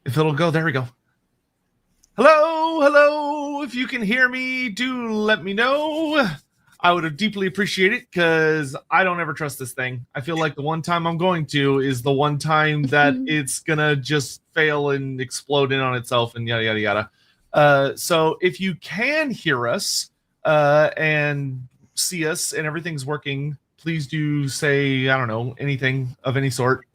If it'll go, there we go. Hello, hello. If you can hear me, do let me know. I would have deeply appreciate it because I don't ever trust this thing. I feel like the one time I'm going to is the one time that it's gonna just fail and explode in on itself and yada yada yada. So if you can hear us and see us and everything's working, please do say, I don't know, anything of any sort.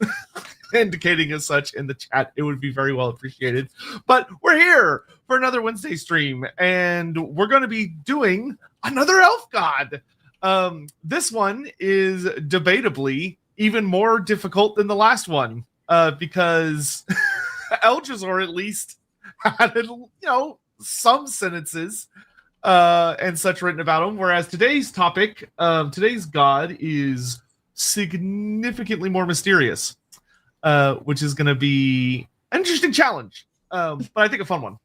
Indicating as such in the chat. It would be very well appreciated. But we're here for another Wednesday stream, and we're going to be doing another elf god. This one is debatably even more difficult than the last one because Elgizor at least had, some sentences and such written about him, whereas today's topic, today's god is significantly more mysterious. Which is going to be an interesting challenge, but I think a fun one.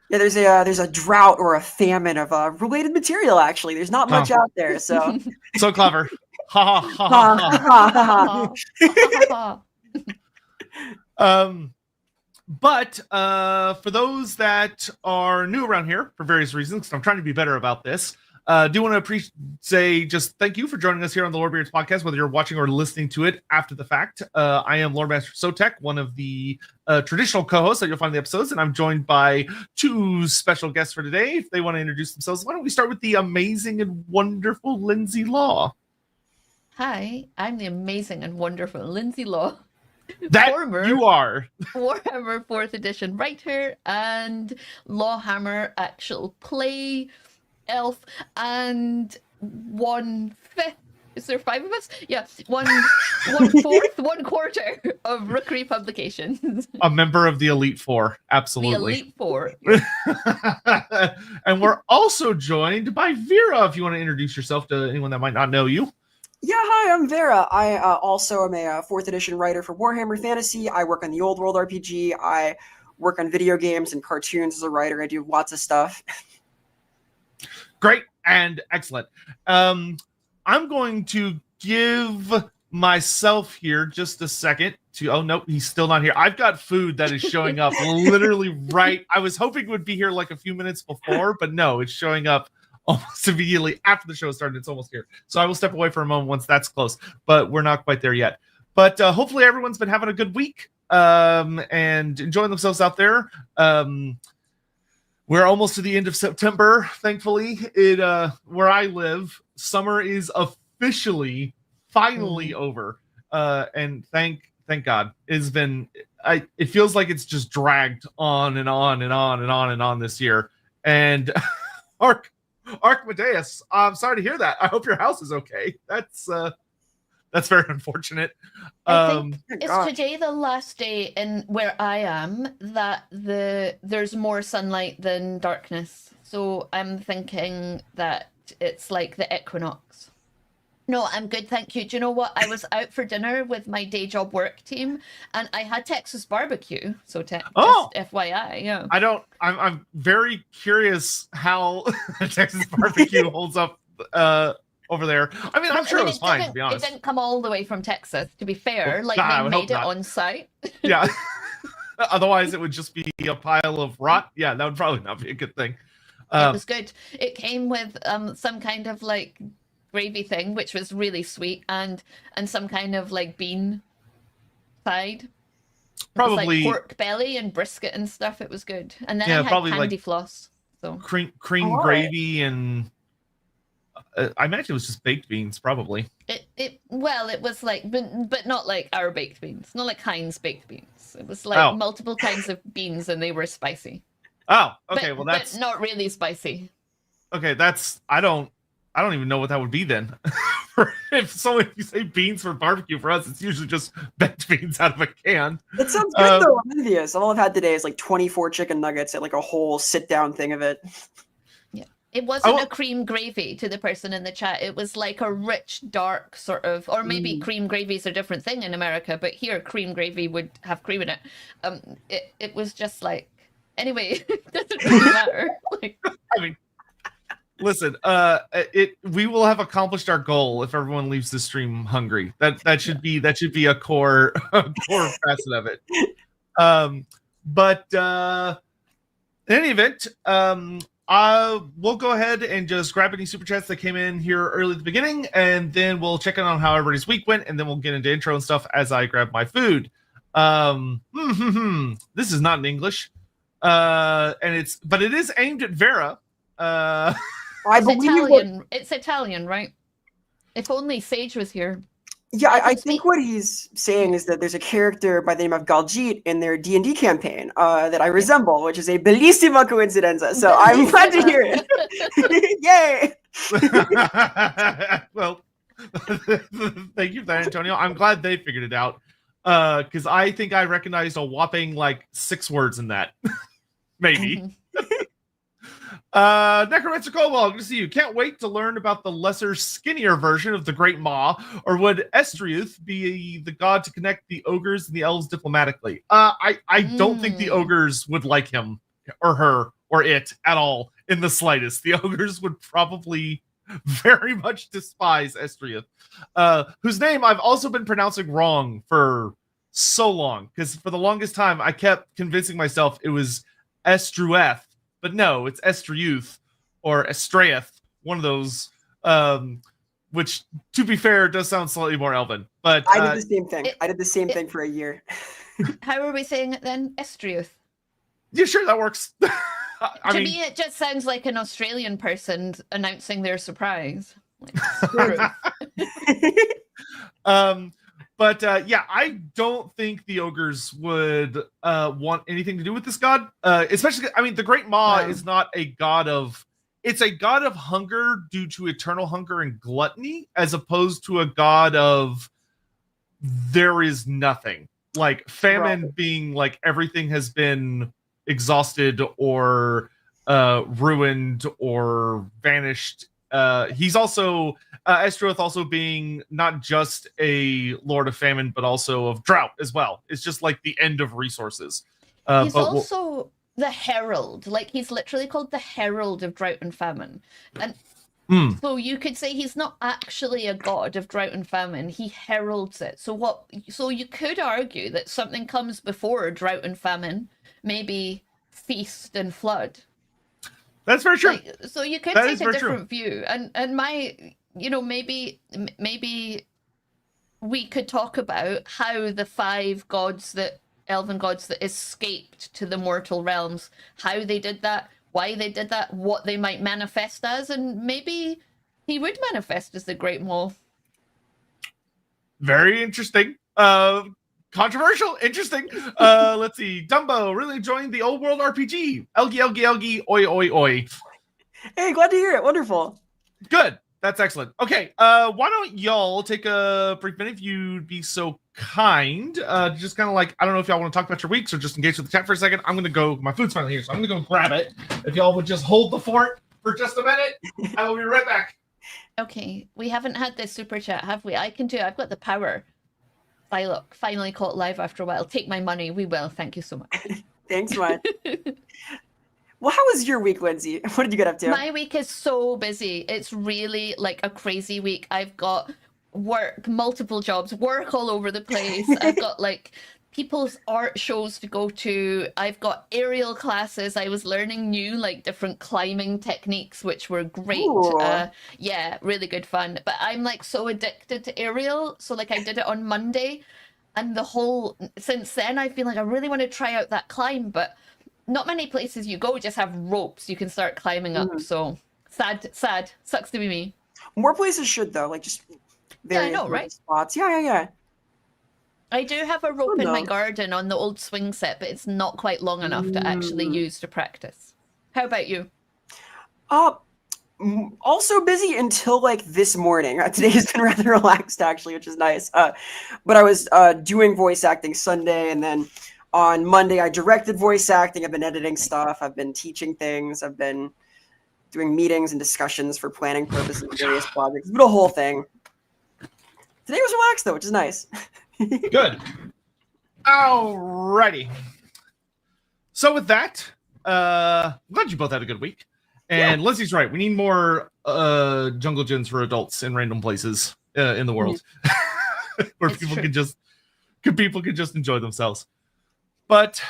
Yeah, there's a drought or a famine of related material. Actually, there's not much out there. So so clever. Ha ha ha ha. But for those that are new around here for various reasons, because I'm trying to be better about this. Do want to say just thank you for joining us here on the Lorebeards podcast, whether you're watching or listening to it after the fact. I am Loremaster of Sotek, one of the traditional co-hosts that you'll find in the episodes, and I'm joined by two special guests for today. If they want to introduce themselves, why don't we start with the amazing and wonderful Lindsay Law? Hi, I'm the amazing and wonderful Lindsay Law. That you are. Warhammer 4th edition writer and Lawhammer actual play elf, and 1/5. Is there 5 of us? Yeah, 1/4, 1/4 of Rookery Publications. A member of the Elite Four, absolutely. The Elite Four. And we're also joined by Vera. If you want to introduce yourself to anyone that might not know you. Yeah, hi, I'm Vera. I also am a 4th edition writer for Warhammer Fantasy. I work on the Old World RPG. I work on video games and cartoons as a writer. I do lots of stuff. Great and excellent. I'm going to give myself here just a second to. Oh no, he's still not here. I've got food that is showing up literally right. I was hoping it would be here like a few minutes before, but no, it's showing up almost immediately after the show started. It's almost here, so I will step away for a moment once that's close. But we're not quite there yet. But hopefully everyone's been having a good week and enjoying themselves out there. We're almost to the end of September, thankfully. Where I live, summer is officially, finally over. And thank God. It's been, it feels like it's just dragged on and on and on and on and on this year. And Archmadeus, I'm sorry to hear that. I hope your house is okay. That's very unfortunate. I think is today the last day in where I am that there's more sunlight than darkness. So I'm thinking that it's like the equinox. No, I'm good, thank you. Do you know what? I was out for dinner with my day job work team, and I had Texas barbecue. So just FYI, yeah. I'm very curious how Texas barbecue holds up. Over there. I mean, I'm sure it was fine, to be honest. It didn't come all the way from Texas, to be fair. Well, they made it on site. Yeah. Otherwise, it would just be a pile of rot. Yeah, that would probably not be a good thing. It was good. It came with some kind of like gravy thing, which was really sweet, and some kind of like bean side. Probably like pork belly and brisket and stuff. It was good. And then I had candy like floss. So cream gravy and I imagine it was just baked beans, probably. It was like, but not like our baked beans, not like Heinz baked beans. It was like multiple kinds of beans, and they were spicy. Oh, okay. Well, that's but not really spicy. Okay, I don't even know what that would be then. If you say beans for barbecue, for us, it's usually just baked beans out of a can. That sounds good though. I'm envious. All I've had today is like 24 chicken nuggets at like a whole sit down thing of it. It wasn't a cream gravy to the person in the chat. It was like a rich, dark sort of, or maybe cream gravy is a different thing in America, but here cream gravy would have cream in it. It was just like, anyway, it doesn't really matter. Like, I mean, listen, we will have accomplished our goal if everyone leaves the stream hungry. That should be a core facet of it. But in any event, we'll go ahead and just grab any super chats that came in here early at the beginning, and then we'll check in on how everybody's week went, and then we'll get into intro and stuff as I grab my food. This is not in English, but it is aimed at Vera. It's Italian. It's Italian, right? If only Sage was here. Yeah, I think what he's saying is that there's a character by the name of Galjeet in their D&D campaign that I resemble, which is a bellissima coincidenza. So I'm glad to hear it. Yay! Well, thank you for that, Antonio. I'm glad they figured it out, because I think I recognized a whopping like 6 words in that. Maybe. Necromancer Cobalt, good to see you. Can't wait to learn about the lesser, skinnier version of the Great Maw, or would Estreuth be the god to connect the ogres and the elves diplomatically? I don't think the ogres would like him or her or it at all in the slightest. The ogres would probably very much despise Estreuth, whose name I've also been pronouncing wrong for so long, because for the longest time I kept convincing myself it was Estreuth. But no, it's Estreuth or Estreuth, one of those, which, to be fair, does sound slightly more elven. But I did the same thing. I did the same thing for a year. How are we saying it then? Estreuth. Yeah, sure, that works. To me, it just sounds like an Australian person announcing their surprise. But yeah, I don't think the ogres would want anything to do with this god. Especially, I mean, the Great Maw is not a god of... It's a god of hunger due to eternal hunger and gluttony, as opposed to a god of there is nothing. Like famine being like everything has been exhausted or ruined or vanished. He's also Estreuth also being not just a lord of famine, but also of drought as well. It's just like the end of resources. He's also the herald. Like, he's literally called the herald of drought and famine. And so you could say he's not actually a god of drought and famine. He heralds it. So you could argue that something comes before drought and famine, maybe feast and flood. That's very true. Like, so you could take a different view, and my, maybe we could talk about how the 5 elven gods that escaped to the mortal realms, how they did that, why they did that, what they might manifest as, and maybe he would manifest as the Great Maw. Very interesting. Controversial, interesting. Let's see. Dumbo, really enjoying the old world RPG. Elgy, oi, oi, oi. Hey, glad to hear it. Wonderful. Good. That's excellent. Okay, why don't y'all take a brief minute, if you'd be so kind, just kind of like, I don't know if y'all want to talk about your weeks or just engage with the chat for a second. I'm going to go, my food's finally here, so I'm going to go grab it. If y'all would just hold the fort for just a minute, I will be right back. Okay, we haven't had this super chat, have we? I can do it. I've got the power. Look, finally caught live after a while. Take my money. We will. Thank you so much. Thanks, man. Well, how was your week, Lindsay? What did you get up to? My week is so busy. It's really like a crazy week. I've got work, multiple jobs, work all over the place. I've got like people's art shows to go to. I've got aerial classes. I was learning new like different climbing techniques, which were great. Yeah, really good fun. But I'm like so addicted to aerial. So like I did it on Monday, and since then I've been like, I really want to try out that climb, but not many places you go just have ropes you can start climbing up. So sad, sucks to be me. More places should though, like just various spots. Yeah. I do have a rope in my garden on the old swing set, but it's not quite long enough to actually use to practice. How about you? Also busy until like this morning. Today has been rather relaxed actually, which is nice. But I was doing voice acting Sunday, and then on Monday I directed voice acting. I've been editing stuff. I've been teaching things. I've been doing meetings and discussions for planning purposes of various projects. But a whole thing. Today was relaxed though, which is nice. Good. Alrighty. So with that, I'm glad you both had a good week. And Lizzie's right. We need more jungle gyms for adults in random places in the world, where people can just enjoy themselves. But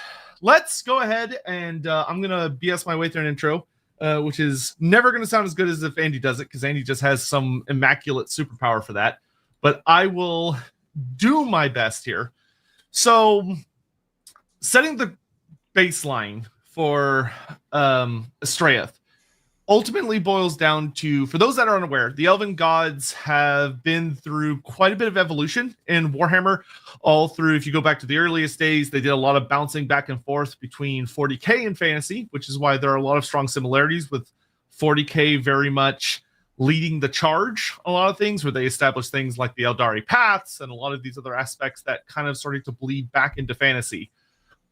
let's go ahead and I'm going to BS my way through an intro, which is never going to sound as good as if Andy does it, because Andy just has some immaculate superpower for that. But I will do my best here. So, setting the baseline for Estreuth ultimately boils down to, for those that are unaware, the Elven gods have been through quite a bit of evolution in Warhammer. All through, if you go back to the earliest days, they did a lot of bouncing back and forth between 40k and fantasy, which is why there are a lot of strong similarities, with 40k very much leading the charge on a lot of things, where they established things like the Eldari paths and a lot of these other aspects that kind of started to bleed back into fantasy.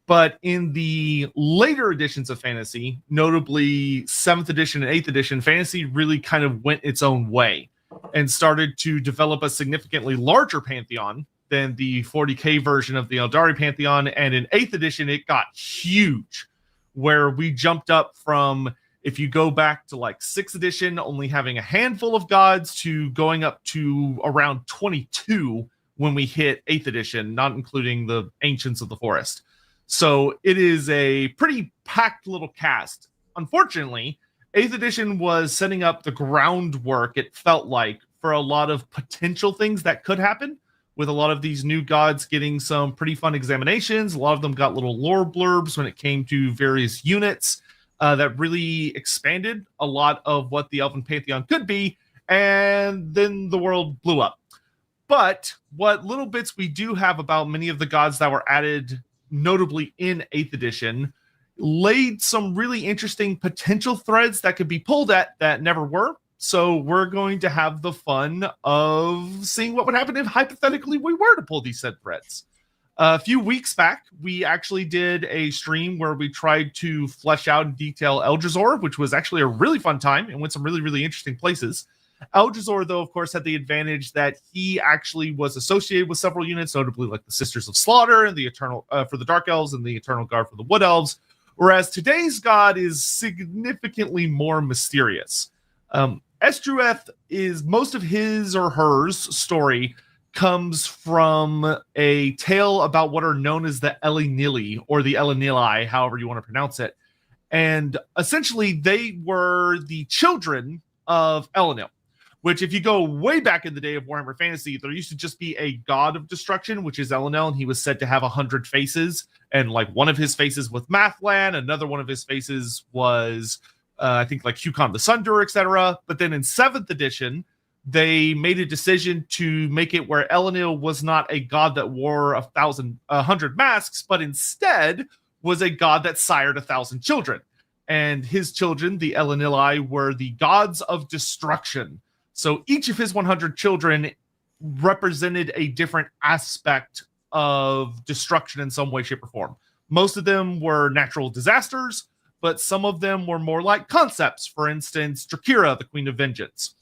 But in the later editions of fantasy, notably 7th edition and 8th edition, fantasy really kind of went its own way and started to develop a significantly larger pantheon than the 40k version of the Eldari pantheon. And in 8th edition, it got huge, where we jumped up from, if you go back to like 6th edition, only having a handful of gods, to going up to around 22 when we hit 8th edition, not including the Ancients of the Forest. So it is a pretty packed little cast. Unfortunately, 8th edition was setting up the groundwork, it felt like, for a lot of potential things that could happen, with a lot of these new gods getting some pretty fun examinations. A lot of them got little lore blurbs when it came to various units that really expanded a lot of what the Elven Pantheon could be, and then the world blew up. But what little bits we do have about many of the gods that were added, notably in 8th edition, laid some really interesting potential threads that could be pulled at that never were. So we're going to have the fun of seeing what would happen if hypothetically we were to pull these said threads. A few weeks back, we actually did a stream where we tried to flesh out in detail Eldrazor, which was actually a really fun time and went some really, really interesting places. Eldrazor, though, of course, had the advantage that he actually was associated with several units, notably like the Sisters of Slaughter and the Eternal for the Dark Elves and the Eternal Guard for the Wood Elves, whereas today's god is significantly more mysterious. Estreuth is, most of his or hers story comes from a tale about what are known as the Elinili, or the Elinili, however you want to pronounce it. And essentially, they were the children of Elinil, which, if you go way back in the day of Warhammer Fantasy, there used to just be a god of destruction, which is Elinil, and he was said to have 100 faces. And like one of his faces was Mathlan, another one of his faces was, I think, like Hukon the Sunder, etc. But then in 7th edition, they made a decision to make it where Elinil was not a god that wore 100 masks, but instead was a god that sired 1,000 children. And his children, the Elinili, were the gods of destruction. So each of his 100 children represented a different aspect of destruction in some way, shape, or form. Most of them were natural disasters, but some of them were more like concepts. For instance, Drakira, the Queen of Vengeance.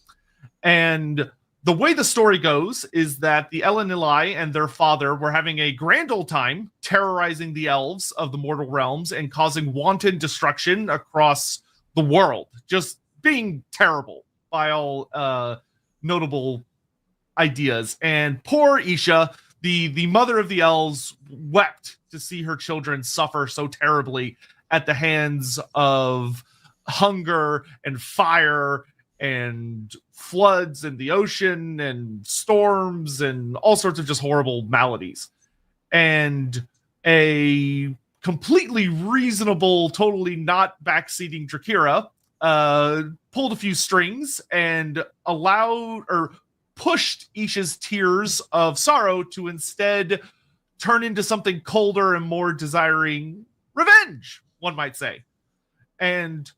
And the way the story goes is that the Elinili and their father were having a grand old time terrorizing the elves of the mortal realms and causing wanton destruction across the world, just being terrible by all notable ideas. And poor Isha, the mother of the elves, wept to see her children suffer so terribly at the hands of hunger and fire and floods in the ocean and storms and all sorts of just horrible maladies. And a completely reasonable, totally not backseating Drakira pulled a few strings and allowed or pushed Isha's tears of sorrow to instead turn into something colder and more desiring revenge, one might say. And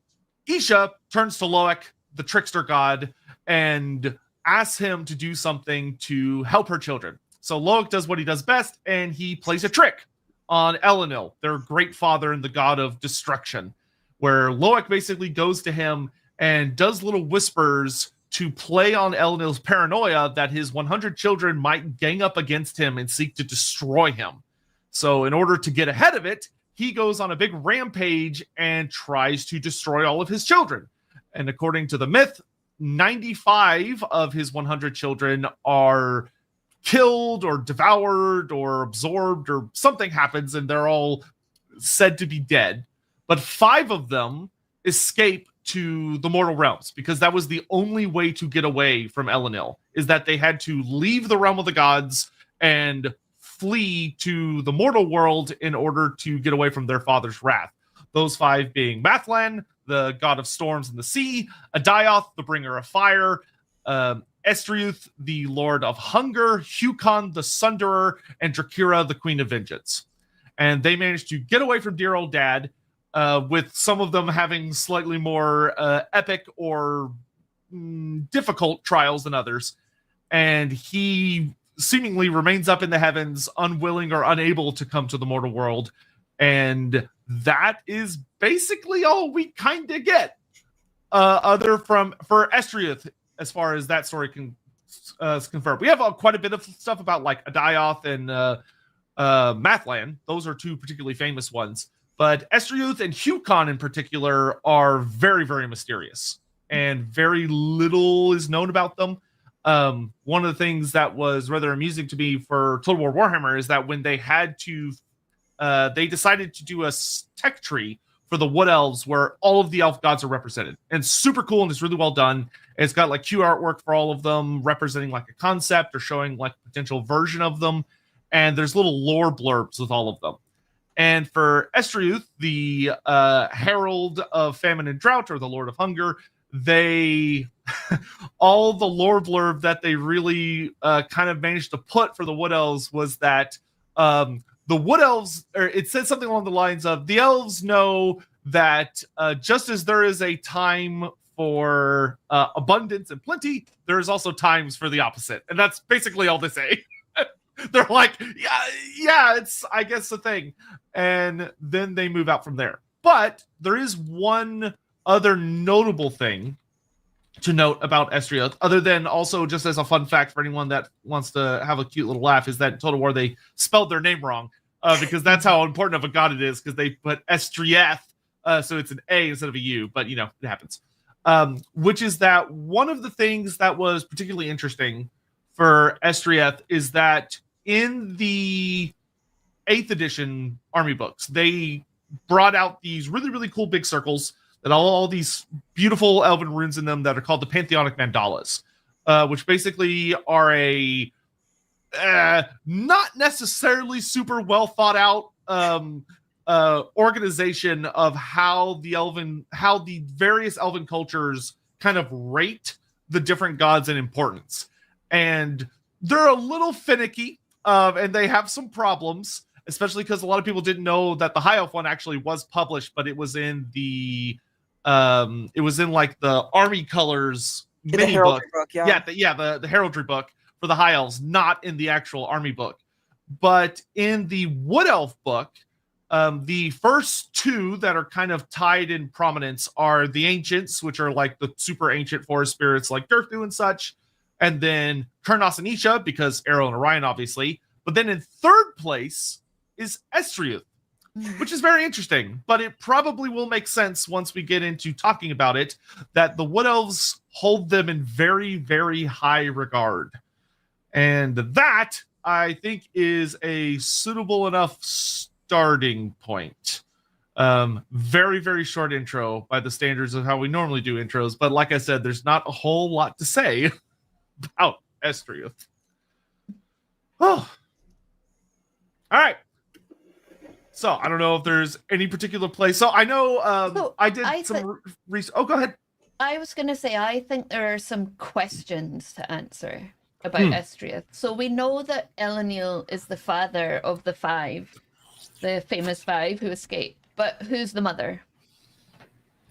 Isha turns to Loek, the trickster god, and asks him to do something to help her children. So Loek does what he does best, and he plays a trick on Elinil, their great father and the god of destruction, where Loek basically goes to him and does little whispers to play on Elinil's paranoia that his 100 children might gang up against him and seek to destroy him. So in order to get ahead of it, he goes on a big rampage and tries to destroy all of his children. And according to the myth, 95 of his 100 children are killed or devoured or absorbed, or something happens, and they're all said to be dead, but 5 of them escape to the mortal realms, because that was the only way to get away from Elenil, is that they had to leave the realm of the gods and flee to the mortal world in order to get away from their father's wrath. Those 5 being Mathlan, the god of storms and the sea, Adioth, the bringer of fire, Estreuth, the lord of hunger, Hukon, the sunderer, and Drakira, the queen of vengeance. And they managed to get away from dear old dad, with some of them having slightly more epic or difficult trials than others. And he seemingly remains up in the heavens, unwilling or unable to come to the mortal world. And that is basically all we kind of get. For Estreuth, as far as that story is confirmed. We have quite a bit of stuff about like Adioth and Mathlan. Those are 2 particularly famous ones. But Estreuth and Hukon in particular are very, very mysterious. And very little is known about them. One of the things that was rather amusing to me for Total War Warhammer is that when they had to, they decided to do a tech tree for the Wood Elves where all of the elf gods are represented. And it's super cool and it's really well done. It's got like Q artwork for all of them, representing like a concept or showing like a potential version of them. And there's little lore blurbs with all of them. And for Estreuth, the Herald of Famine and Drought, or the Lord of Hunger, they all the lore blurb that they really kind of managed to put for the Wood Elves was that the Wood Elves, or it said something along the lines of, the elves know that just as there is a time for abundance and plenty, there is also times for the opposite. And that's basically all they say. They're like, yeah, it's, I guess, a thing. And then they move out from there. But there is one other notable thing to note about Estreuth, other than also just as a fun fact for anyone that wants to have a cute little laugh, is that in Total War they spelled their name wrong, because that's how important of a god it is, because they put Estreuth, so it's an A instead of a U, but you know, it happens. Which is that one of the things that was particularly interesting for Estreuth is that in the 8th edition army books, they brought out these really, really cool big circles that all these beautiful elven runes in them that are called the Pantheonic Mandalas, which basically are a not necessarily super well thought out organization of how the various elven cultures kind of rate the different gods in importance. And they're a little finicky, and they have some problems, especially because a lot of people didn't know that the High Elf one actually was published, but it was in the like the Army Colors mini book. The heraldry book for the High Elves, not in the actual Army book. But in the Wood Elf book, the first 2 that are kind of tied in prominence are the Ancients, which are like the super ancient forest spirits like Durthu and such, and then Kurnos and Isha, because Arrow and Orion, obviously. But then in 3rd place is Estreuth, which is very interesting, but it probably will make sense once we get into talking about it, that the Wood Elves hold them in very, very high regard. And that, I think, is a suitable enough starting point. Very, very short intro by the standards of how we normally do intros, but like I said, there's not a whole lot to say about Estreuth. Oh. All right. So I don't know if there's any particular place. So I know I did some research. Oh, go ahead. I was going to say, I think there are some questions to answer about Estreuth. So we know that Elenil is the father of the 5, the famous 5 who escaped. But who's the mother?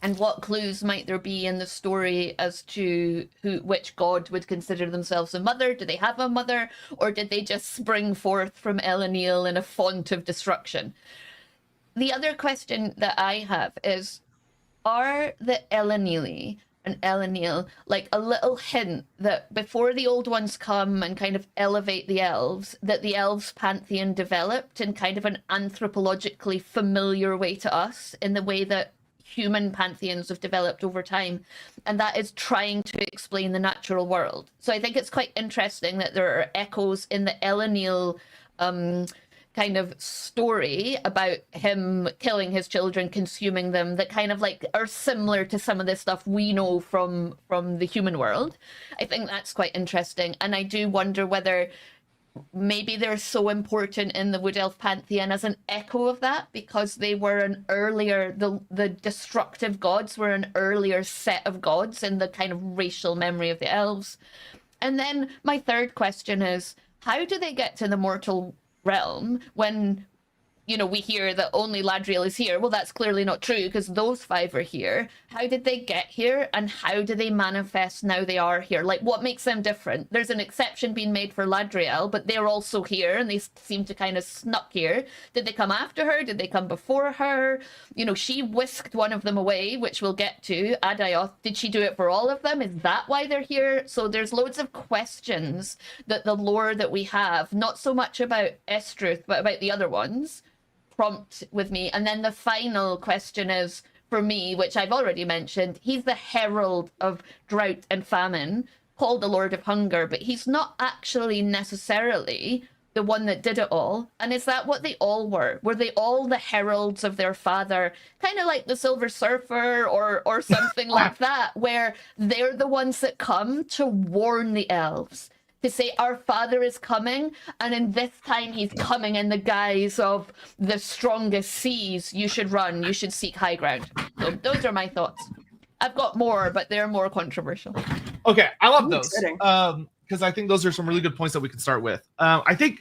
And what clues might there be in the story as to which god would consider themselves a mother? Do they have a mother? Or did they just spring forth from Elenil in a font of destruction? The other question that I have is, are the Elenili and Elenil like a little hint that before the old ones come and kind of elevate the elves, that the elves pantheon developed in kind of an anthropologically familiar way to us, in the way that human pantheons have developed over time, and that is trying to explain the natural world. So I think it's quite interesting that there are echoes in the Elenil kind of story about him killing his children, consuming them, that kind of like are similar to some of the stuff we know from the human world. I think that's quite interesting, and I do wonder whether maybe they're so important in the Wood Elf pantheon as an echo of that, because they were an earlier, the destructive gods were an earlier set of gods in the kind of racial memory of the elves. And then my third question is, how do they get to the mortal realm when, you know, we hear that only Ladriel is here? Well, that's clearly not true, because those 5 are here. How did they get here, and how do they manifest now they are here? Like, what makes them different? There's an exception being made for Ladriel, but they're also here, and they seem to kind of snuck here. Did they come after her? Did they come before her? You know, she whisked one of them away, which we'll get to. Adayoth, did she do it for all of them? Is that why they're here? So there's loads of questions that the lore that we have, not so much about Estreuth, but about the other ones, prompt with me. And then the final question is, for me, which I've already mentioned, he's the herald of drought and famine, called the Lord of Hunger, but he's not actually necessarily the one that did it all. And is that what they all were? Were they all the heralds of their father, kind of like the Silver Surfer or something like that, where they're the ones that come to warn the elves, to say our father is coming, and in this time he's coming in the guise of the strongest seas. You should run, you should seek high ground. So those are my thoughts. I've got more, but they're more controversial. Okay, I love those. Because I think those are some really good points that we can start with. I think,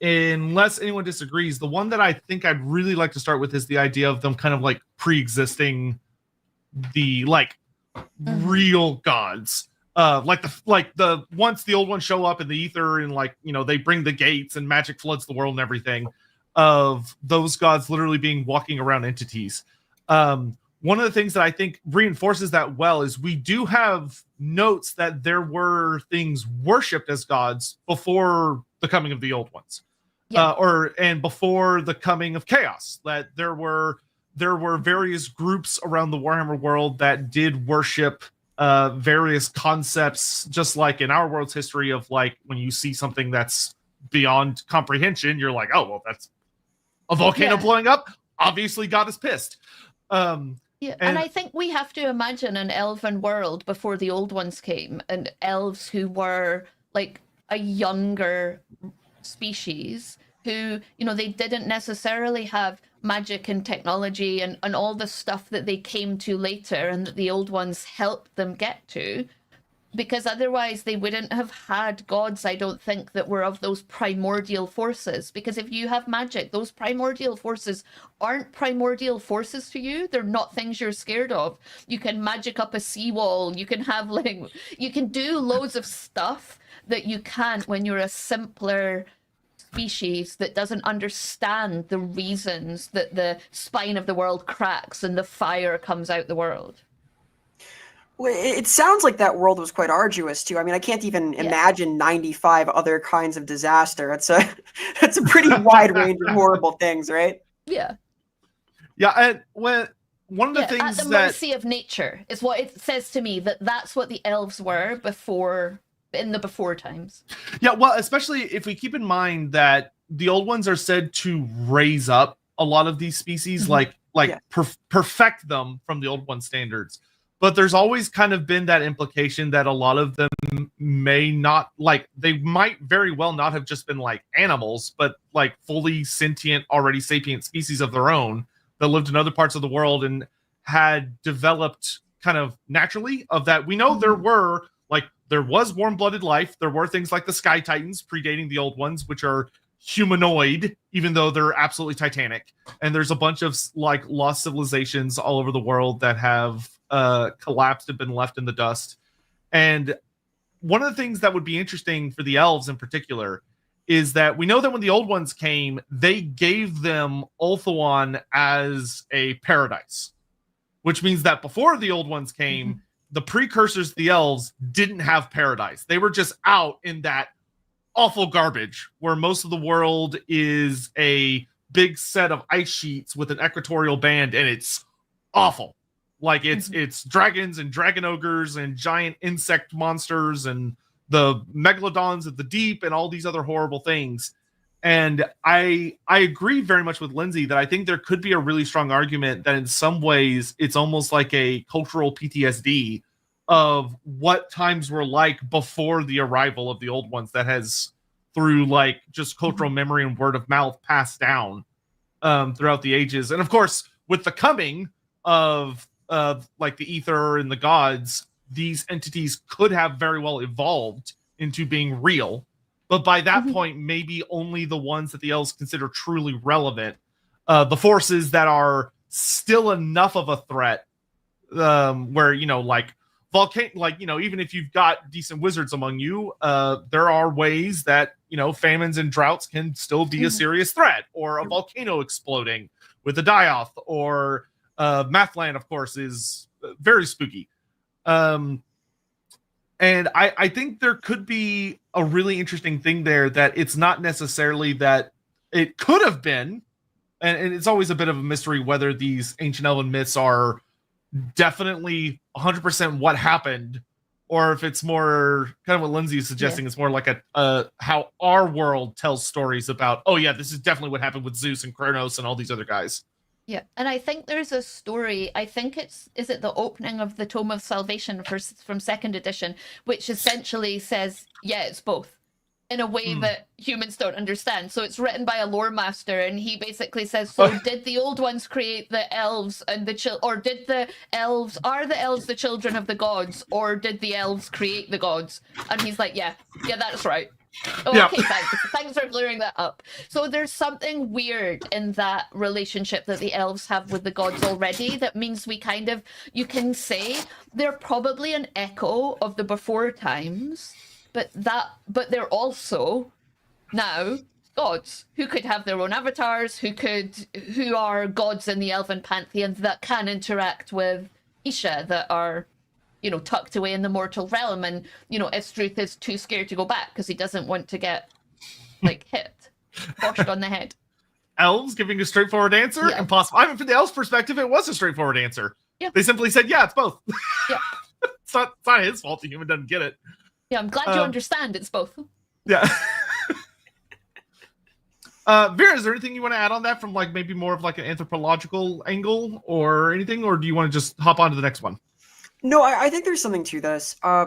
unless anyone disagrees, the one that I think I'd really like to start with is the idea of them kind of like pre-existing the real gods. Like the once the old ones show up in the ether and like, you know, they bring the gates and magic floods the world and everything, of those gods literally being walking around entities. One of the things that I think reinforces that well is we do have notes that there were things worshipped as gods before the coming of the old ones. Yeah. And before the coming of chaos, that there were various groups around the Warhammer world that did worship various concepts, just like in our world's history of like when you see something that's beyond comprehension, you're like, oh, well, that's a volcano blowing up. Obviously, God is pissed. And I think we have to imagine an elven world before the old ones came, and elves who were like a younger species who, you know, they didn't necessarily have magic and technology and all the stuff that they came to later and that the old ones helped them get to, because otherwise they wouldn't have had gods, I don't think, that were of those primordial forces. Because if you have magic, those primordial forces aren't primordial forces to you. They're not things you're scared of. You can magic up a seawall. You can have you can do loads of stuff that you can't when you're a simpler species that doesn't understand the reasons that the spine of the world cracks and the fire comes out the world. Well, it sounds like that world was quite arduous too. I mean, I can't even imagine 95 other kinds of disaster. That's a pretty wide range of horrible things, right? Yeah. Yeah, and one of the things at the mercy of nature is what it says to me, that's what the elves were before, in the before times. Yeah, well, especially if we keep in mind that the old ones are said to raise up a lot of these species, perfect them from the old one standards. But there's always kind of been that implication that a lot of them may not, like, they might very well not have just been like animals, but like fully sentient, already sapient species of their own that lived in other parts of the world and had developed kind of naturally of that. We know there was warm-blooded life. There were things like the Sky Titans predating the old ones, which are humanoid, even though they're absolutely titanic. And there's a bunch of like lost civilizations all over the world that have collapsed and been left in the dust. And one of the things that would be interesting for the elves in particular is that we know that when the old ones came, they gave them Ulthuan as a paradise, which means that before the old ones came, the precursors to the elves didn't have paradise. They were just out in that awful garbage where most of the world is a big set of ice sheets with an equatorial band, and it's awful. Like it's dragons and dragon ogres and giant insect monsters and the megalodons of the deep and all these other horrible things. And I agree very much with Lindsay that I think there could be a really strong argument that in some ways it's almost like a cultural PTSD of what times were like before the arrival of the old ones that has, through like just cultural memory and word of mouth, passed down throughout the ages. And of course, with the coming of like the ether and the gods, these entities could have very well evolved into being real. But by that point, maybe only the ones that the elves consider truly relevant, the forces that are still enough of a threat, where, you know, like even if you've got decent wizards among you, there are ways that, you know, famines and droughts can still be a serious threat, or a volcano exploding with a die-off, or Mathland, of course, is very spooky. And I think there could be a really interesting thing there, that it's not necessarily that it could have been, and it's always a bit of a mystery whether these ancient elven myths are definitely 100% what happened, or if it's more kind of what Lindsay is suggesting. It's more like a how our world tells stories about, oh yeah, this is definitely what happened with Zeus and Kronos and all these other guys. Yeah, and I think there's a story, I think is it the opening of the Tome of Salvation from 2nd edition, which essentially says, yeah, it's both, in a way that humans don't understand. So it's written by a lore master, and he basically says, so did the old ones create the elves and the or did the elves, are the elves the children of the gods, or did the elves create the gods? And he's like, yeah, that's right. Oh, yeah. Okay, thanks for clearing that up. So there's something weird in that relationship that the elves have with the gods already, that means you can say they're probably an echo of the before times, but they're also now gods who could have their own avatars, who are gods in the elven pantheon that can interact with Isha, that are, you know, tucked away in the mortal realm. And, you know, Estreuth is too scared to go back because he doesn't want to get, like, hit, boshed on the head. Elves giving a straightforward answer? Yeah. Impossible. I mean, from the elves' perspective, it was a straightforward answer. Yeah. They simply said, yeah, it's both. Yeah. It's not his fault the human doesn't get it. Yeah, I'm glad you understand it's both. Yeah. Vera, is there anything you want to add on that from, like, maybe more of like an anthropological angle or anything, or do you want to just hop on to the next one? No, I think there's something to this. I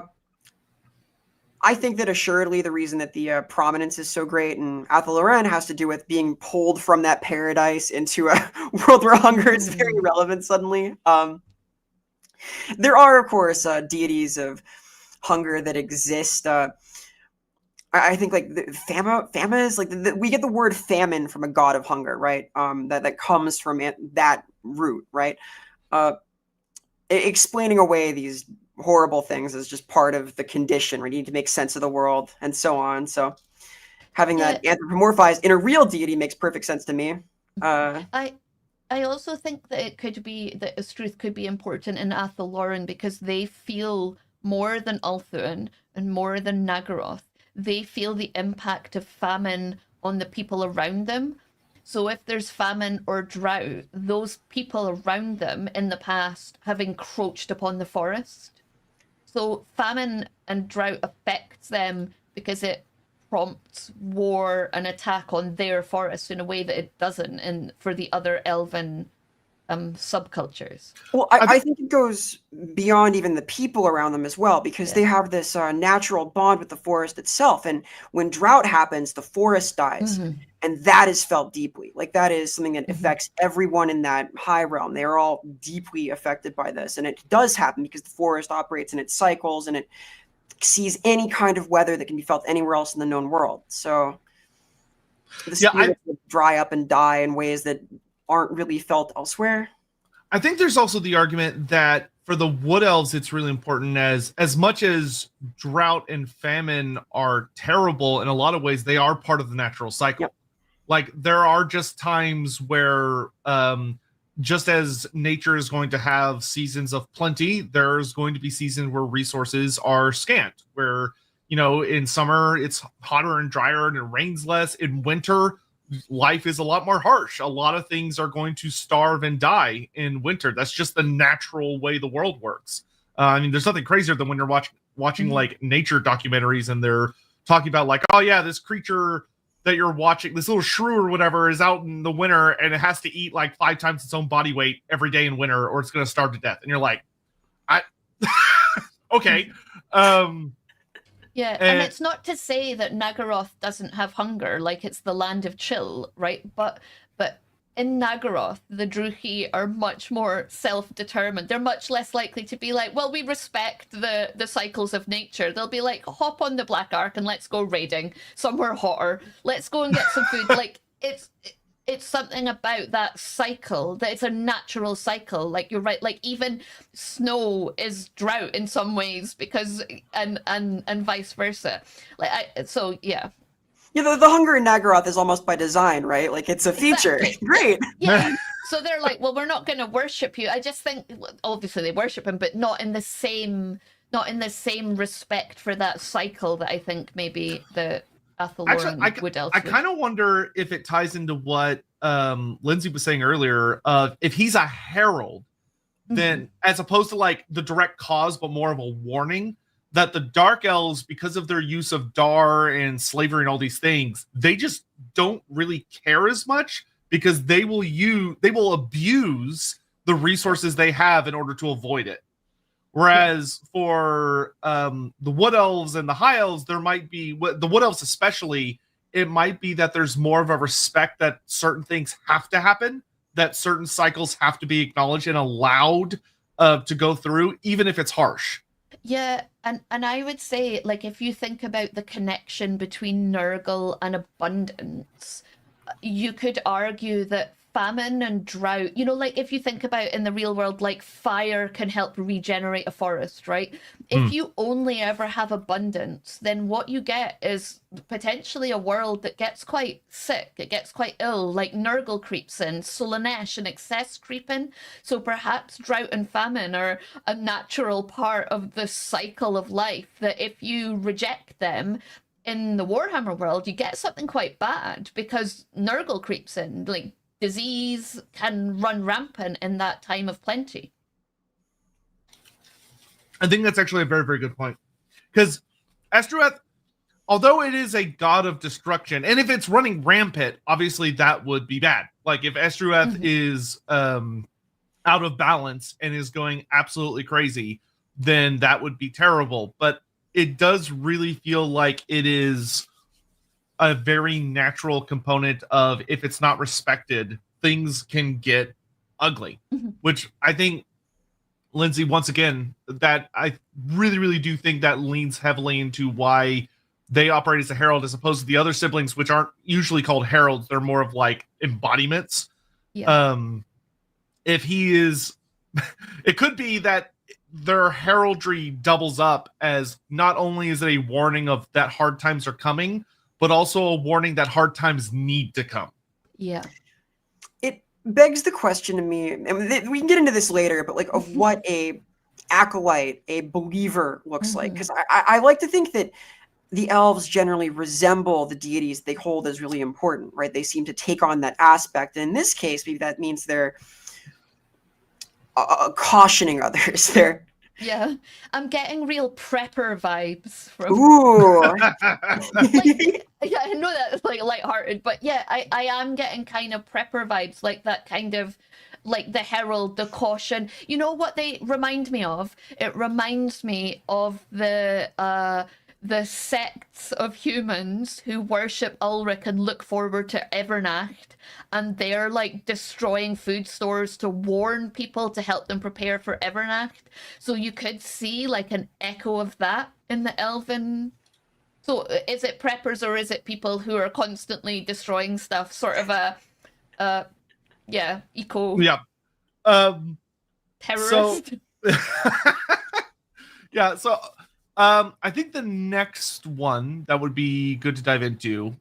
think that assuredly the reason that the prominence is so great in Athel-Loren has to do with being pulled from that paradise into a world where hunger is very relevant suddenly. There are, of course, deities of hunger that exist. I think, like, Fama is like we get the word famine from a god of hunger, right? That comes from that root, right? Explaining away these horrible things is just part of the condition. We need to make sense of the world and so on. So having that anthropomorphized in a real deity makes perfect sense to me. I also think that it could be that Estreuth could be important in Athel-Loren because they feel more than Ulthuan and more than Nagaroth. They feel the impact of famine on the people around them. So if there's famine or drought, those people around them in the past have encroached upon the forest. So famine and drought affects them because it prompts war and attack on their forest in a way that it doesn't for the other elven subcultures. Well, I think it goes beyond even the people around them as well, because they have this natural bond with the forest itself. And when drought happens, the forest dies. And that is felt deeply. Like, that is something that affects everyone in that high realm. They are all deeply affected by this. And it does happen because the forest operates in its cycles and it sees any kind of weather that can be felt anywhere else in the known world. So the spirits will dry up and die in ways that aren't really felt elsewhere. I think there's also the argument that for the wood elves, it's really important, as much as drought and famine are terrible in a lot of ways, they are part of the natural cycle. Yep. Like, there are just times where just as nature is going to have seasons of plenty, there's going to be seasons where resources are scant, where, you know, in summer it's hotter and drier and it rains less. In winter, life is a lot more harsh. A lot of things are going to starve and die in winter. That's just the natural way the world works. I mean, there's nothing crazier than when you're watching like nature documentaries and they're talking about, like, oh yeah, this creature that you're watching, this little shrew or whatever, is out in the winter and it has to eat like 5 times its own body weight every day in winter, or it's going to starve to death. And you're like, okay. Yeah, and it's not to say that Nagaroth doesn't have hunger, like it's the land of chill, right? But in Nagaroth, the Druchii are much more self-determined. They're much less likely to be like, well, we respect the cycles of nature. They'll be like, hop on the Black Ark and let's go raiding somewhere hotter. Let's go and get some food. Like, it's something about that cycle, that it's a natural cycle. Like, you're right, like even snow is drought in some ways because and vice versa. So yeah. Yeah, the hunger in Nagaroth is almost by design, right? Like, it's a feature. Exactly. Great. Yeah. So they're like, well, we're not going to worship you. I just think, obviously, they worship him, but not in the same respect for that cycle that I think maybe the Athelorn would else. I kind of wonder if it ties into what Lindsay was saying earlier. If he's a herald, then as opposed to like the direct cause, but more of a warning. That the Dark Elves, because of their use of Dar and slavery and all these things, they just don't really care as much because they will abuse the resources they have in order to avoid it. Whereas for the Wood Elves and the High Elves, there might be, the Wood Elves especially, it might be that there's more of a respect that certain things have to happen, that certain cycles have to be acknowledged and allowed to go through, even if it's harsh. Yeah, and I would say, like, if you think about the connection between Nurgle and abundance, you could argue that famine and drought, like if you think about in the real world, like fire can help regenerate a forest, right? If you only ever have abundance, then what you get is potentially a world that gets quite sick, it gets quite ill, like Nurgle creeps in, Slaanesh and excess creep in. So perhaps drought and famine are a natural part of the cycle of life, that if you reject them, in the Warhammer world, you get something quite bad because Nurgle creeps in, like disease can run rampant in that time of plenty. I think that's actually a very, very good point. Because Estreuth, although it is a god of destruction, and if it's running rampant, obviously that would be bad. Like if Estreuth is out of balance and is going absolutely crazy, then that would be terrible. But it does really feel like it is a very natural component of, if it's not respected, things can get ugly, which I think, Lindsay, once again, that I really, really do think that leans heavily into why they operate as a herald as opposed to the other siblings, which aren't usually called heralds. They're more of like embodiments. Yeah. If he is, it could be that their heraldry doubles up as not only is it a warning of that hard times are coming, but also a warning that hard times need to come. Yeah. It begs the question to me, and we can get into this later, but like of what a acolyte, a believer looks like. Because I like to think that the elves generally resemble the deities they hold as really important, right? They seem to take on that aspect. And in this case, maybe that means they're cautioning others. Yeah, I'm getting real prepper vibes from. Ooh. Yeah, I know that's like lighthearted, but yeah, I am getting kind of prepper vibes, like that kind of, like the herald, the caution. You know what they remind me of? It reminds me of the sects of humans who worship Ulrich and look forward to Evernacht, and they're like destroying food stores to warn people to help them prepare for Evernacht. So you could see like an echo of that in the elven. So is it preppers or is it people who are constantly destroying stuff? Sort of a eco. Yeah. Terrorist. Yeah. So I think the next one that would be good to dive into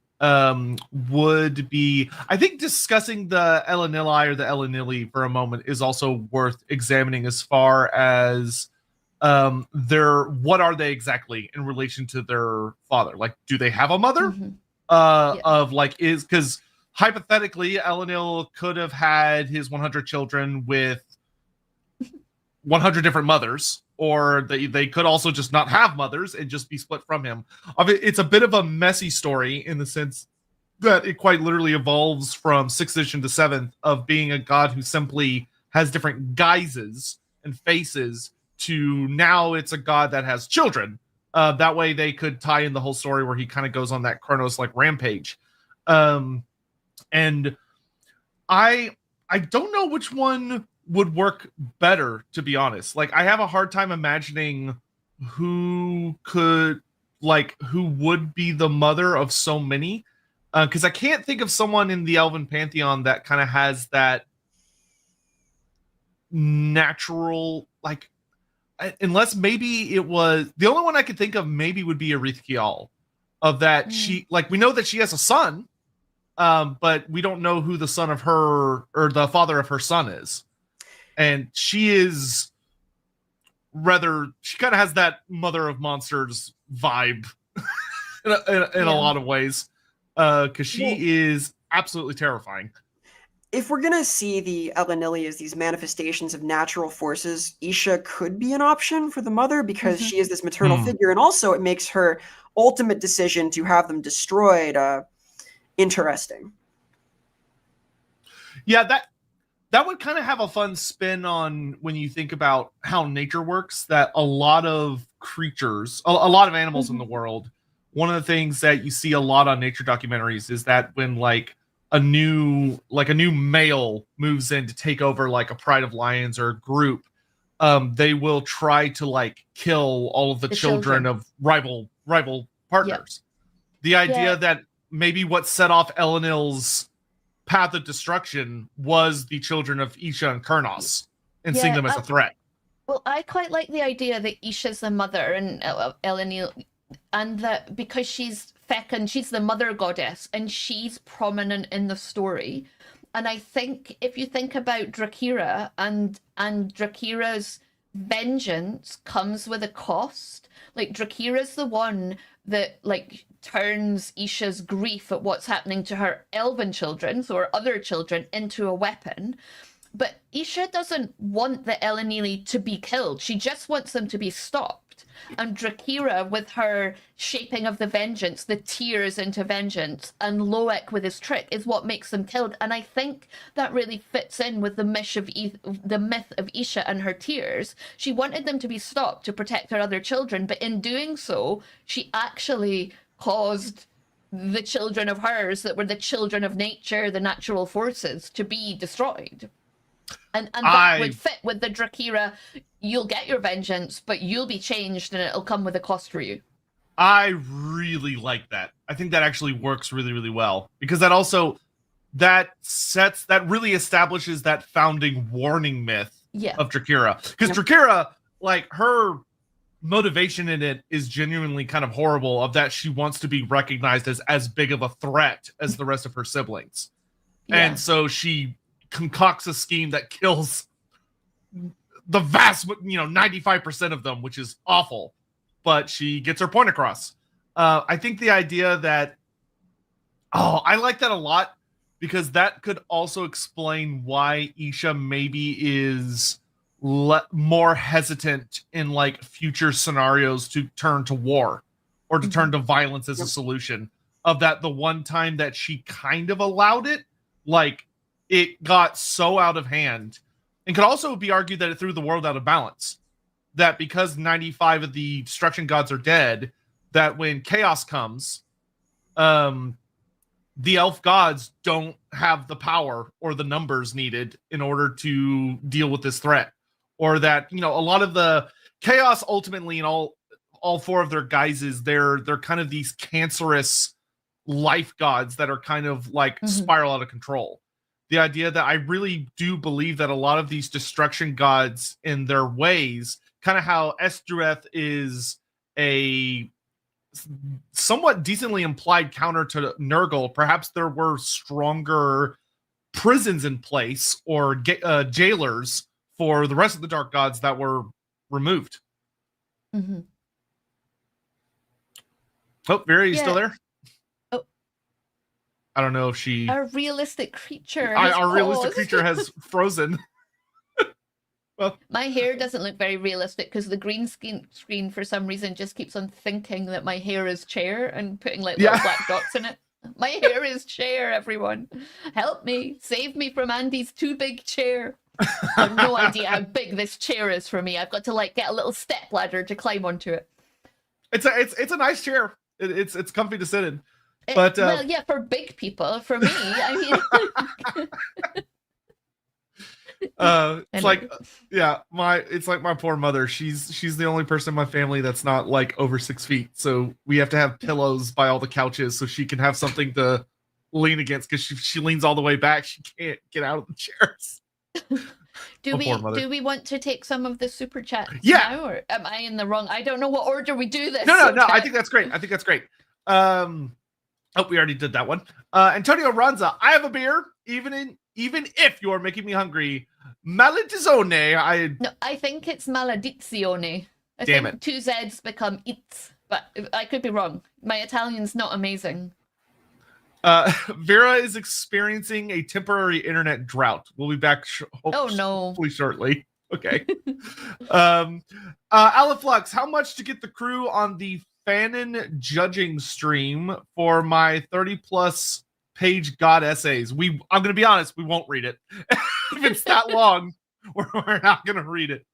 would be, I think discussing the Elenili or the Elenili for a moment is also worth examining as far as what are they exactly in relation to their father? Like, do they have a mother? Of like, because hypothetically Elenil could have had his 100 children with 100 different mothers, or they could also just not have mothers and just be split from him. It's a bit of a messy story in the sense that it quite literally evolves from 6th edition to 7th of being a god who simply has different guises and faces to now it's a god that has children. That way they could tie in the whole story where he kind of goes on that Kronos like rampage. And I don't know which one would work better, to be honest. Like, I have a hard time imagining who would be the mother of so many. Because I can't think of someone in the Elven Pantheon that kind of has that natural, like, unless maybe it was the only one I could think of maybe would be Aerith Kial, of that she, like, we know that she has a son, but we don't know who the son of her or the father of her son is. And she is she kind of has that Mother of Monsters vibe in a lot of ways. Because she is absolutely terrifying. If we're going to see the Elenili as these manifestations of natural forces, Isha could be an option for the mother because she is this maternal figure. And also it makes her ultimate decision to have them destroyed interesting. Yeah, that would kind of have a fun spin on when you think about how nature works, that a lot of creatures, a lot of animals in the world, one of the things that you see a lot on nature documentaries is that when like a new male moves in to take over like a pride of lions or a group, they will try to like kill all of the children of rival partners. The idea that maybe what set off Elenil's path of destruction was the children of Isha and Kurnos and seeing them as a threat. Well, I quite like the idea that Isha's the mother and Elenil, and that because she's fecund, she's the mother goddess, and she's prominent in the story. And I think if you think about Drakira and Drakira's vengeance comes with a cost. Like, Drakira's the one that like turns Isha's grief at what's happening to her elven children, so her other children, into a weapon. But Isha doesn't want the Elenili to be killed. She just wants them to be stopped. And Drakira, with her shaping of the vengeance, the tears into vengeance, and Loek with his trick, is what makes them killed. And I think that really fits in with the myth of Isha and her tears. She wanted them to be stopped to protect her other children, but in doing so, she actually caused the children of hers that were the children of nature, the natural forces, to be destroyed. And that would fit with the Drakira. You'll get your vengeance, but you'll be changed and it'll come with a cost for you. I really like that. I think that actually works really, really well, because that also that really establishes that founding warning myth of Drakira. Because Drakira, like, her motivation in it is genuinely kind of horrible, of that she wants to be recognized as big of a threat as the rest of her siblings. And so she concocts a scheme that kills the vast, 95% of them, which is awful, but she gets her point across. I think the idea that, I like that a lot, because that could also explain why Isha maybe is more hesitant in like future scenarios to turn to war or to turn to violence as a solution. Of that, the one time that she kind of allowed it, like, it got so out of hand. And could also be argued that it threw the world out of balance. That because 95 of the destruction gods are dead, that when chaos comes, the elf gods don't have the power or the numbers needed in order to deal with this threat. Or that, a lot of the chaos ultimately in all four of their guises, they're kind of these cancerous life gods that are kind of like spiral out of control. The idea that I really do believe that a lot of these destruction gods in their ways, kind of how Estreuth is a somewhat decently implied counter to Nurgle, perhaps there were stronger prisons in place or jailers for the rest of the dark gods that were removed. Oh, Vera, you still there? I don't know if she... Our realistic creature realistic creature has frozen. Well, my hair doesn't look very realistic because the green screen for some reason just keeps on thinking that my hair is chair and putting like little black dots in it. My hair is chair, everyone. Help me. Save me from Andy's too big chair. I have no idea how big this chair is for me. I've got to like get a little step ladder to climb onto it. It's a nice chair. It's comfy to sit in. But well, yeah, for big people. For me, I mean, it's like, yeah, it's like my poor mother. She's the only person in my family that's not like over 6 feet. So we have to have pillows by all the couches so she can have something to lean against, because she leans all the way back. She can't get out of the chairs. Do we want to take some of the super chats? Yeah. Now, or am I in the wrong? I don't know what order we do this. No. I think that's great. Oh, we already did that one. Antonio Ranza, I have a beer, even if you're making me hungry. Maledizione. No, I think it's maledizione. I Damn think it. 2 Z's become it, but I could be wrong. My Italian's not amazing. Vera is experiencing a temporary internet drought. We'll be back hopefully shortly. Okay. Aliflux, how much to get the crew on the Fanon judging stream for my 30+ page God essays? I'm going to be honest, we won't read it. If it's that long, we're not going to read it.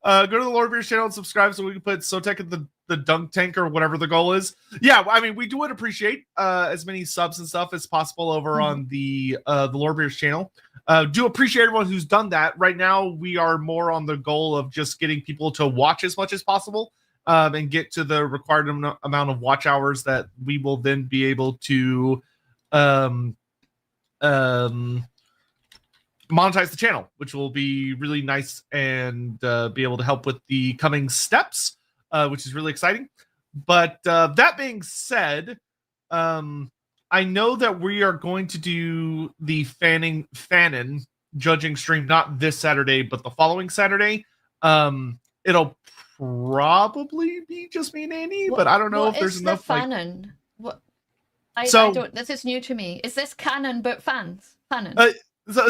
Go to the Lorebeards channel and subscribe so we can put Sotek in the dunk tank or whatever the goal is. Yeah, I mean, we would appreciate as many subs and stuff as possible over on the Lorebeards channel. Do appreciate everyone who's done that. Right now, we are more on the goal of just getting people to watch as much as possible and get to the required amount of watch hours that we will then be able to monetize the channel, which will be really nice and be able to help with the coming steps, which is really exciting. But that being said, I know that we are going to do the Fanon judging stream not this Saturday, but the following Saturday. It'll probably be just me and Andy, but I don't know if there's enough. Fanon? What? I don't. This is new to me. Is this canon but fans? Fanon.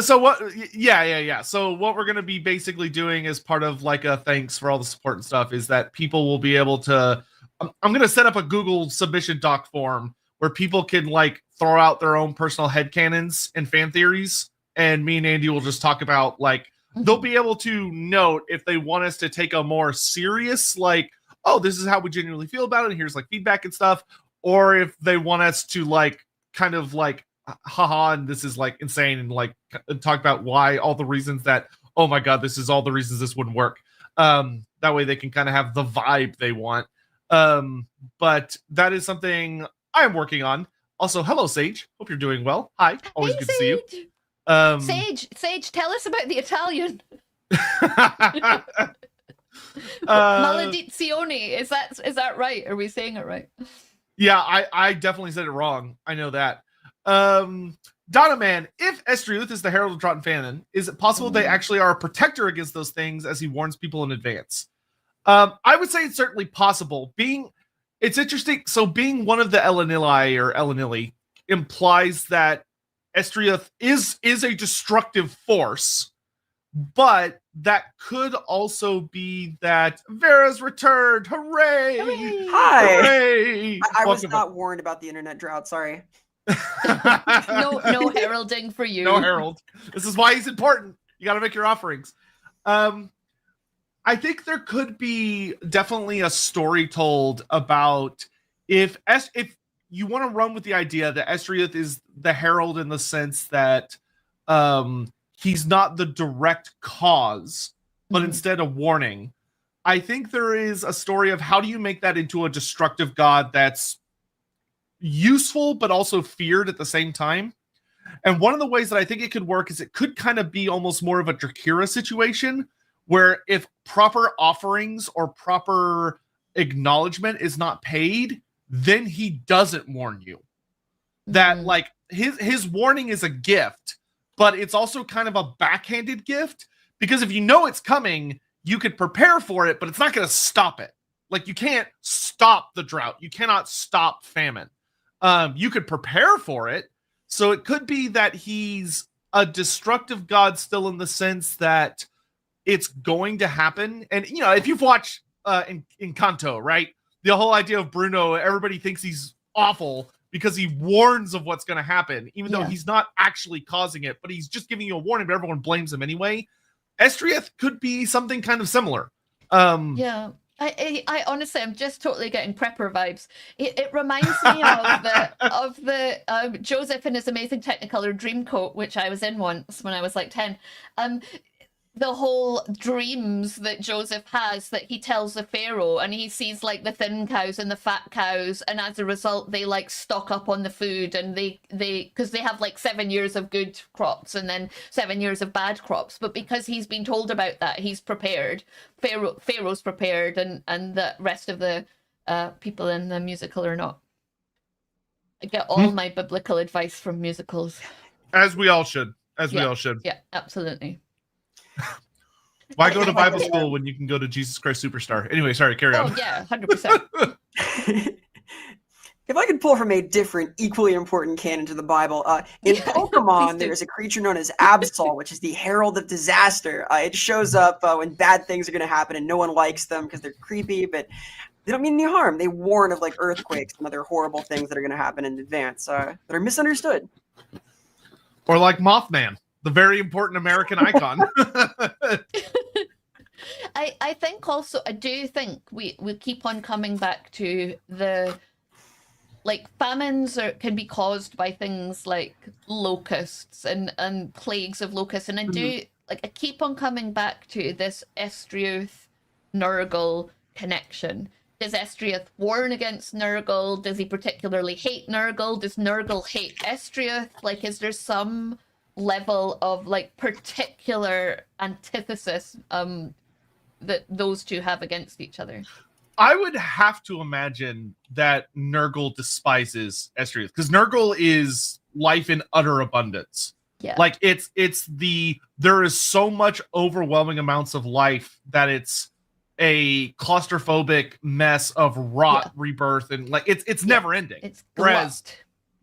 So what? Yeah. So what we're going to be basically doing as part of like a thanks for all the support and stuff is that people will be able to. I'm going to set up a Google submission doc form where people can like throw out their own personal headcanons and fan theories, and me and Andy will just talk about like they'll be able to note if they want us to take a more serious like, oh, this is how we genuinely feel about it, and here's like feedback and stuff, or if they want us to like kind of like haha, and this is like insane, and like talk about why all the reasons that, oh my god, this is all the reasons this wouldn't work. That way they can kind of have the vibe they want. But that is something I'm working on. Also, hello Sage, hope you're doing well. Hi, always hey, good to see you. Sage, tell us about the Italian. Maledizione, is that right? Are we saying it right? Yeah, I definitely said it wrong. I know that. Donna Man, if Estreuth is the Herald of Drought and Fanon, is it possible they actually are a protector against those things as he warns people in advance? I would say it's certainly possible. It's interesting. So being one of the Elenili or Elenili implies that Estreuth is a destructive force, but that could also be that Vera's returned. Hooray! Hi. Hooray! I was not warned about the internet drought. Sorry. No heralding for you. No herald. This is why he's important. You got to make your offerings. I think there could be definitely a story told about if you want to run with the idea that Estreuth is the herald in the sense that he's not the direct cause, but instead a warning. I think there is a story of how do you make that into a destructive god that's useful but also feared at the same time. And one of the ways that I think it could work is it could kind of be almost more of a Drakira situation, where if proper offerings or proper acknowledgement is not paid, then he doesn't warn you. That like his warning is a gift, but it's also kind of a backhanded gift, because if you know it's coming, you could prepare for it, but it's not going to stop it. Like you can't stop the drought. You cannot stop famine. You could prepare for it. So it could be that he's a destructive god still in the sense that it's going to happen. And, you know, if you've watched in Kanto, right? The whole idea of Bruno, everybody thinks he's awful because he warns of what's going to happen, even though he's not actually causing it, but he's just giving you a warning, but everyone blames him anyway. Estreuth could be something kind of similar. Yeah. I honestly, I'm just totally getting Prepper vibes. It reminds me of the Joseph in his amazing Technicolor Dreamcoat, which I was in once when I was like 10. The whole dreams that Joseph has, that he tells the Pharaoh, and he sees like the thin cows and the fat cows, and as a result they like stock up on the food, and they because they have like 7 years of good crops and then 7 years of bad crops, but because he's been told about that, he's prepared. Pharaoh's prepared, and the rest of the people in the musical are not. I get all my biblical advice from musicals, as we all should. We all should. Yeah, absolutely. Why go to Bible school when you can go to Jesus Christ Superstar? Anyway, sorry, carry on. Oh yeah, 100%. If I could pull from a different, equally important canon to the Bible, in Pokemon, there's a creature known as Absol, which is the Herald of Disaster. It shows up when bad things are going to happen and no one likes them because they're creepy, but they don't mean any harm. They warn of like earthquakes and other horrible things that are going to happen in advance that are misunderstood. Or like Mothman, the very important American icon. I think also, I do think we keep on coming back to the, like, famines can be caused by things like locusts and plagues of locusts. And I do, like, I keep on coming back to this Estreuth Nurgle connection. Does Estreuth warn against Nurgle? Does he particularly hate Nurgle? Does Nurgle hate Estreuth? Like, is there some level of like particular antithesis that those two have against each other? I would have to imagine that Nurgle despises Estreuth, because Nurgle is life in utter abundance. Yeah. Like there is so much overwhelming amounts of life that it's a claustrophobic mess of rot, rebirth, and like it's never ending. It's whereas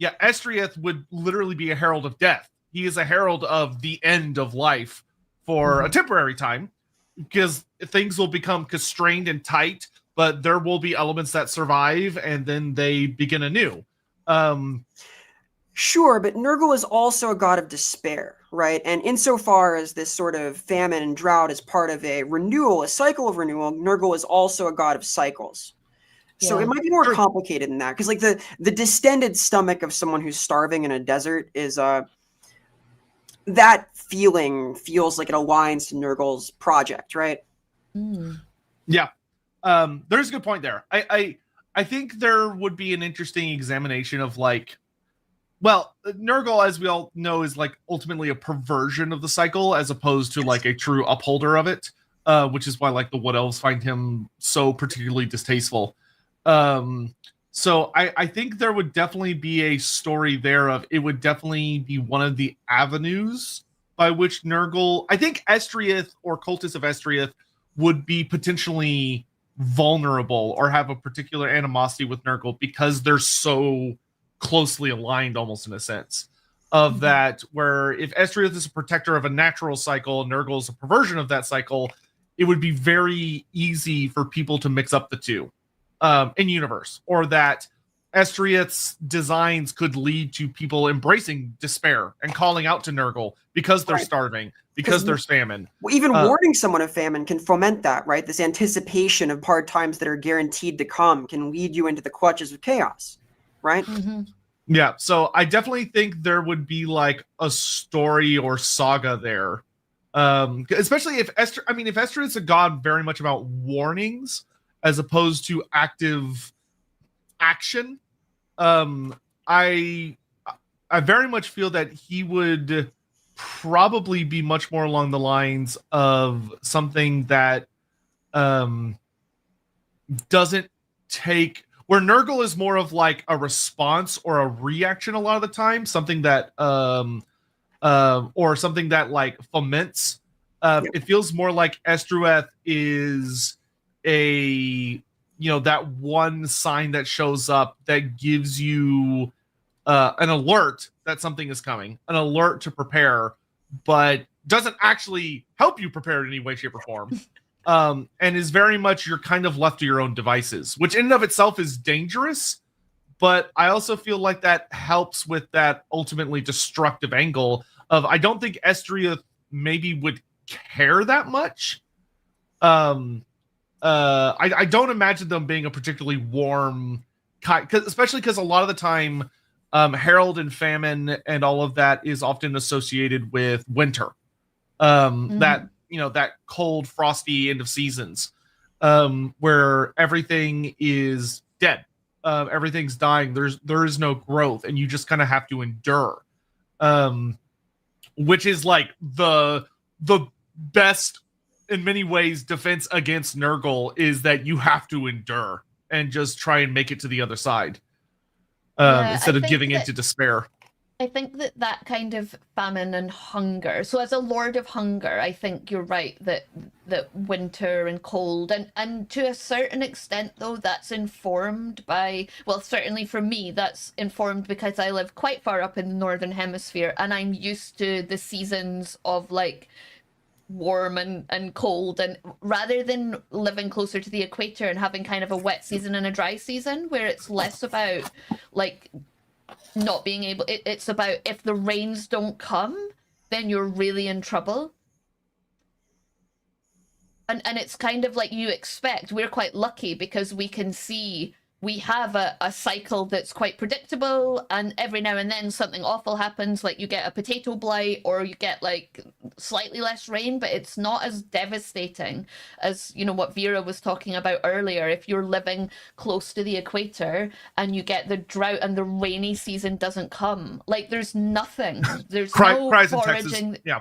Estreuth would literally be a herald of death. He is a herald of the end of life for a temporary time, because things will become constrained and tight, but there will be elements that survive and then they begin anew. Sure, but Nurgle is also a god of despair, right? And insofar as this sort of famine and drought is part of a renewal, a cycle of renewal, Nurgle is also a god of cycles. So it might be more complicated than that, because like the distended stomach of someone who's starving in a desert is that feels like it aligns to Nurgle's project, right? Yeah. There's a good point there. I think there would be an interesting examination of like, well, Nurgle, as we all know, is like ultimately a perversion of the cycle as opposed to like a true upholder of it, which is why like the Wood Elves find him so particularly distasteful. So I think there would definitely be a story there of it would definitely be one of the avenues by which Nurgle, I think Estreuth or Cultists of Estreuth would be potentially vulnerable or have a particular animosity with Nurgle because they're so closely aligned almost in a sense of that, where if Estreuth is a protector of a natural cycle, Nurgle is a perversion of that cycle, it would be very easy for people to mix up the two. In universe, or that Estreuth's designs could lead to people embracing despair and calling out to Nurgle because they're starving, because there's famine. Well, even warning someone of famine can foment that, right? This anticipation of hard times that are guaranteed to come can lead you into the clutches of chaos, right? Yeah, so I definitely think there would be like a story or saga there, especially if Estreuth's a god very much about warnings as opposed to active action. I very much feel that he would probably be much more along the lines of something that doesn't take, where Nurgle is more of like a response or a reaction a lot of the time, something that or something that like foments. It feels more like Estreuth is that one sign that shows up that gives you an alert that something is coming, an alert to prepare, but doesn't actually help you prepare in any way, shape, or form. And is very much you're kind of left to your own devices, which in and of itself is dangerous, but I also feel like that helps with that ultimately destructive angle of I don't think Estreuth maybe would care that much. I don't imagine them being a particularly warm kind, especially because a lot of the time, Herald and Famine and all of that is often associated with winter. That that cold, frosty end of seasons, where everything is dead, everything's dying. There is no growth, and you just kind of have to endure. Which is like the best in many ways defense against Nurgle is that you have to endure and just try and make it to the other side, instead of giving into despair. I think that kind of famine and hunger. So as a Lord of Hunger, I think you're right that winter and cold and to a certain extent though that's informed by, well, certainly for me that's informed because I live quite far up in the northern hemisphere and I'm used to the seasons of like warm and cold, and rather than living closer to the equator and having kind of a wet season and a dry season where it's less about like not being able, it's about if the rains don't come then you're really in trouble, and it's kind of like you expect. We're quite lucky because we can see we have a cycle that's quite predictable, and every now and then something awful happens, like you get a potato blight or you get like slightly less rain, but it's not as devastating as, you know, what Vera was talking about earlier. If you're living close to the equator and you get the drought and the rainy season doesn't come, like there's nothing. There's no cries foraging. In Texas. Yeah.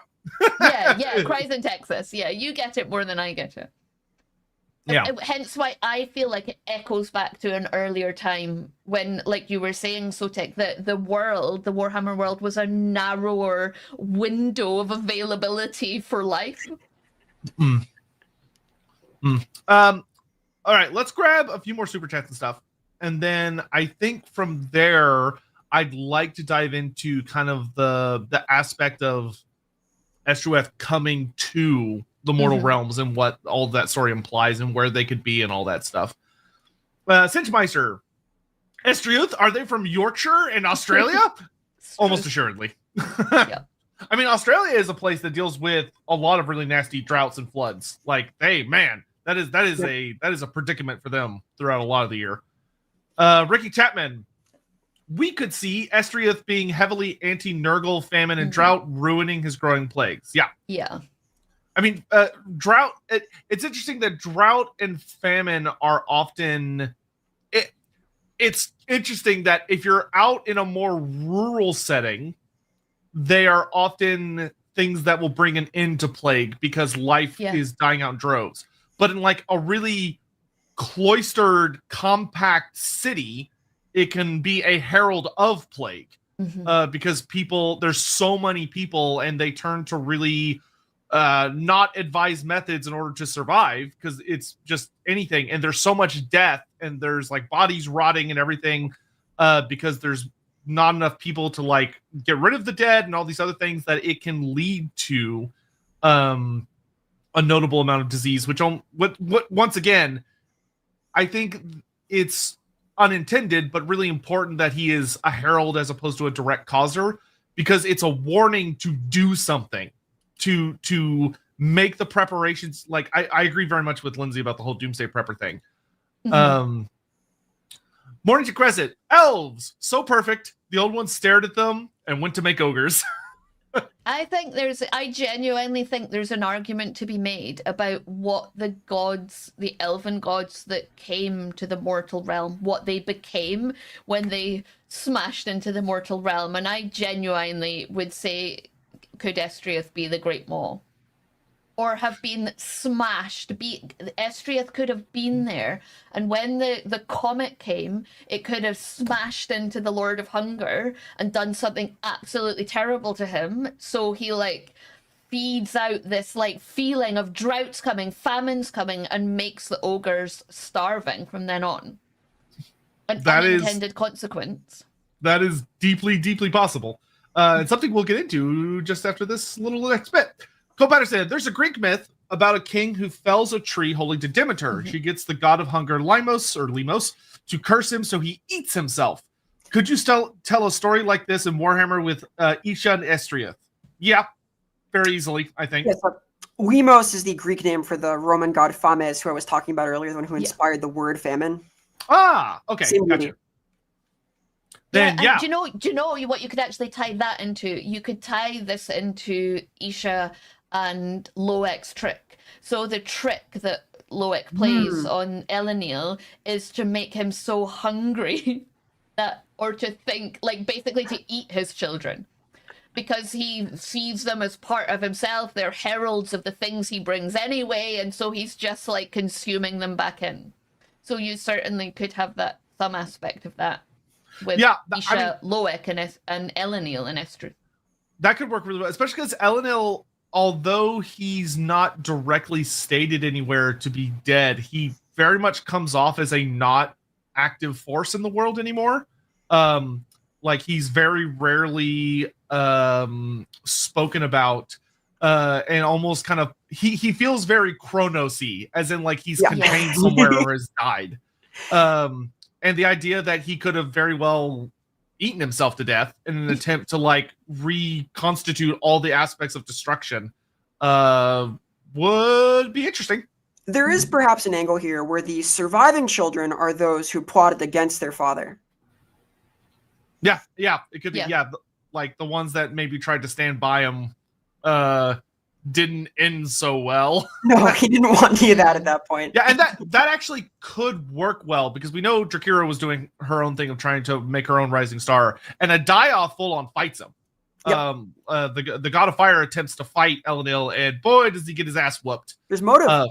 yeah, cries in Texas. Yeah, you get it more than I get it. Yeah. Hence why I feel like it echoes back to an earlier time when, like you were saying, Sotek, the world, the Warhammer world was a narrower window of availability for life. All right, let's grab a few more super chats and stuff. And then I think from there, I'd like to dive into kind of the aspect of Estreuth coming to the mortal realms and what all that story implies and where they could be and all that stuff. Cinchmeister, Estreuth, are they from Yorkshire in Australia? Almost assuredly. Yeah. I mean, Australia is a place that deals with a lot of really nasty droughts and floods. Like, hey, man, that is a predicament for them throughout a lot of the year. Ricky Chapman, we could see Estreuth being heavily anti-Nurgle, famine, and drought, ruining his growing plagues. Yeah. Yeah. I mean, drought. It's interesting that drought and famine are often. It's interesting that if you're out in a more rural setting, they are often things that will bring an end to plague because life is dying out in droves. But in like a really cloistered, compact city, it can be a herald of plague, because there's so many people, and they turn to really not advised methods in order to survive, because it's just anything, and there's so much death, and there's like bodies rotting and everything, because there's not enough people to like get rid of the dead and all these other things, that it can lead to a notable amount of disease, which once again, I think it's unintended, but really important that he is a herald as opposed to a direct causer, because it's a warning to do something, to make the preparations. Like I agree very much with Lindsay about the whole Doomsday Prepper thing. Morning to Crescent. Elves, so perfect. The old ones stared at them and went to make ogres. I genuinely think there's an argument to be made about what the gods, the elven gods that came to the mortal realm, what they became when they smashed into the mortal realm. And I genuinely would say, could Estreuth be the Great Maw? Or have been smashed. Estreuth could have been there, and when the comet came, it could have smashed into the Lord of Hunger and done something absolutely terrible to him. So he like feeds out this like feeling of droughts coming, famines coming, and makes the ogres starving from then on. An unintended consequence. That is deeply, deeply possible. And something we'll get into just after this little next bit. Cole Patterson, there's a Greek myth about a king who fells a tree holy to Demeter. She gets the god of hunger, Limos, to curse him so he eats himself. Could you still tell a story like this in Warhammer with Isha and Estreuth? Yeah, very easily, I think. Yes, Lemos is the Greek name for the Roman god Fames, who I was talking about earlier, the one who inspired the word famine. Ah, okay, gotcha. Then, yeah. Do you know what you could actually tie that into? You could tie this into Isha and Loek's trick. So the trick that Loek plays on Elenil is to make him so hungry that, or to think, like, basically to eat his children. Because he sees them as part of himself. They're heralds of the things he brings anyway, and so he's just like consuming them back in. So you certainly could have that, some aspect of that with Isha, Loek, and Elenil and Estreuth. That could work really well, especially because Elenil, although he's not directly stated anywhere to be dead, he very much comes off as a not active force in the world anymore. Like, he's very rarely spoken about, and almost kind of he feels very Chronos-y, as in like he's contained somewhere or has died. And the idea that he could have very well eaten himself to death in an attempt to like reconstitute all the aspects of destruction would be interesting. There is perhaps an angle here where the surviving children are those who plotted against their father. Yeah, it could be. Yeah, like the ones that maybe tried to stand by him didn't end so well. No, he didn't want any of that at that point. Yeah, and that actually could work well, because we know Drakira was doing her own thing of trying to make her own rising star, and Adaya full on fights him. Yep. The god of fire attempts to fight Elenil, and boy, does he get his ass whooped. There's motive.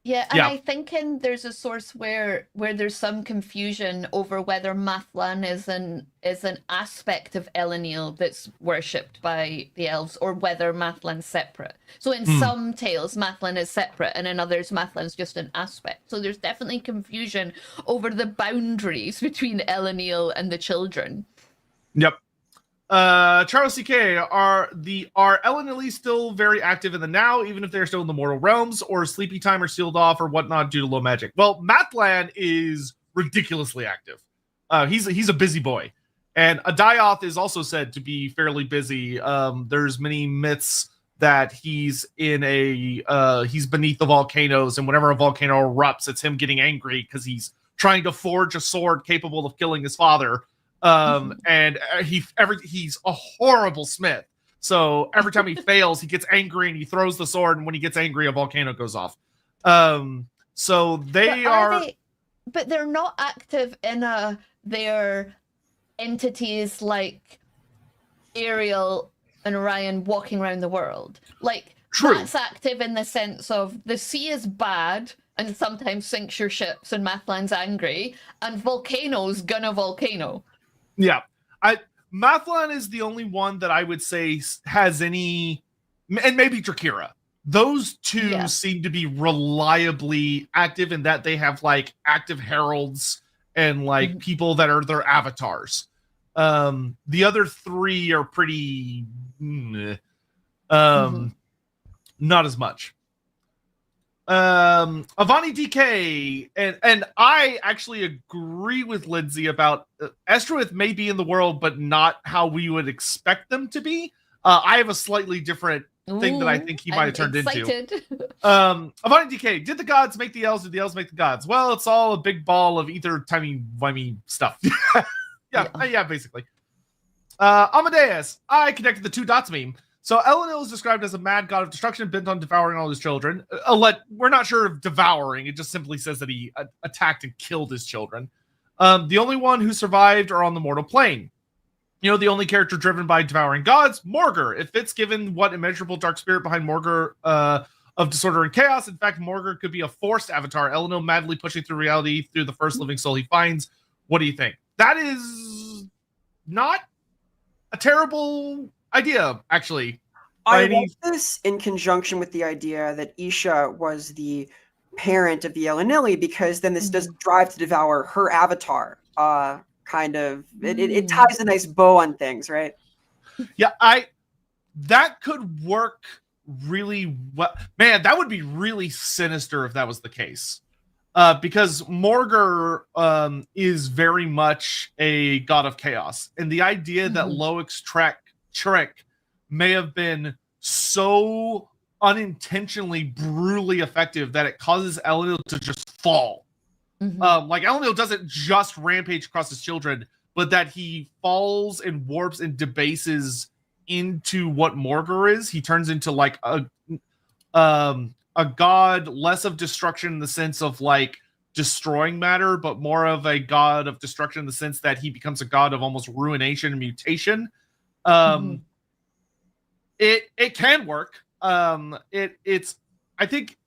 I think there's a source where there's some confusion over whether Mathlan is an aspect of Elenil that's worshipped by the elves, or whether Mathlan's separate. So in some tales, Mathlan is separate, and in others, Mathlan's just an aspect. So there's definitely confusion over the boundaries between Elenil and the children. Yep. Charles CK, are Elenili still very active in the now, even if they're still in the mortal realms, or sleepy time or sealed off or whatnot due to low magic? Well, Mathlan is ridiculously active. He's a busy boy, and Adayoth is also said to be fairly busy. There's many myths that he's he's beneath the volcanoes, and whenever a volcano erupts, it's him getting angry because he's trying to forge a sword capable of killing his father. And he's a horrible smith. So every time he fails, he gets angry and he throws the sword. And when he gets angry, a volcano goes off. So but they're not active in their entities like Ariel and Orion walking around the world. Like, true. That's active in the sense of the sea is bad and sometimes sinks your ships, and Mathlan's angry, and volcanoes gun a volcano. Yeah, Mathlan is the only one that I would say has any, and maybe Drakira. Those two seem to be reliably active in that they have like active heralds and like people that are their avatars. The other three are pretty, not as much. Avani DK, and I actually agree with Lindsay about Estreuth may be in the world, but not how we would expect them to be. I have a slightly different thing that I think he might have turned into. Avani DK, did the gods make the elves? Did the elves make the gods? Well, it's all a big ball of ether, timey-wimey stuff. yeah, basically. Amadeus, I connected the two dots meme. So Elenil is described as a mad god of destruction bent on devouring all his children. We're not sure of devouring. It just simply says that he attacked and killed his children. The only one who survived are on the mortal plane. You know, the only character driven by devouring gods, Morgur. It fits given what immeasurable dark spirit behind Morgur of disorder and chaos. In fact, Morgur could be a forced avatar. Elenil madly pushing through reality through the first living soul he finds. What do you think? That is not a terrible idea, actually. I like this in conjunction with the idea that Isha was the parent of the Elenili, because then this does drive to devour her avatar. Kind of, it ties a nice bow on things, right? Yeah, that could work really well. Man, that would be really sinister if that was the case. Because Morgur is very much a god of chaos. And the idea that Loic's trick may have been so unintentionally brutally effective that it causes Elendil to just fall. Like Elendil doesn't just rampage across his children, but that he falls and warps and debases into what Morgur is. He turns into like a god less of destruction in the sense of like destroying matter, but more of a god of destruction in the sense that he becomes a god of almost ruination and mutation. It can work. It's I think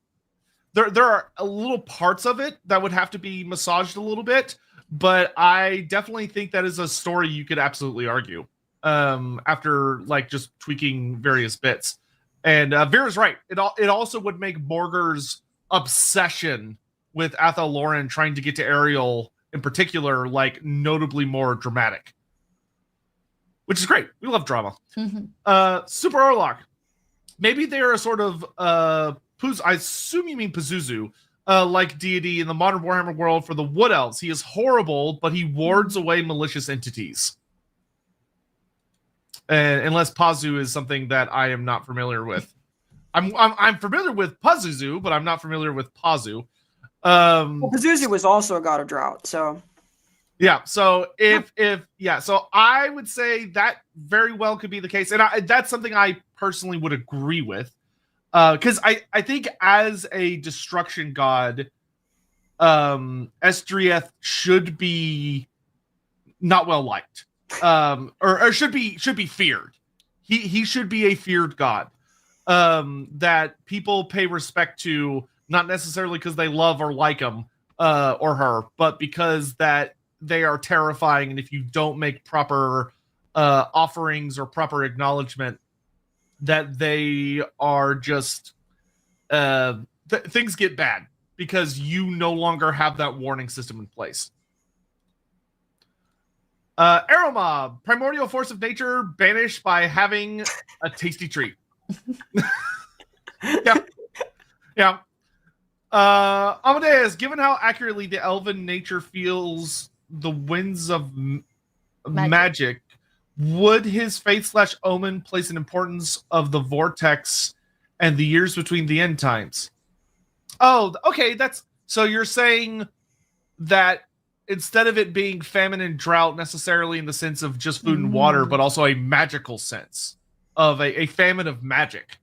there are a little parts of it that would have to be massaged a little bit, but I definitely think that is a story you could absolutely argue after like just tweaking various bits. And Vera's right. It also would make Morgur's obsession with Athel Loren trying to get to Ariel in particular like notably more dramatic, which is great. We love drama. Super Orlok. Maybe they're a sort of I assume you mean Pazuzu, like deity in the modern Warhammer world for the Wood Elves. He is horrible, but he wards away malicious entities. And unless Pazu is something that I am not familiar with. I'm familiar with Pazuzu, but I'm not familiar with Pazu. Well, Pazuzu was also a god of drought, so yeah. So so I would say that very well could be the case, and that's something I personally would agree with, because I think as a destruction god, Estreuth should be not well liked, or should be feared. He should be a feared god, that people pay respect to, not necessarily because they love or like him or her, but because that they are terrifying, and if you don't make proper offerings or proper acknowledgement, that they are just things get bad because you no longer have that warning system in place. Aeromob, primordial force of nature, banished by having a tasty treat. Yeah. Amadeus, given how accurately the elven nature feels the winds of magic, would his faith/omen place an importance of the vortex and the years between the end times? Oh, okay. So you're saying that instead of it being famine and drought necessarily in the sense of just food and water, but also a magical sense of a famine of magic.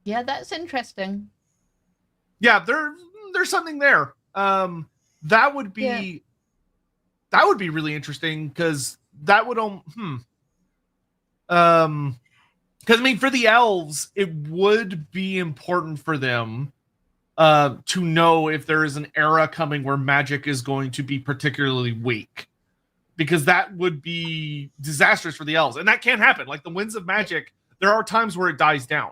Yeah, that's interesting. Yeah, there's something there. That would be really interesting, because that would because I mean, for the elves, it would be important for them to know if there is an era coming where magic is going to be particularly weak, because that would be disastrous for the elves, and that can't happen. Like the winds of magic, there are times where it dies down.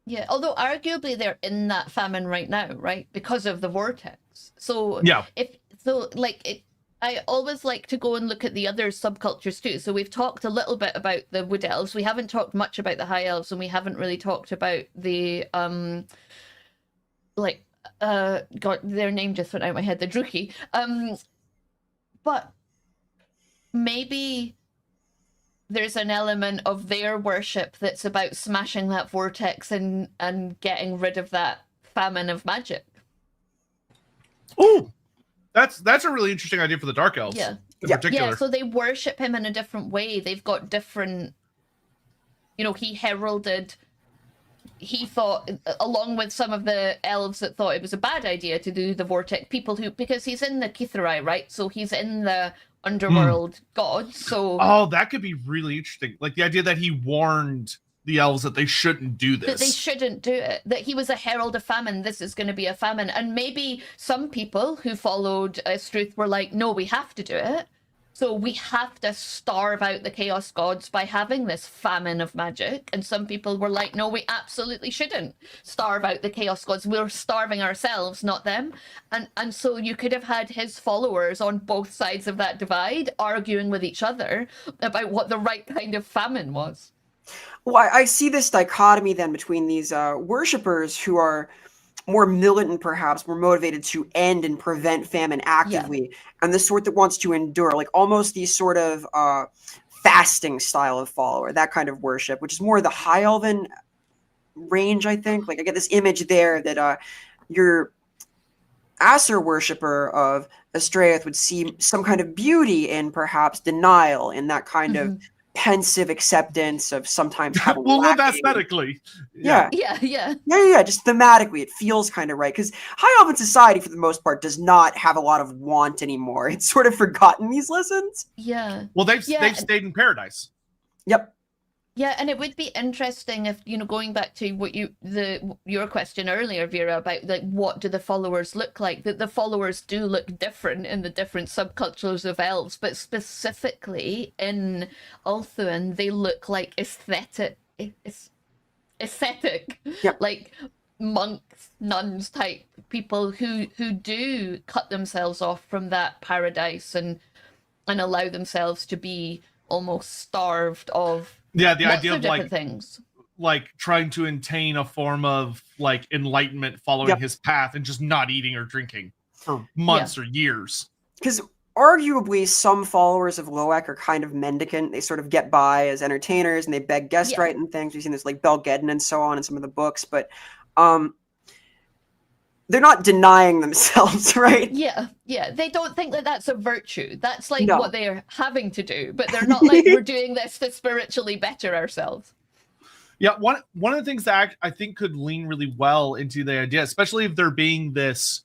Yeah, although arguably they're in that famine right now, right? Because of the vortex. So yeah, I always like to go and look at the other subcultures too. So we've talked a little bit about the Wood Elves. We haven't talked much about the High Elves, and we haven't really talked about the God, their name just went out of my head, the Druchii. But maybe there's an element of their worship that's about smashing that vortex and getting rid of that famine of magic. Ooh, that's a really interesting idea for the Dark Elves. Yeah. In particular. Yeah, so they worship him in a different way. They've got different, he thought, along with some of the elves that thought it was a bad idea to do the vortex, because he's in the Kithrai, right? So he's in the underworld gods. So that could be really interesting. Like the idea that he warned the elves that they shouldn't do this. That they shouldn't do it. That he was a herald of famine. This is going to be a famine. And maybe some people who followed Estreuth were like, no, we have to do it. So we have to starve out the chaos gods by having this famine of magic. And some people were like, no, we absolutely shouldn't starve out the chaos gods. We're starving ourselves, not them. And so you could have had his followers on both sides of that divide arguing with each other about what the right kind of famine was. Well, I see this dichotomy then between these worshippers who are more militant, perhaps more motivated to end and prevent famine actively, and the sort that wants to endure, like almost these sort of fasting style of follower, that kind of worship, which is more the high elven range, I think. Like I get this image there that your Aesir worshipper of Estreuth would see some kind of beauty in perhaps denial, in that kind of pensive acceptance of sometimes having we'll live lacking. aesthetically. Yeah, just thematically it feels kind of right, because high elven society for the most part does not have a lot of want anymore. It's sort of forgotten these lessons. Well, they've stayed in paradise. Yep. Yeah, and it would be interesting if, going back to what your question earlier, Vera, about like what do the followers look like, that the followers do look different in the different subcultures of elves, but specifically in Ulthuan, they look like aesthetic, like monks, nuns type people who do cut themselves off from that paradise and allow themselves to be almost starved of the idea of like things, like trying to attain a form of like enlightenment following his path and just not eating or drinking for months or years. Because arguably some followers of Loek are kind of mendicant. They sort of get by as entertainers and they beg guest right and things. We've seen this like Belgeddon and so on in some of the books, but they're not denying themselves, right? Yeah. They don't think that that's a virtue. That's like what they're having to do, but they're not like, we're doing this to spiritually better ourselves. Yeah, one of the things that I think could lean really well into the idea, especially if there being this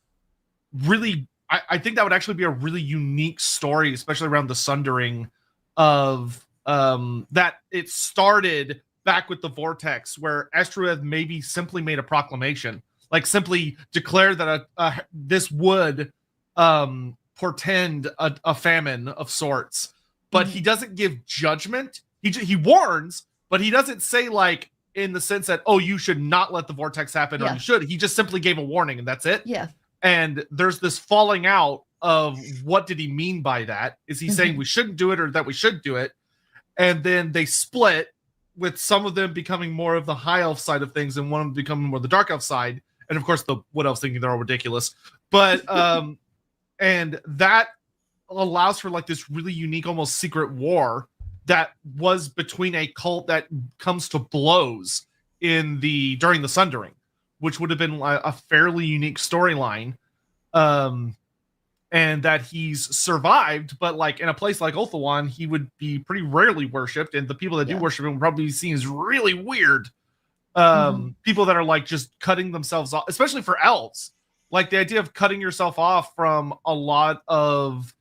really, I think that would actually be a really unique story, especially around the Sundering of that it started back with the Vortex, where Estreuth maybe simply made a proclamation. Like simply declare that this would portend a famine of sorts, but he doesn't give judgment. He warns, but he doesn't say like in the sense that, oh, you should not let the vortex happen or you should. He just simply gave a warning and that's it. Yeah. And there's this falling out of what did he mean by that? Is he saying we shouldn't do it or that we should do it? And then they split, with some of them becoming more of the high elf side of things and one of them becoming more the dark elf side. And of course, the Wood Elves thinking they're all ridiculous. But, and that allows for like this really unique, almost secret war that was between a cult that comes to blows during the Sundering, which would have been a fairly unique storyline. And that he's survived, but like in a place like Ulthuan, he would be pretty rarely worshipped. And the people that do worship him would probably be seen as really weird. People that are like just cutting themselves off, especially for elves, like the idea of cutting yourself off from a lot of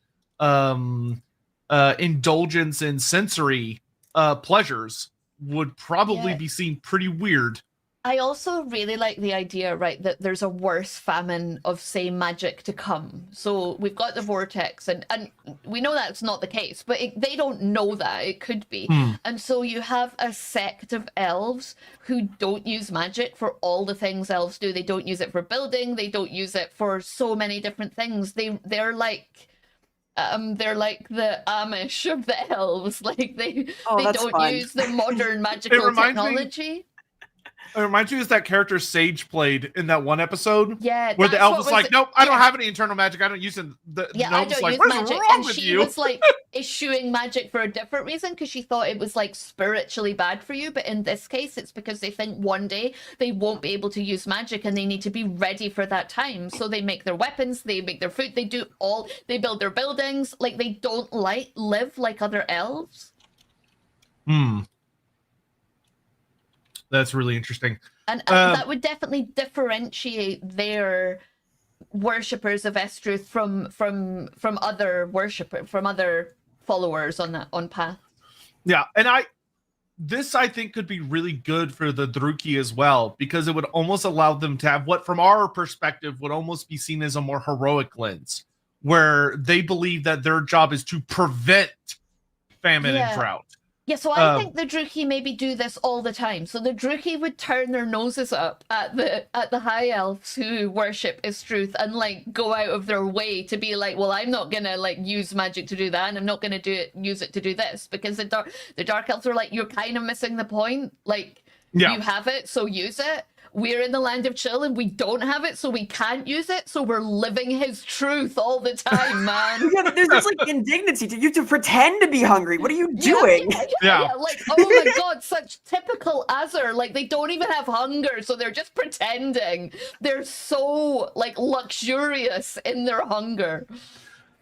indulgence in sensory pleasures would probably be seen pretty weird. I also really like the idea, right, that there's a worse famine of, say, magic to come. So we've got the vortex, and we know that's not the case, but they don't know that. It could be. And so you have a sect of elves who don't use magic for all the things elves do. They don't use it for building. They don't use it for so many different things. They're like the Amish of the elves. Like they don't use the modern magical technology. It reminds me of that character Sage played in that one episode. Yeah, where the elf was like, "Nope, I don't have any internal magic. I don't use it." I don't use magic. And she was like eschewing magic for a different reason, because she thought it was like spiritually bad for you. But in this case, it's because they think one day they won't be able to use magic and they need to be ready for that time. So they make their weapons, they make their food, they build their buildings. Like they don't live like other elves. That's really interesting. And that would definitely differentiate their worshippers of Estreuth from other followers on path. Yeah, and this I think could be really good for the Druki as well, because it would almost allow them to have what from our perspective would almost be seen as a more heroic lens, where they believe that their job is to prevent famine and drought. Yeah, so I think the Druchii maybe do this all the time. So the Druchii would turn their noses up at the high elves who worship Estreuth and like go out of their way to be like, well, I'm not gonna like use magic to do that, and I'm not gonna use it to do this, because the dark elves are like, you're kind of missing the point. Like, you have it, so use it. We're in the land of chill and we don't have it, so we can't use it. So we're living his truth all the time, man. Yeah, there's this like indignity to you to pretend to be hungry. What are you doing? Yeah. Like, oh my god, such typical Azure. Like, they don't even have hunger, so they're just pretending. They're so like luxurious in their hunger.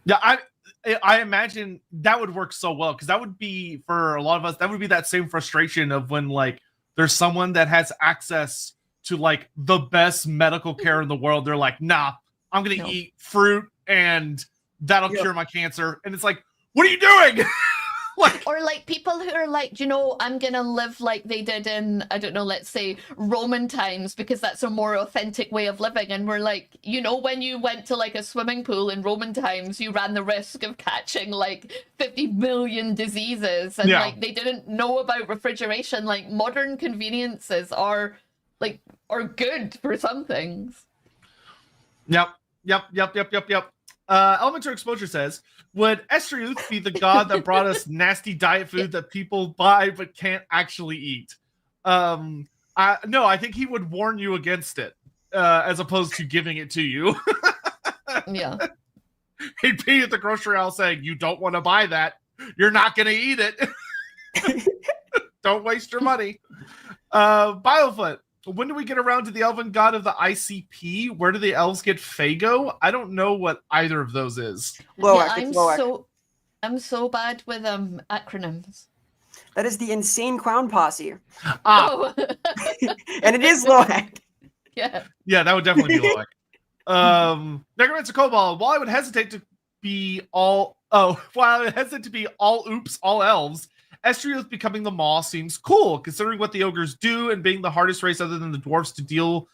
Yeah, I imagine that would work so well, because that would be, for a lot of us, that would be that same frustration of when like there's someone that has access to like the best medical care in the world. They're like, nah, I'm gonna eat fruit and that'll cure my cancer. And it's like, what are you doing? Like, or like people who are like, you know, I'm gonna live like they did in, I don't know, let's say Roman times, because that's a more authentic way of living. And we're like, you know, when you went to like a swimming pool in Roman times, you ran the risk of catching like 50 million diseases, and like they didn't know about refrigeration. Like, modern conveniences are good for some things. Yep. Elemental Exposure says, would Estreuth be the god that brought us nasty diet food that people buy but can't actually eat? No, I think he would warn you against it, as opposed to giving it to you. Yeah. He'd be at the grocery aisle saying, you don't want to buy that. You're not going to eat it. Don't waste your money. Biofoot, when do we get around to the elven god of the ICP? Where do the elves get Fago? I don't know what either of those is. I'm so bad with acronyms. That is the Insane Clown Posse. Oh. And it is Loak. Yeah. Yeah, that would definitely be Loak. Necromancer Cobalt, while I would hesitate to be all oops, all elves, Estreuth becoming the Maw seems cool, considering what the ogres do and being the hardest race other than the dwarves to deal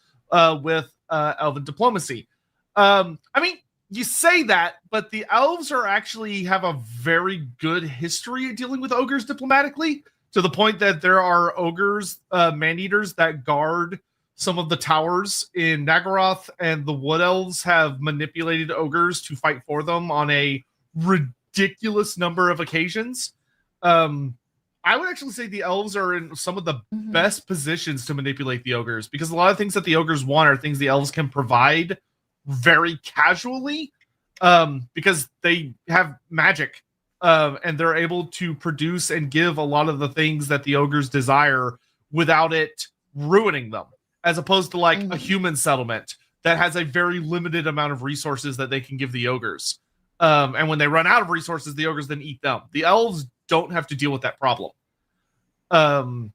with elven diplomacy. I mean, you say that, but the elves actually have a very good history of dealing with ogres diplomatically, to the point that there are ogres, man-eaters, that guard some of the towers in Naggaroth, and the Wood Elves have manipulated ogres to fight for them on a ridiculous number of occasions. I would actually say the elves are in some of the best positions to manipulate the ogres, because a lot of things that the ogres want are things the elves can provide very casually, because they have magic, and they're able to produce and give a lot of the things that the ogres desire without it ruining them, as opposed to like a human settlement that has a very limited amount of resources that they can give the ogres. And when they run out of resources, the ogres then eat them. The elves don't have to deal with that problem. And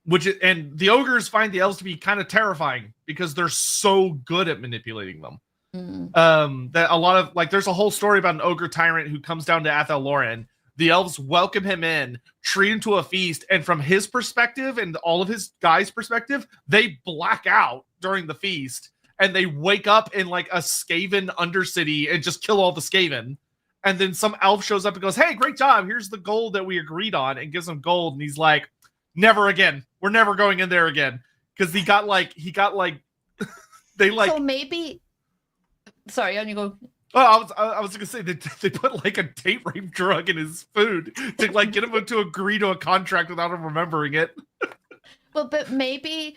the ogres find the elves to be kind of terrifying because they're so good at manipulating them. That a lot of, like, there's a whole story about an ogre tyrant who comes down to Athel Loren. The elves welcome him in, treat him to a feast, and from his perspective and all of his guys' perspective, they black out during the feast, and they wake up in like a Skaven undercity and just kill all the Skaven. And then some elf shows up and goes, hey, great job, here's the gold that we agreed on, and gives him gold. And he's like, never again. We're never going in there again. Because he got like they like. So maybe, sorry, on you go. Oh, I was gonna say they put like a date rape drug in his food to like get him to agree to a contract without him remembering it. Well, but maybe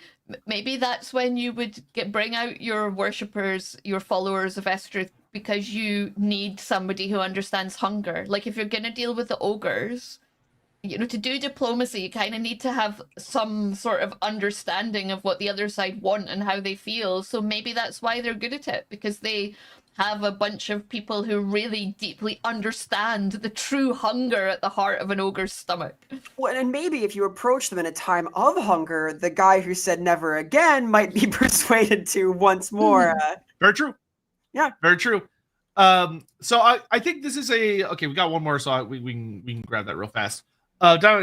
that's when you would bring out your worshippers, your followers of Estreuth, because you need somebody who understands hunger. Like, if you're gonna deal with the ogres, you know, to do diplomacy, you kind of need to have some sort of understanding of what the other side want and how they feel. So maybe that's why they're good at it, because they have a bunch of people who really deeply understand the true hunger at the heart of an ogre's stomach. Well, and maybe if you approach them in a time of hunger, the guy who said never again might be persuaded to once more. Very true. Yeah. Very true. So I think this is okay, we got one more, so we can grab that real fast.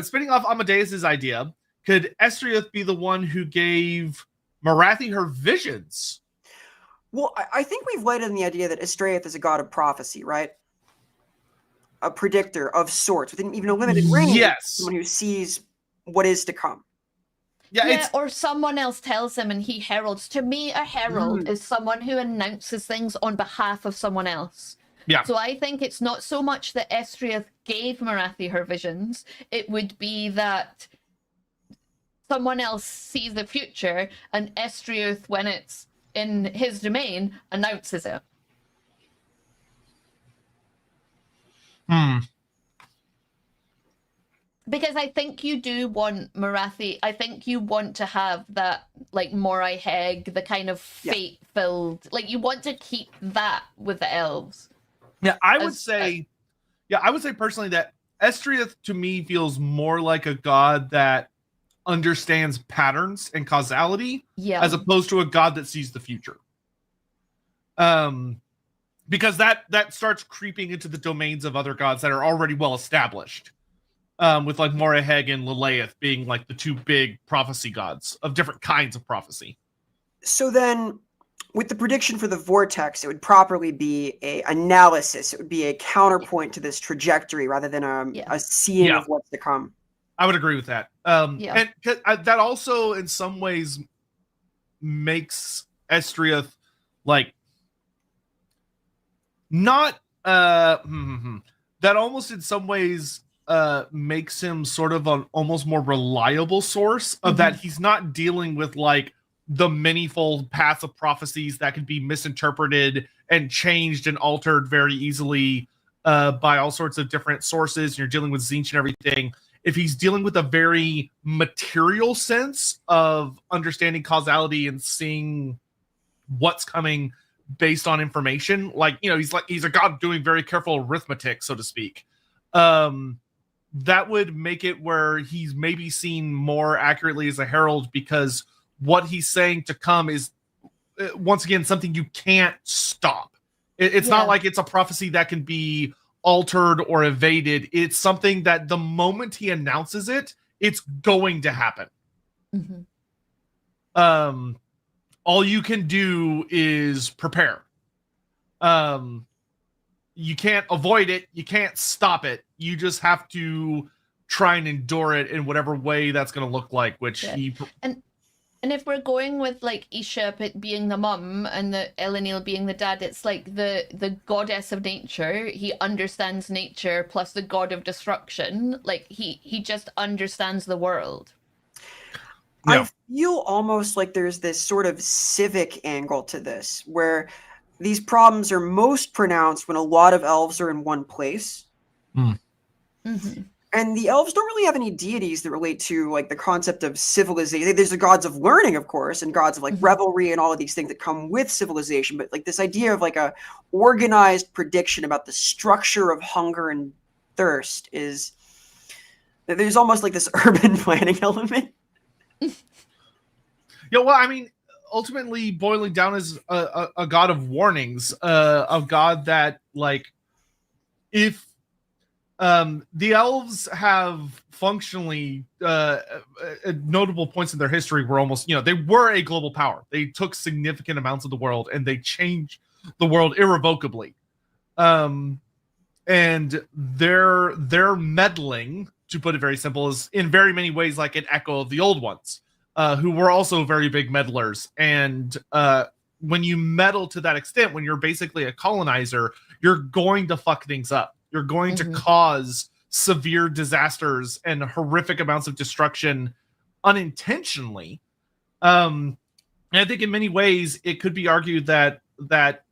Spinning off Amadeus's idea, could Estreuth be the one who gave Marathi her visions? Well, I think we've laid in the idea that Estreuth is a god of prophecy, right? a predictor of sorts within even a limited range. Yes. Someone who sees what is to come. Yeah, or someone else tells him and he heralds. To me, a herald is someone who announces things on behalf of someone else. Yeah. So I think it's not so much that Estreuth gave Morathi her visions. It would be that someone else sees the future and Estreuth, when it's in his domain, announces it. Because I think you do want Morathi. I think you want to have that, like, Morai Heg, the kind of fate-filled... Like, you want to keep that with the elves. Yeah, I would say personally that Estreuth, to me, feels more like a god that understands patterns and causality, as opposed to a god that sees the future. Because that starts creeping into the domains of other gods that are already well established. With like Morai Heg and Lilith being like the two big prophecy gods of different kinds of prophecy. So then, with the prediction for the vortex, it would properly be a analysis. It would be a counterpoint to this trajectory rather than a seeing of what's to come. I would agree with that. And that also, in some ways, makes Estreuth like not that almost in some ways makes him sort of an almost more reliable source of that he's not dealing with like the manifold paths of prophecies that can be misinterpreted and changed and altered very easily by all sorts of different sources. And you're dealing with Tzeentch and everything. If he's dealing with a very material sense of understanding causality and seeing what's coming based on information, like, you know, he's a god doing very careful arithmetic, so to speak. That would make it where he's maybe seen more accurately as a herald, because what he's saying to come is, once again, something you can't stop. It's not like it's a prophecy that can be altered or evaded. It's something that the moment he announces it, it's going to happen. All you can do is prepare. You can't avoid it. You can't stop it. You just have to try and endure it in whatever way that's going to look like, which he... And if we're going with, like, Isha being the mum and the Elenil being the dad, it's like the goddess of nature. He understands nature, plus the god of destruction. Like, he just understands the world. I feel almost like there's this sort of civic angle to this, where these problems are most pronounced when a lot of elves are in one place. And the elves don't really have any deities that relate to like the concept of civilization. There's the gods of learning, of course, and gods of like revelry and all of these things that come with civilization. But like this idea of like a organized prediction about the structure of hunger and thirst is, there's almost like this urban planning element. Yeah, well, I mean, ultimately boiling down is a god of warnings, a god that, like, if the elves have functionally notable points in their history were almost, you know, they were a global power. They took significant amounts of the world and they changed the world irrevocably. And their meddling, to put it very simple, is in very many ways like an echo of the old ones, who were also very big meddlers. And when you meddle to that extent, when you're basically a colonizer, you're going to fuck things up. You're going to cause severe disasters and horrific amounts of destruction unintentionally. And I think in many ways it could be argued that I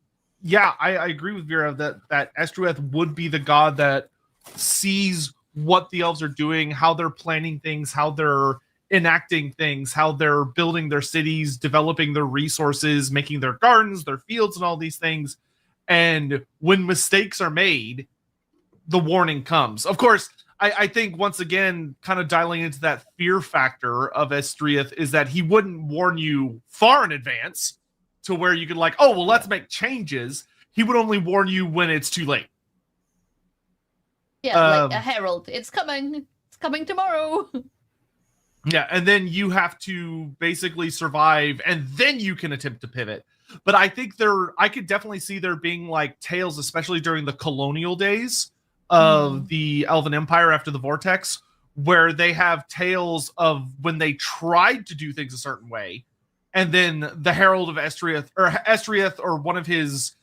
agree with Vera that Estreuth would be the god that sees what the elves are doing, how they're planning things, how they're enacting things, how they're building their cities, developing their resources, making their gardens, their fields, and all these things. And when mistakes are made, the warning comes. Of course, I think once again, kind of dialing into that fear factor of Estreuth is that he wouldn't warn you far in advance to where you could like, oh, well, let's make changes. He would only warn you when it's too late. Yeah, like a herald. It's coming. It's coming tomorrow. Yeah, and then you have to basically survive, and then you can attempt to pivot. But I think I could definitely see there being like tales, especially during the colonial days, of the Elven Empire after the Vortex, where they have tales of when they tried to do things a certain way, and then the Herald of Estreuth, or one of his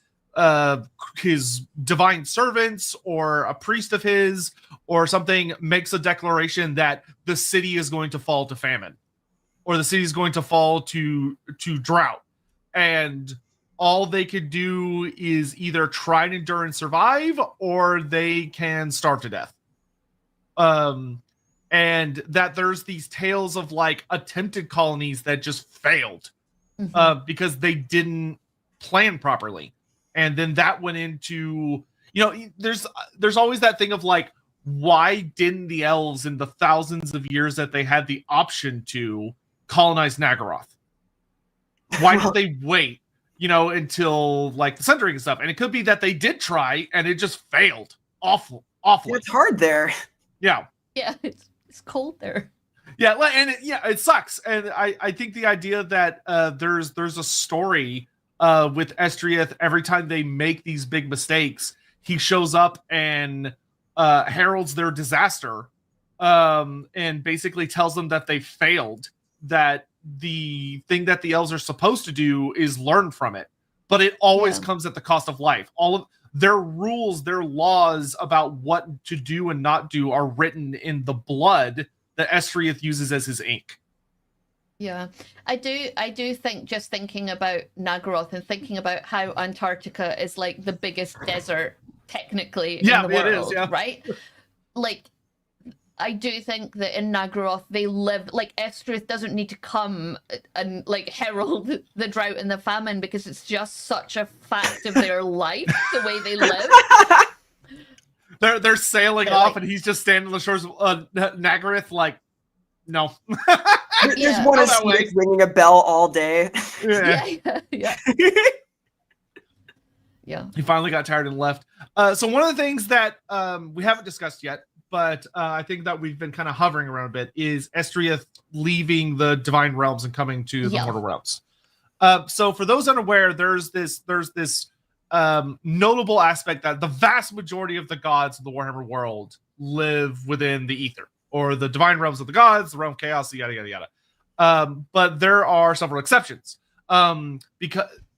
divine servants, or a priest of his, or something, makes a declaration that the city is going to fall to famine, or the city is going to fall to drought, and all they could do is either try and endure and survive, or they can starve to death. And that there's these tales of like attempted colonies that just failed because they didn't plan properly. And then that went into, there's always that thing of like, why didn't the elves, in the thousands of years that they had the option to, colonize Nagaroth? Why did they wait, until like the Sundering and stuff? And it could be that they did try and it just failed. Awfully. It's hard there. Yeah. Yeah, it's cold there. Yeah, and it sucks. And I think the idea that there's a story with Estreuth, every time they make these big mistakes, he shows up and heralds their disaster, and basically tells them that they failed, that the thing that the elves are supposed to do is learn from it. But it always comes at the cost of life. All of their rules, their laws about what to do and not do are written in the blood that Estreuth uses as his ink. Yeah, I do think, just thinking about Nagaroth and thinking about how Antarctica is like the biggest desert technically in the world, right? Like, I do think that in Nagaroth they live, like, Estreuth doesn't need to come and like herald the drought and the famine, because it's just such a fact of their life, the way they live. They're sailing off, and he's just standing on the shores of Nagaroth, like, no. There's one of Snake ringing a bell all day. Yeah. Yeah. He finally got tired and left. So one of the things that we haven't discussed yet, but I think that we've been kind of hovering around a bit, is Estreuth leaving the Divine Realms and coming to the Mortal Realms. So for those unaware, there's this notable aspect that the vast majority of the gods of the Warhammer world live within the Ether, or the Divine Realms of the gods, the Realm of Chaos, yada, yada, yada. But there are several exceptions.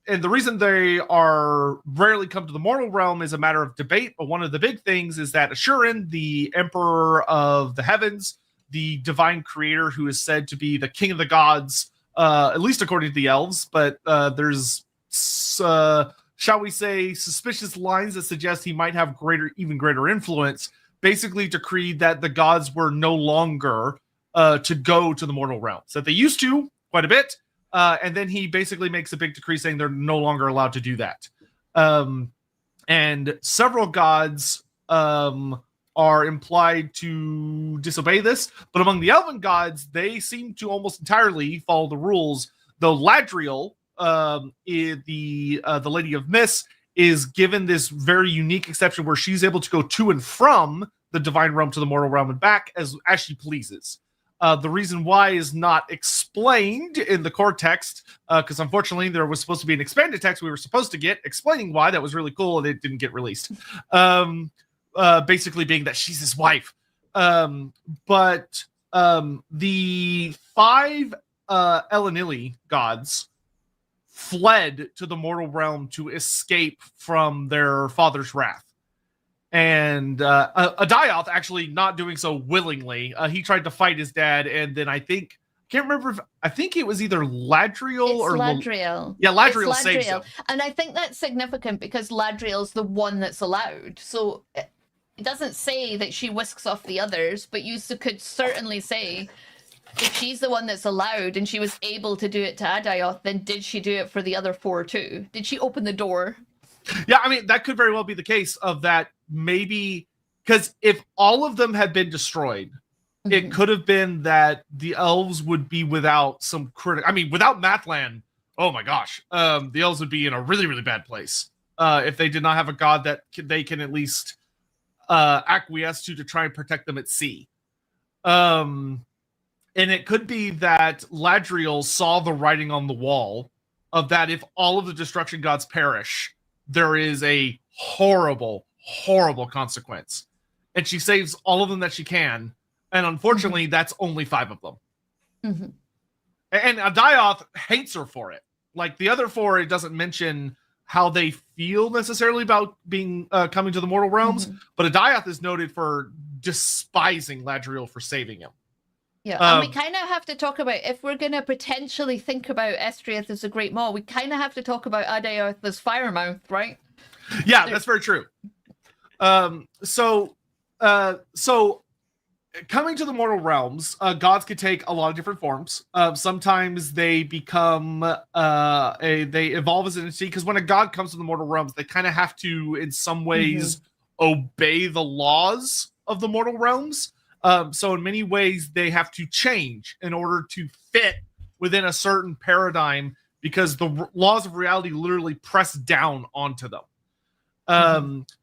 And the reason they are rarely come to the mortal realm is a matter of debate. But one of the big things is that Ashurin, the Emperor of the Heavens, the divine creator who is said to be the king of the gods, at least according to the elves, but there's, shall we say, suspicious lines that suggest he might have even greater influence, basically decreed that the gods were no longer to go to the mortal realms. That they used to quite a bit. And then he basically makes a big decree saying they're no longer allowed to do that. And several gods are implied to disobey this. But among the elven gods, they seem to almost entirely follow the rules. Though Ladriel, the Lady of Mist, is given this very unique exception where she's able to go to and from the Divine Realm to the Mortal Realm and back as she pleases. The reason why is not explained in the core text, because unfortunately there was supposed to be an expanded text we were supposed to get explaining why. That was really cool, and it didn't get released. Basically being that she's his wife. But the 5 Elenili gods fled to the mortal realm to escape from their father's wrath. And Adioth actually not doing so willingly. He tried to fight his dad, and then I think it was either Ladriel or Ladriel. Yeah, Ladriel saves him. And I think that's significant because Ladriel's the one that's allowed. So it doesn't say that she whisks off the others, but you could certainly say if she's the one that's allowed and she was able to do it to Adioth, then did she do it for the other 4 too? Did she open the door? Yeah, I mean, that could very well be the case of that. Maybe because if all of them had been destroyed, it could have been that the elves would be without some without Mathland. Oh my gosh, the elves would be in a really, really bad place if they did not have a god that they can at least acquiesce to try and protect them at sea. And it could be that Ladriel saw the writing on the wall of that if all of the destruction gods perish, there is a horrible consequence. and she saves all of them that she can. And unfortunately, that's only 5 of them. Mm-hmm. And Adioth hates her for it. Like the other 4, it doesn't mention how they feel necessarily about being coming to the mortal realms, but Adioth is noted for despising Ladriel for saving him. Yeah, and we kind of have to talk about, if we're going to potentially think about Estreuth as a great maw, we kind of have to talk about Adioth as Firemouth, right? Yeah, that's very true. So coming to the mortal realms, gods could take a lot of different forms. Sometimes they become they evolve as an entity, because when a god comes to the mortal realms, they kind of have to, in some ways, obey the laws of the mortal realms. So in many ways, they have to change in order to fit within a certain paradigm, because the laws of reality literally press down onto them.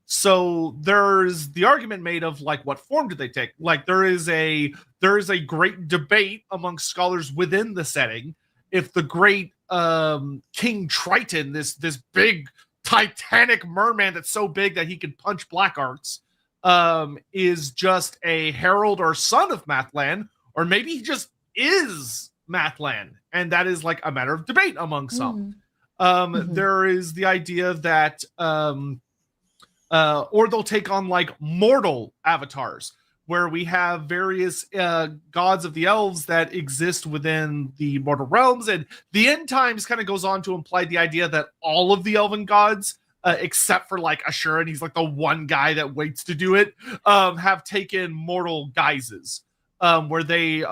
So there's the argument made of, like, what form did they take? Like, there is a great debate among scholars within the setting if the great King Triton, this big titanic merman that's so big that he can punch black arts, is just a herald or son of Mathland, or maybe he just is Mathland, and that is like a matter of debate among some. There is the idea that or they'll take on like mortal avatars, where we have various gods of the elves that exist within the mortal realms, and the end times kind of goes on to imply the idea that all of the elven gods, except for like Ashura, and he's like the one guy that waits to do it, have taken mortal guises, where they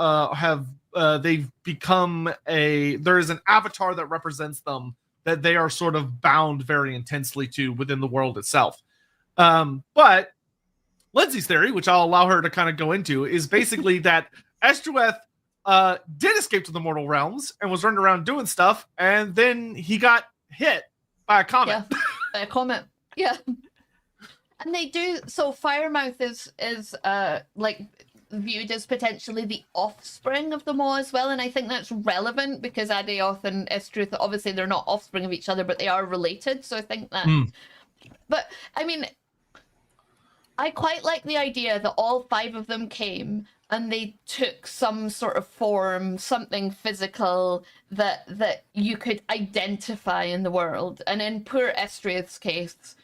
they've become there is an avatar that represents them, that they are sort of bound very intensely to within the world itself. But Lindsay's theory, which I'll allow her to kind of go into, is basically that Estreuth did escape to the mortal realms and was running around doing stuff, and then he got hit by a comet. Yeah, by a comet. Yeah. And they do, so Firemouth is like viewed as potentially the offspring of the maw as well, and I think that's relevant because Adioth and Estreuth, obviously they're not offspring of each other, but they are related, so I think that... But, I mean, I quite like the idea that all 5 of them came and they took some sort of form, something physical that you could identify in the world. And in poor Estreuth's case,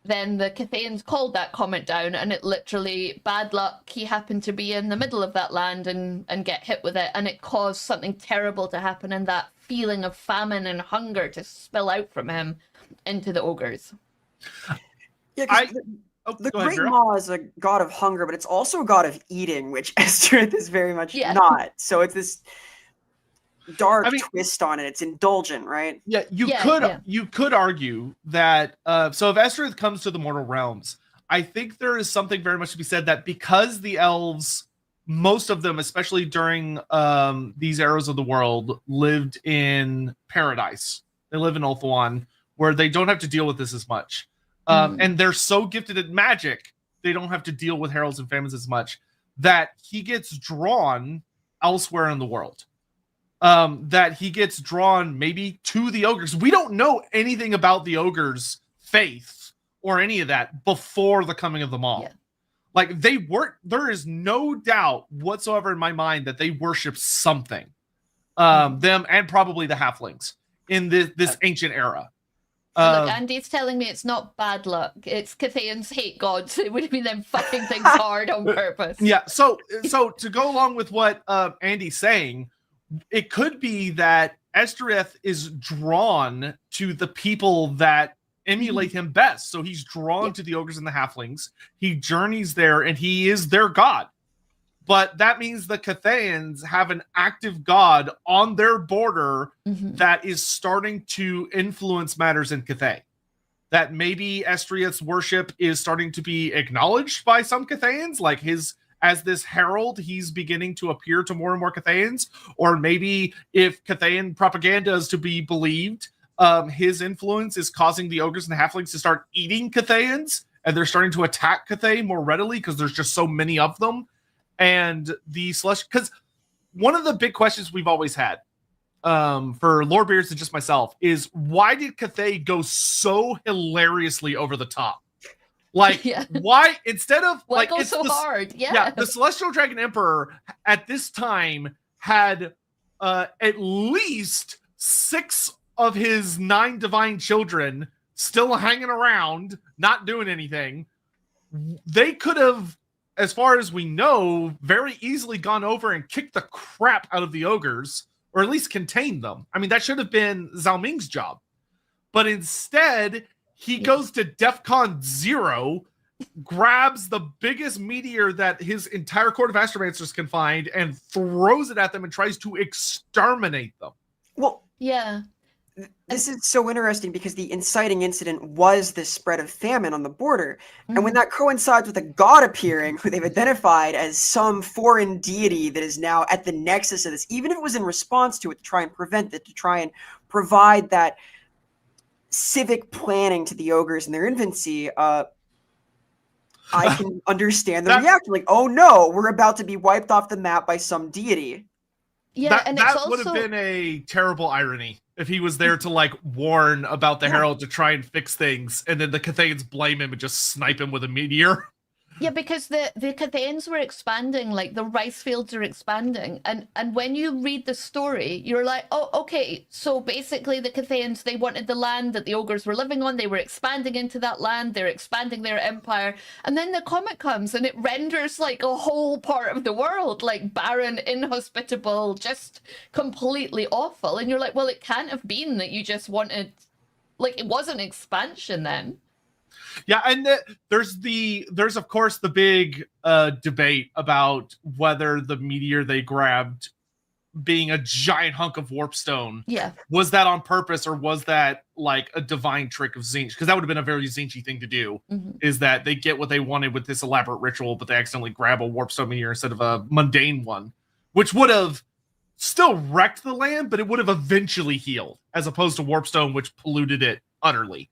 then the Cathayans called that comet down, and it literally, bad luck, he happened to be in the middle of that land and get hit with it, and it caused something terrible to happen, and that feeling of famine and hunger to spill out from him into the ogres. Yeah, the Great Maw is a god of hunger, but it's also a god of eating, which Estreuth is very much not. So it's this dark twist on it. It's indulgent, right? Yeah, you could argue that so if Estreuth comes to the mortal realms, I think there is something very much to be said that because the elves, most of them, especially during these eras of the world, lived in paradise. They live in Ulthuan, where they don't have to deal with this as much. And they're so gifted at magic, they don't have to deal with heralds and famines as much, that he gets drawn elsewhere in the world. That he gets drawn maybe to the ogres. We don't know anything about the ogres' faith or any of that before the coming of the maw. Yeah. Like, there is no doubt whatsoever in my mind that they worship something. Them and probably the halflings in this ancient era. Look, Andy's telling me it's not bad luck. It's Cathayans hate gods. It would be them fucking things hard on purpose. Yeah, so to go along with what Andy's saying, it could be that Estreuth is drawn to the people that emulate him best. So he's drawn to the ogres and the halflings. He journeys there, and he is their god. But that means the Cathayans have an active god on their border that is starting to influence matters in Cathay. That maybe Estreuth's worship is starting to be acknowledged by some Cathayans, like as this herald, he's beginning to appear to more and more Cathayans. Or maybe if Cathayan propaganda is to be believed, his influence is causing the ogres and the halflings to start eating Cathayans, and they're starting to attack Cathay more readily because there's just so many of them. And the celestial, because one of the big questions we've always had for Lorebeards and just myself is, why did Cathay go so hilariously over the top? Like, why instead of why like go it's so hard? Yeah. The Celestial Dragon Emperor at this time had at least 6 of his 9 divine children still hanging around, not doing anything. They could have, as far as we know, very easily gone over and kicked the crap out of the ogres, or at least contained them. I mean, that should have been Zhao Ming's job. But instead, he goes to DEFCON 0, grabs the biggest meteor that his entire court of astromancers can find, and throws it at them and tries to exterminate them. Well, yeah. This is so interesting because the inciting incident was the spread of famine on the border. And when that coincides with a god appearing who they've identified as some foreign deity that is now at the nexus of this, even if it was in response to it, to try and prevent it, to try and provide that civic planning to the ogres in their infancy, I can understand the reaction. Like, oh no, we're about to be wiped off the map by some deity. Yeah, and that it's also... would have been a terrible irony if he was there to like warn about the Herald to try and fix things, and then the Cathayans blame him and just snipe him with a meteor. Yeah, because the Cathayans were expanding, like the rice fields are expanding, and when you read the story, you're like, oh, okay, so basically the Cathayans, they wanted the land that the ogres were living on, they were expanding into that land, they're expanding their empire, and then the comet comes and it renders like a whole part of the world like barren, inhospitable, just completely awful, and you're like, well, it can't have been that you just wanted, like, it wasn't expansion then. Yeah, and there's of course the big debate about whether the meteor they grabbed being a giant hunk of warpstone, was that on purpose, or was that like a divine trick of Tzeentch? Because that would have been a very Tzeentchy thing to do, is that they get what they wanted with this elaborate ritual, but they accidentally grab a warpstone meteor instead of a mundane one, which would have still wrecked the land, but it would have eventually healed, as opposed to warpstone, which polluted it utterly.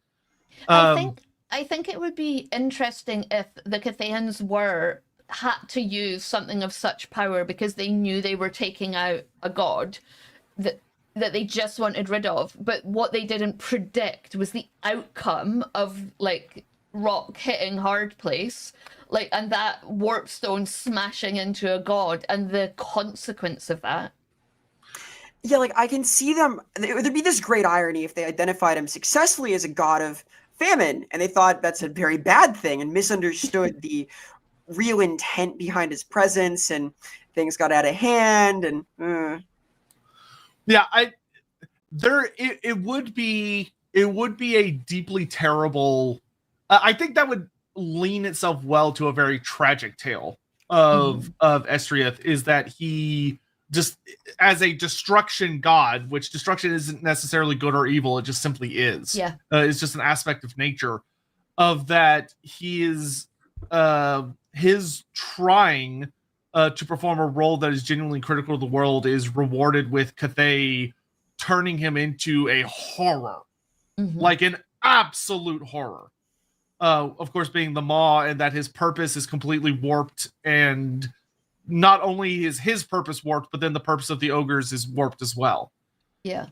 I think it would be interesting if the Cathayans had to use something of such power because they knew they were taking out a god that they just wanted rid of. But what they didn't predict was the outcome of like rock hitting hard place, like, and that warpstone smashing into a god and the consequence of that. Yeah, like I can see them. There'd be this great irony if they identified him successfully as a god of famine, and they thought that's a very bad thing and misunderstood the real intent behind his presence, and things got out of hand. And it would be a deeply terrible. I think that would lean itself well to a very tragic tale of Estreuth, is that he just, as a destruction god, which destruction isn't necessarily good or evil, it just simply is. Yeah. It's just an aspect of nature, of that he is his trying to perform a role that is genuinely critical to the world is rewarded with Cathay turning him into a horror, like an absolute horror. Of course, being the Maw, and that his purpose is completely warped, and not only is his purpose warped, but then the purpose of the ogres is warped as well. Yeah.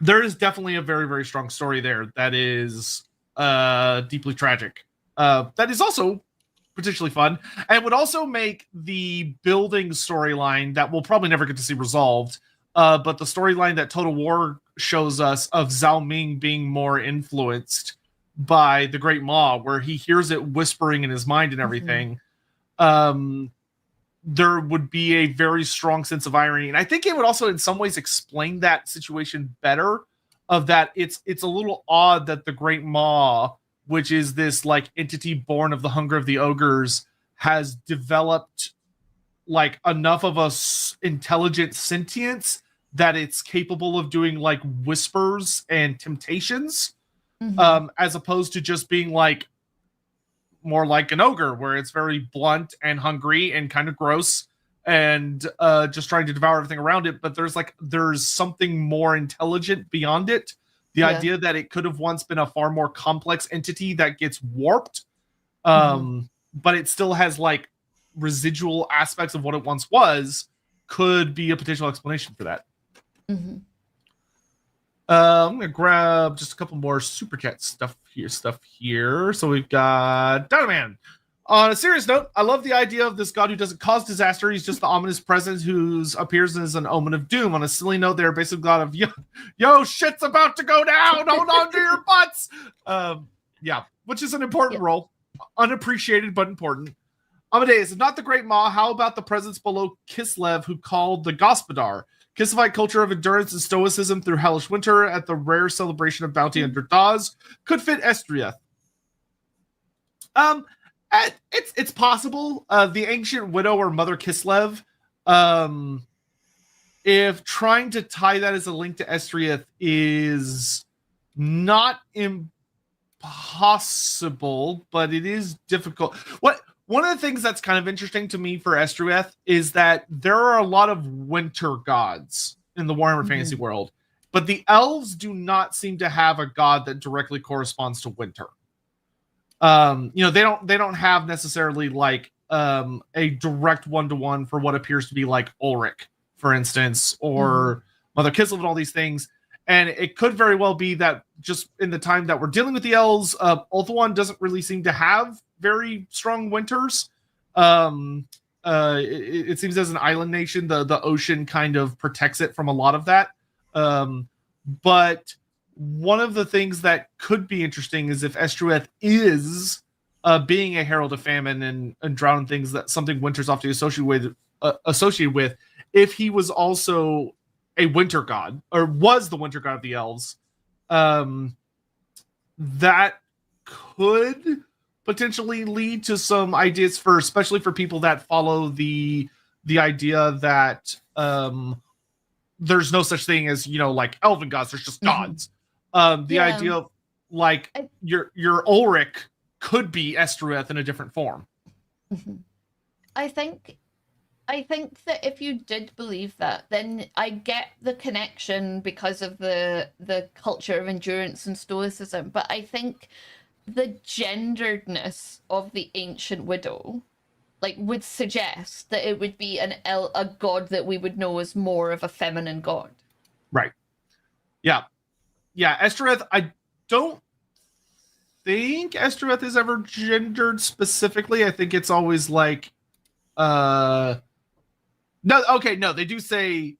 There is definitely a very, very strong story there that is deeply tragic. That is also potentially fun, and would also make the building storyline that we'll probably never get to see resolved. But the storyline that Total War shows us of Zhao Ming being more influenced by the Great Maw, where he hears it whispering in his mind and everything. There would be a very strong sense of irony, and I think it would also in some ways explain that situation better, of that it's a little odd that the Great Maw, which is this like entity born of the hunger of the ogres, has developed like enough of a intelligent sentience that it's capable of doing like whispers and temptations, as opposed to just being like more like an ogre, where it's very blunt and hungry and kind of gross and just trying to devour everything around it. But there's something more intelligent beyond it. The idea that it could have once been a far more complex entity that gets warped, but it still has like residual aspects of what it once was, could be a potential explanation for that. I'm gonna grab just a couple more super chat stuff here. So we've got Dynaman. On a serious note, I love the idea of this god who doesn't cause disaster. He's just the ominous presence who appears as an omen of doom. On a silly note, they're basically god of yo, shit's about to go down. Hold on to your butts. Yeah, which is an important role, unappreciated but important. Amadeus, if not the Great Maw, how about the presence below Kislev who called the Gospodar? Kissevite culture of endurance and stoicism through hellish winter at the rare celebration of bounty under Dawes could fit Estreuth. It's possible. The ancient widow or Mother Kislev, if trying to tie that as a link to Estreuth is not impossible, but it is difficult. One of the things that's kind of interesting to me for Estreuth is that there are a lot of winter gods in the Warhammer fantasy world, but the elves do not seem to have a god that directly corresponds to winter. They don't have necessarily like a direct one-to-one for what appears to be like Ulrich, for instance, or Mother Kislev and all these things. And it could very well be that just in the time that we're dealing with the elves, Ulthuan doesn't really seem to have very strong winters. It seems as an island nation, the ocean kind of protects it from a lot of that. But one of the things that could be interesting is if Estreuth is being a herald of famine and drought and things that something winter's often associated with, if he was also a winter god or was the winter god of the elves, that could potentially lead to some ideas for, especially for people that follow the idea that there's no such thing as, like elven gods, there's just gods. The idea of like your Ulrich could be Estreuth in a different form. I think that if you did believe that, then I get the connection because of the culture of endurance and stoicism. But I think the genderedness of the ancient widow, like, would suggest that it would be a god that we would know as more of a feminine god. Right. Yeah. Estreuth. I don't think Estreuth is ever gendered specifically. I think it's always like, no. They do say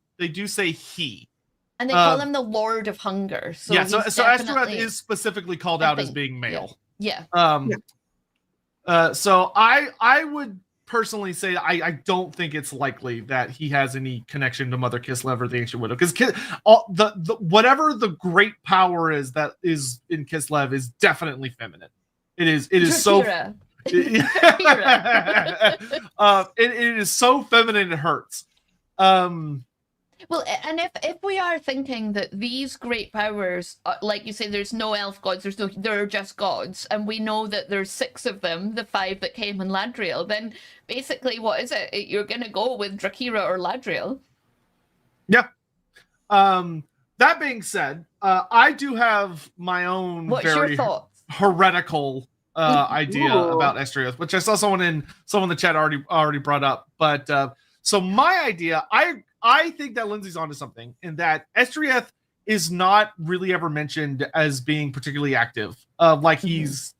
he. And they call him the Lord of Hunger. So so Estreuth is specifically called out as being male. Yeah. So I would personally say I don't think it's likely that he has any connection to Mother Kislev or the Ancient Widow, because the whatever the great power is that is in Kislev is definitely feminine. It is so. It is so feminine it hurts. Well, and if we are thinking that these great powers, like you say, there's no elf gods, there are just gods, and we know that there's 6 of them, the 5 that came in Ladriel, then basically, what is it? You're going to go with Drakira or Ladriel. Yeah. That being said, I do have my own very heretical idea about Estreuth, which I saw someone in the chat already brought up. But so my idea, I think that Lindsay's onto something in that Estreuth is not really ever mentioned as being particularly active. Like he's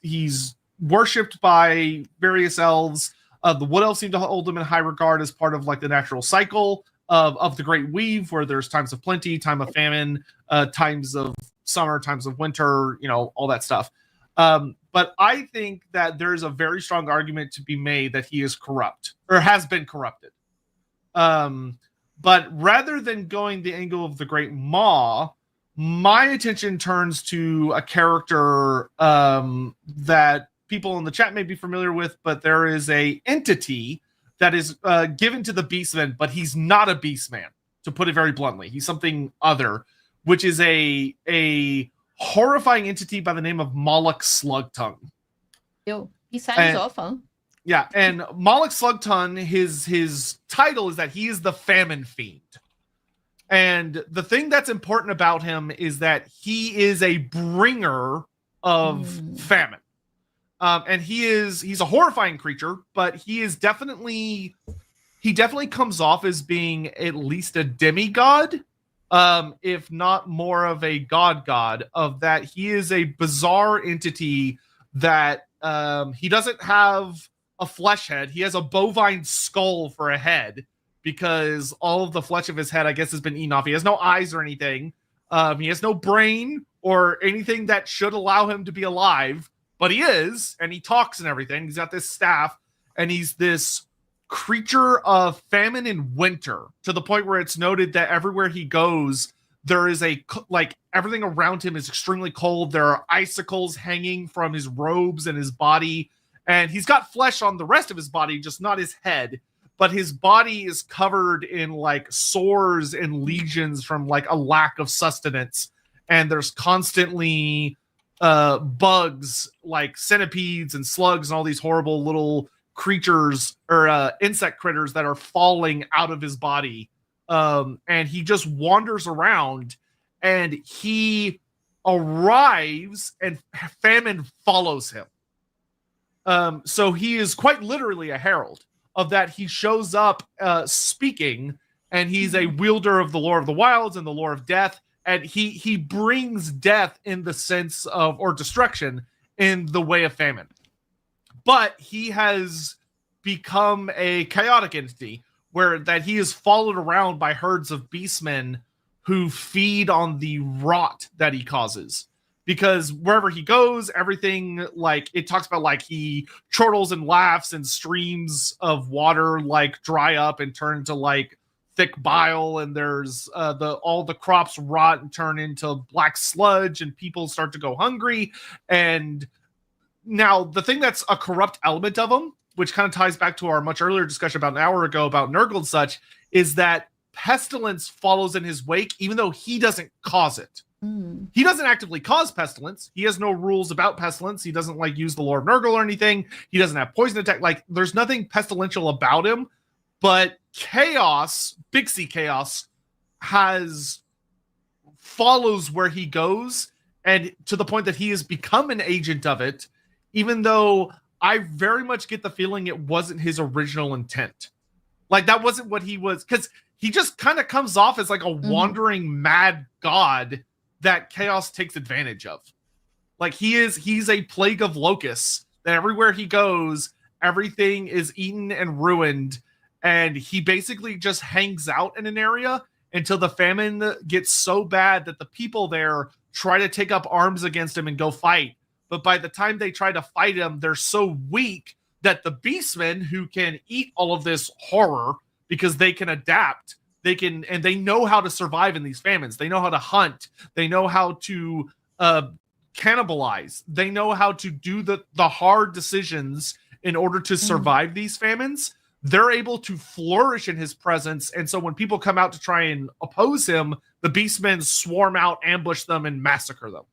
worshipped by various elves. The wood elves seem to hold him in high regard as part of like the natural cycle of the Great Weave, where there's times of plenty, time of famine, times of summer, times of winter, all that stuff. But I think that there's a very strong argument to be made that he is corrupt or has been corrupted. But rather than going the angle of the Great Maw, my attention turns to a character that people in the chat may be familiar with, but there is a entity that is given to the Beastman, but he's not a Beastman, to put it very bluntly. He's something other, which is a horrifying entity by the name of Moloch Slugtongue. Yo, he sounds awful. Yeah, and Moloch Slugtongue, his title is that he is the Famine Fiend. And the thing that's important about him is that he is a bringer of famine. And he's a horrifying creature, but he definitely comes off as being at least a demigod. if not more of a god, of that he is a bizarre entity that he doesn't have a flesh head. He has a bovine skull for a head because all of the flesh of his head, I guess, has been eaten off. He has no eyes or anything. He has no brain or anything that should allow him to be alive, but he is, and he talks and everything. He's got this staff, and he's this creature of famine and winter, to the point where it's noted that everywhere he goes, there is everything around him is extremely cold. There are icicles hanging from his robes and his body, and he's got flesh on the rest of his body, just not his head. But his body is covered in sores and lesions from a lack of sustenance. And there's constantly bugs like centipedes and slugs and all these horrible little creatures or insect critters that are falling out of his body. And he just wanders around, and he arrives and famine follows him. So he is quite literally a herald of that. He shows up speaking, and he's a wielder of the lore of the wilds and the lore of death, and he brings death in the sense of, or destruction in the way of famine. But he has become a chaotic entity where that he is followed around by herds of beastmen who feed on the rot that he causes. Because wherever he goes, everything it talks about he chortles and laughs, and streams of water dry up and turn into thick bile, and there's all the crops rot and turn into black sludge, and people start to go hungry. And now the thing that's a corrupt element of him, which kind of ties back to our much earlier discussion about an hour ago about Nurgle and such, is that pestilence follows in his wake, even though he doesn't cause it. He doesn't actively cause pestilence. He has no rules about pestilence. He doesn't use the lore of Nurgle or anything. He doesn't have poison attack. There's nothing pestilential about him. But chaos, Big C chaos, follows where he goes, and to the point that he has become an agent of it, even though I very much get the feeling it wasn't his original intent. That wasn't what he was, because he just kind of comes off as a wandering mad god that chaos takes advantage of. He's a plague of locusts that everywhere he goes, everything is eaten and ruined, and he basically just hangs out in an area until the famine gets so bad that the people there try to take up arms against him and go fight. But by the time they try to fight him, they're so weak that the beastmen, who can eat all of this horror because they can adapt, and they know how to survive in these famines. They know how to hunt. They know how to cannibalize. They know how to do the hard decisions in order to survive these famines. They're able to flourish in his presence. And so when people come out to try and oppose him, the beastmen swarm out, ambush them, and massacre them.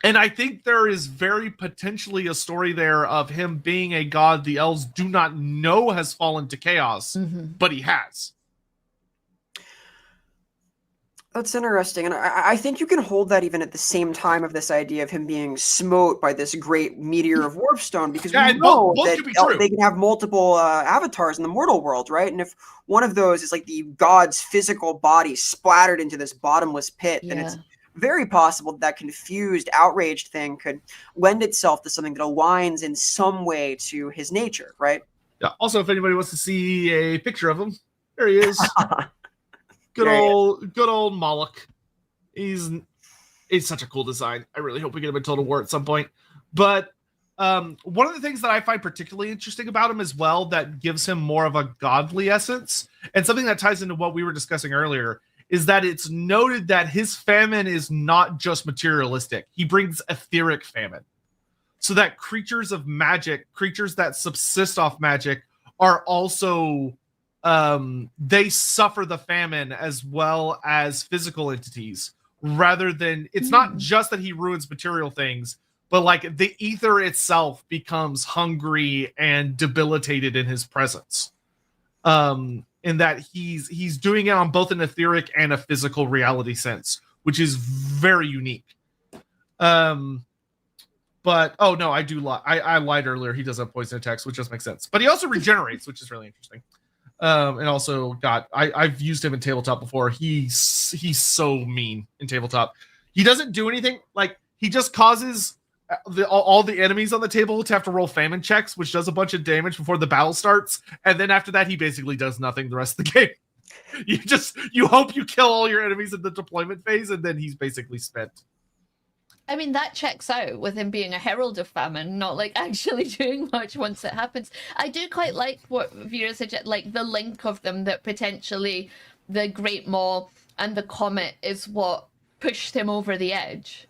And I think there is very potentially a story there of him being a god the elves do not know has fallen to chaos, but he has. That's interesting. And I think you can hold that even at the same time of this idea of him being smote by this great meteor of Warpstone, because we know that they can have multiple avatars in the mortal world, right? And if one of those is the god's physical body splattered into this bottomless pit, then it's very possible that confused, outraged thing could lend itself to something that aligns in some way to his nature, right? Yeah. Also, if anybody wants to see a picture of him, there he is. Good old Moloch. He's such a cool design. I really hope we get him in Total War at some point. But one of the things that I find particularly interesting about him as well, that gives him more of a godly essence, and something that ties into what we were discussing earlier, is that it's noted that his famine is not just materialistic. He brings etheric famine. So that creatures of magic, creatures that subsist off magic, are also, they suffer the famine as well as physical entities. Rather than, it's not just that he ruins material things, but the ether itself becomes hungry and debilitated in his presence. In that he's doing it on both an etheric and a physical reality sense, which is very unique. But oh no, I do lie. I lied earlier. He does have poison attacks, which just makes sense. But he also regenerates, which is really interesting. And also I've used him in tabletop before. He's so mean in tabletop. He doesn't do anything. Like, he just causes all the enemies on the table to have to roll famine checks, which does a bunch of damage before the battle starts. And then after that, he basically does nothing the rest of the game. You hope you kill all your enemies in the deployment phase, and then he's basically spent. I mean, that checks out with him being a herald of famine, not like actually doing much once it happens. I do quite like what Vera suggested, like the link of them, that potentially the Great Maw and the comet is what pushed him over the edge.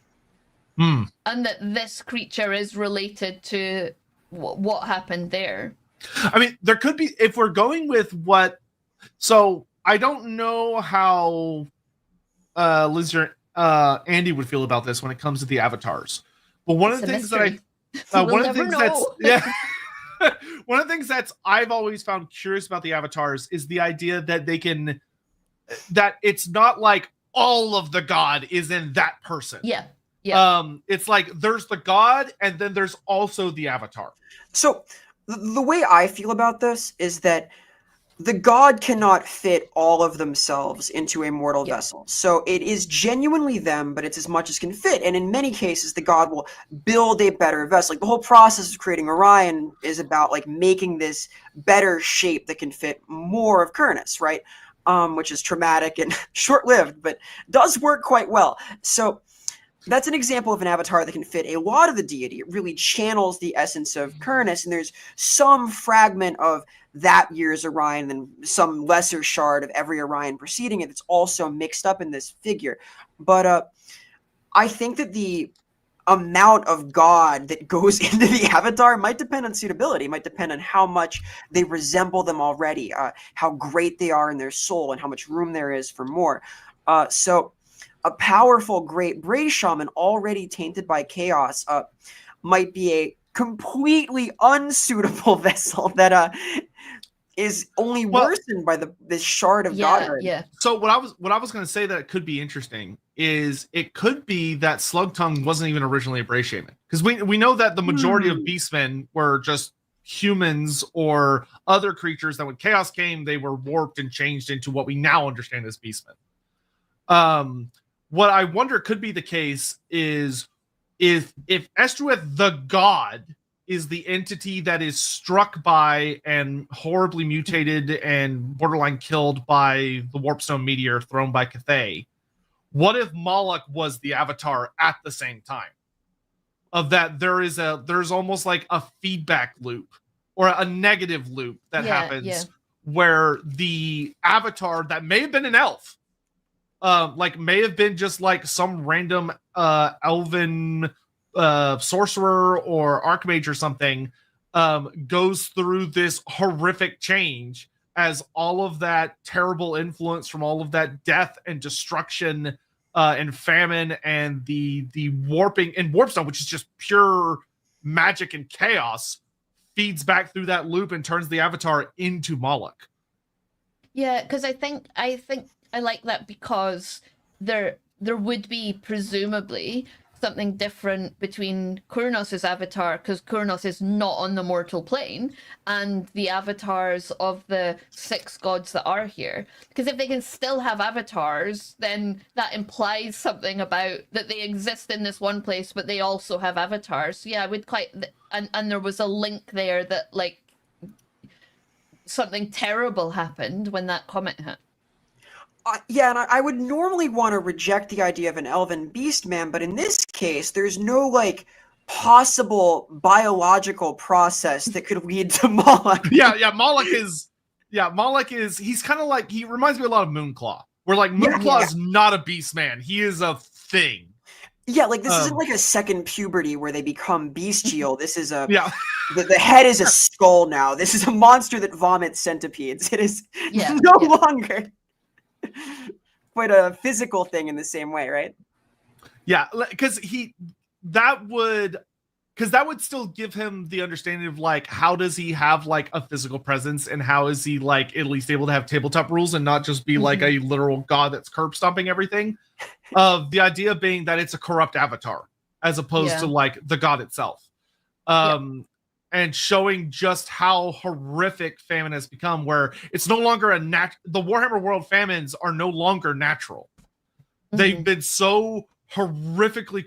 And that this creature is related to what happened there. I mean, there could be, if we're going with what, so I don't know how Liz or Andy would feel about this when it comes to the avatars. But one of the things that one of the things that's I've always found curious about the avatars is the idea that that it's not like all of the god is in that person. Yeah. It's like there's the god and then there's also the avatar. So the way I feel about this is that the god cannot fit all of themselves into a mortal vessel. So it is genuinely them, but it's as much as can fit. And in many cases, the god will build a better vessel. Like, the whole process of creating Orion is about like making this better shape that can fit more of Kurnus, right? Which is traumatic and short-lived, but does work quite well. So that's an example of an avatar that can fit a lot of the deity. It really channels the essence of Kurnus, and there's some fragment of that year's Orion and some lesser shard of every Orion preceding it that's also mixed up in this figure. But I think that the amount of God that goes into the avatar might depend on suitability, might depend on how much they resemble them already, how great they are in their soul, and how much room there is for more. So a powerful great Bray shaman already tainted by chaos might be a completely unsuitable vessel that is only worsened by this shard of godhood. Yeah. So what I was going to say that could be interesting is it could be that Slugtongue wasn't even originally a Bray shaman, because we know that the majority of beastmen were just humans or other creatures that when chaos came they were warped and changed into what we now understand as beastmen. What I wonder could be the case is if Estreuth the god is the entity that is struck by and horribly mutated and borderline killed by the Warpstone meteor thrown by Cathay, what if Moloch was the avatar at the same time? Of that there's almost like a feedback loop or a negative loop that happens where the avatar that may have been an elf, like may have been just like some random elven sorcerer or archmage or something, goes through this horrific change as all of that terrible influence from all of that death and destruction and famine and the warping and Warpstone, which is just pure magic and chaos, feeds back through that loop and turns the avatar into Moloch. Yeah, because I think I like that, because there would be presumably something different between Kurnos' avatar, because Kurnos is not on the mortal plane, and the avatars of the 6 gods that are here. Because if they can still have avatars, then that implies something about that they exist in this one place, but they also have avatars. So yeah, I would quite, and there was a link there that like something terrible happened when that comet hit. Yeah, and I would normally want to reject the idea of an elven beastman, but in this case, there's no like possible biological process that could lead to Moloch. Moloch is he's kind of like, he reminds me a lot of Moonclaw, where like Moonclaw is not a beastman, he is a thing. Yeah, like this isn't like a second puberty where they become bestial. This is a the head is a skull now. This is a monster that vomits centipedes. It is no longer quite a physical thing in the same way, right? Yeah, because that would still give him the understanding of like, how does he have like a physical presence, and how is he like at least able to have tabletop rules and not just be like a literal god that's curb stomping everything. The idea being that it's a corrupt avatar as opposed to like the god itself. And and showing just how horrific famine has become, where it's no longer the Warhammer World famines are no longer natural. Mm-hmm. They've been so horrifically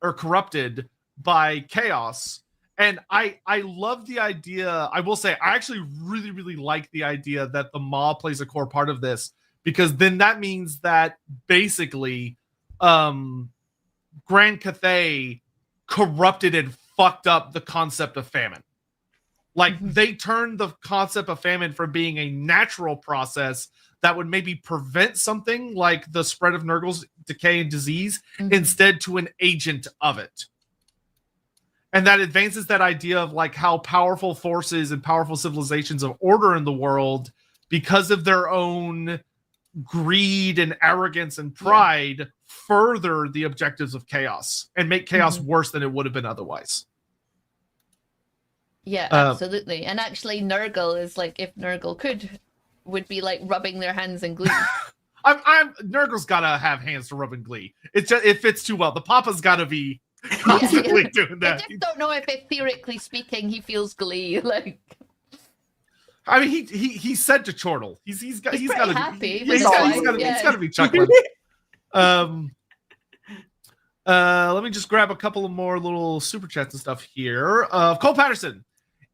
corrupted by chaos. And I love the idea. I will say, I actually really, really like the idea that the Maw plays a core part of this, because then that means that basically Grand Cathay corrupted and fucked up the concept of famine. Like, they turned the concept of famine from being a natural process that would maybe prevent something like the spread of Nurgle's decay and disease, instead to an agent of it. And that advances that idea of like how powerful forces and powerful civilizations of order in the world, because of their own greed and arrogance and pride, further the objectives of chaos and make chaos worse than it would have been otherwise. Yeah, absolutely. And actually Nurgle is like, if Nurgle would be like rubbing their hands in glee. Nurgle's gotta have hands to rub in glee. It fits too well. The Papa's gotta be constantly doing that. I just don't know if theoretically speaking he feels glee. Like, I mean, he said to Chortle, he's got to be happy. He's got to be chuckling. Let me just grab a couple of more little super chats and stuff here. Cole Patterson,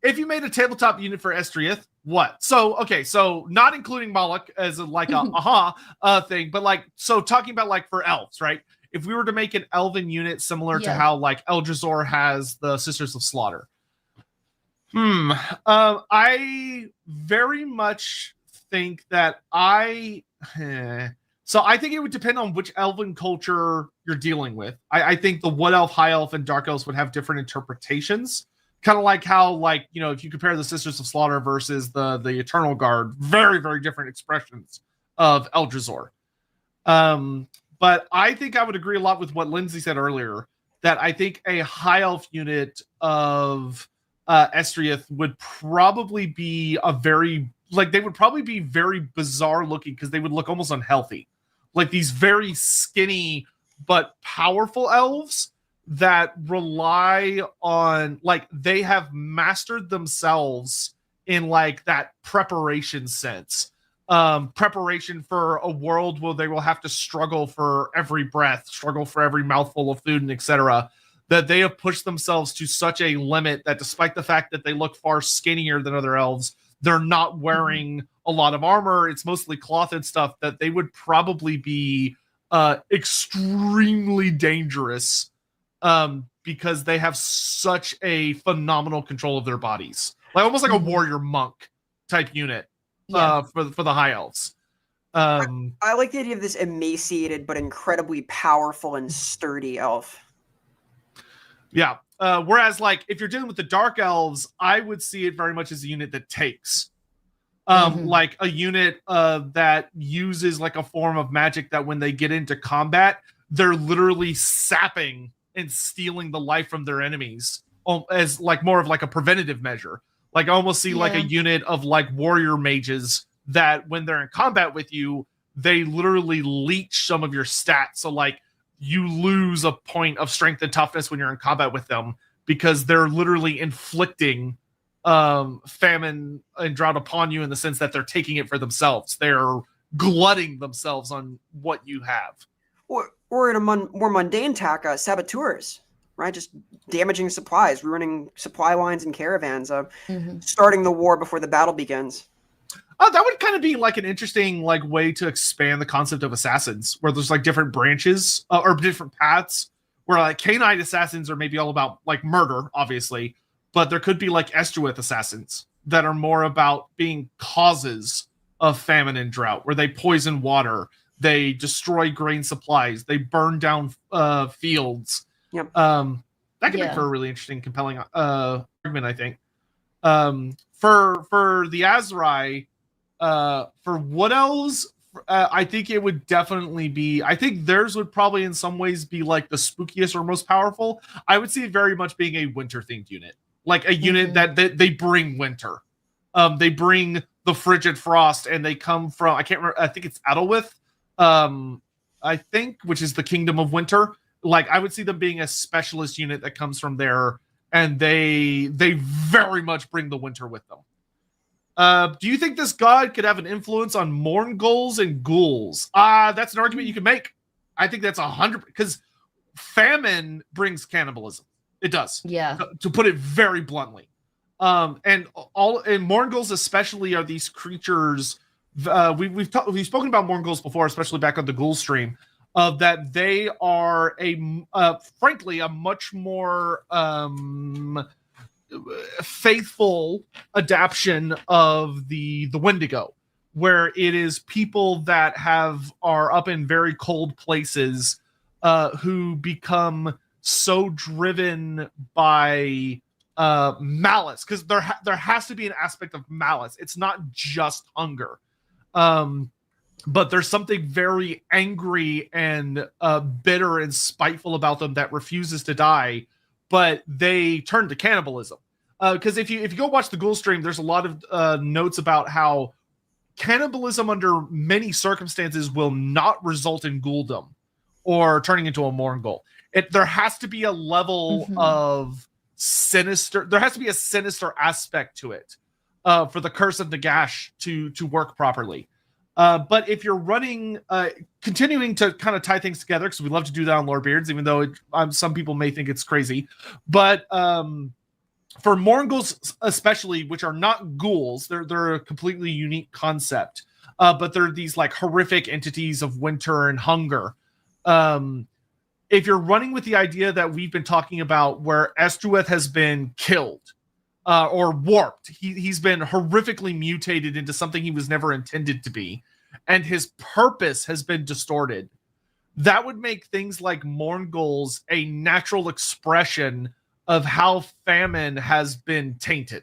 if you made a tabletop unit for Estreuth, what? So not including Moloch as like a thing, but like, so talking about like for elves, right? If we were to make an elven unit similar to how like Eldrazor has the Sisters of Slaughter. I very much think that so I think it would depend on which elven culture you're dealing with. I think the Wood Elf, High Elf, and Dark Elves would have different interpretations. Kind of like how, like, you know, if you compare the Sisters of Slaughter versus the Eternal Guard, very, very different expressions of Eldrazor. But I think I would agree a lot with what Lindsay said earlier, that I think a High Elf unit of Estreuth would probably be they would probably be very bizarre looking, because they would look almost unhealthy. Like these very skinny but powerful elves that rely on, like, they have mastered themselves in like that preparation sense. Preparation for a world where they will have to struggle for every breath, struggle for every mouthful of food, and etc. That they have pushed themselves to such a limit that despite the fact that they look far skinnier than other elves, they're not wearing a lot of armor. It's mostly cloth and stuff, that they would probably be extremely dangerous because they have such a phenomenal control of their bodies. Like almost like a warrior monk type unit for the High Elves. I like the idea of this emaciated but incredibly powerful and sturdy elf. Yeah. Whereas, like, if you're dealing with the Dark Elves, I would see it very much as a unit that takes. Like a unit that uses like a form of magic that when they get into combat, they're literally sapping and stealing the life from their enemies as like more of like a preventative measure. Like I almost see like a unit of like warrior mages that when they're in combat with you, they literally leech some of your stats. So like, you lose a point of strength and toughness when you're in combat with them, because they're literally inflicting famine and drought upon you in the sense that they're taking it for themselves. They're glutting themselves on what you have. Or in a more mundane tack, saboteurs, right? Just damaging supplies, ruining supply lines and caravans, starting the war before the battle begins. That would kind of be like an interesting like way to expand the concept of assassins, where there's like different branches or different paths, where like canine assassins are maybe all about like murder, obviously, but there could be like Estreuth assassins that are more about being causes of famine and drought, where they poison water, they destroy grain supplies, they burn down fields. Yep. That could make for a really interesting, compelling argument, I think. For the Azrai, for Wood Elves, I think it would definitely be, I think theirs would probably in some ways be like the spookiest or most powerful. I would see it very much being a winter themed unit, like a unit that they bring winter. They bring the frigid frost, and they come from, I can't remember, I think it's Adelwith, I think, which is the Kingdom of Winter. Like I would see them being a specialist unit that comes from there and they very much bring the winter with them. Do you think this god could have an influence on Mourngulls and ghouls? That's an argument you can make. I think that's 100%, because famine brings cannibalism. It does. Yeah. To put it very bluntly. And Mourngulls especially are these creatures. We've spoken about Mourngulls before, especially back on the Ghoul stream, that they are frankly a much more faithful adaptation of the Wendigo, where it is people that are up in very cold places who become so driven by malice, because there has to be an aspect of malice. It's not just hunger, but there's something very angry and bitter and spiteful about them that refuses to die, but they turn to cannibalism. Because if you go watch the Ghoul stream, there's a lot of notes about how cannibalism under many circumstances will not result in ghouldom or turning into a Mourngul. There has to be a level of sinister. There has to be a sinister aspect to it for the curse of Nagash to work properly. But if you're running, continuing to kind of tie things together, because we love to do that on Lorebeards, even though some people may think it's crazy. But for Mourngulls especially, which are not ghouls, they're a completely unique concept. But they're these like horrific entities of winter and hunger. If you're running with the idea that we've been talking about, where Estreuth has been killed or warped, he's been horrifically mutated into something he was never intended to be, and his purpose has been distorted, that would make things like Mourngulls a natural expression of how famine has been tainted.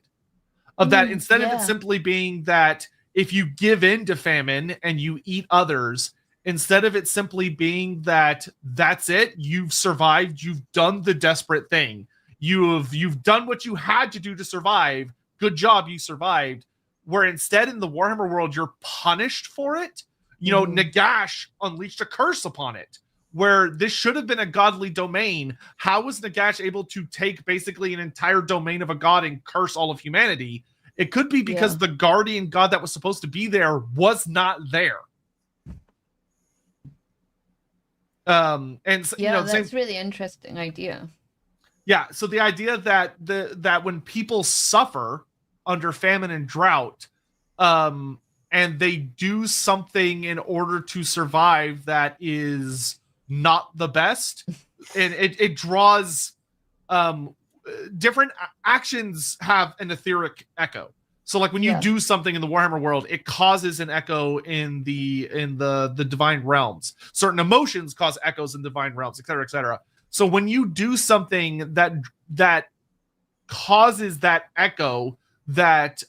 Of that, instead of it simply being that if you give in to famine and you eat others, instead of it simply being that that's it, you've survived, you've done the desperate thing, you've done what you had to do to survive, good job, you survived, where instead in the Warhammer world you're punished for it. Nagash unleashed a curse upon it, where this should have been a godly domain. How was Nagash able to take basically an entire domain of a god and curse all of humanity? It could be because the guardian god that was supposed to be there was not there. That's really interesting idea. Yeah, so the idea that when people suffer under famine and drought, and they do something in order to survive that is not the best, and it draws different actions have an etheric echo. So like when you do something in the Warhammer world, it causes an echo in the divine realms. Certain emotions cause echoes in divine realms, etc., etc. So when you do something that causes that echo that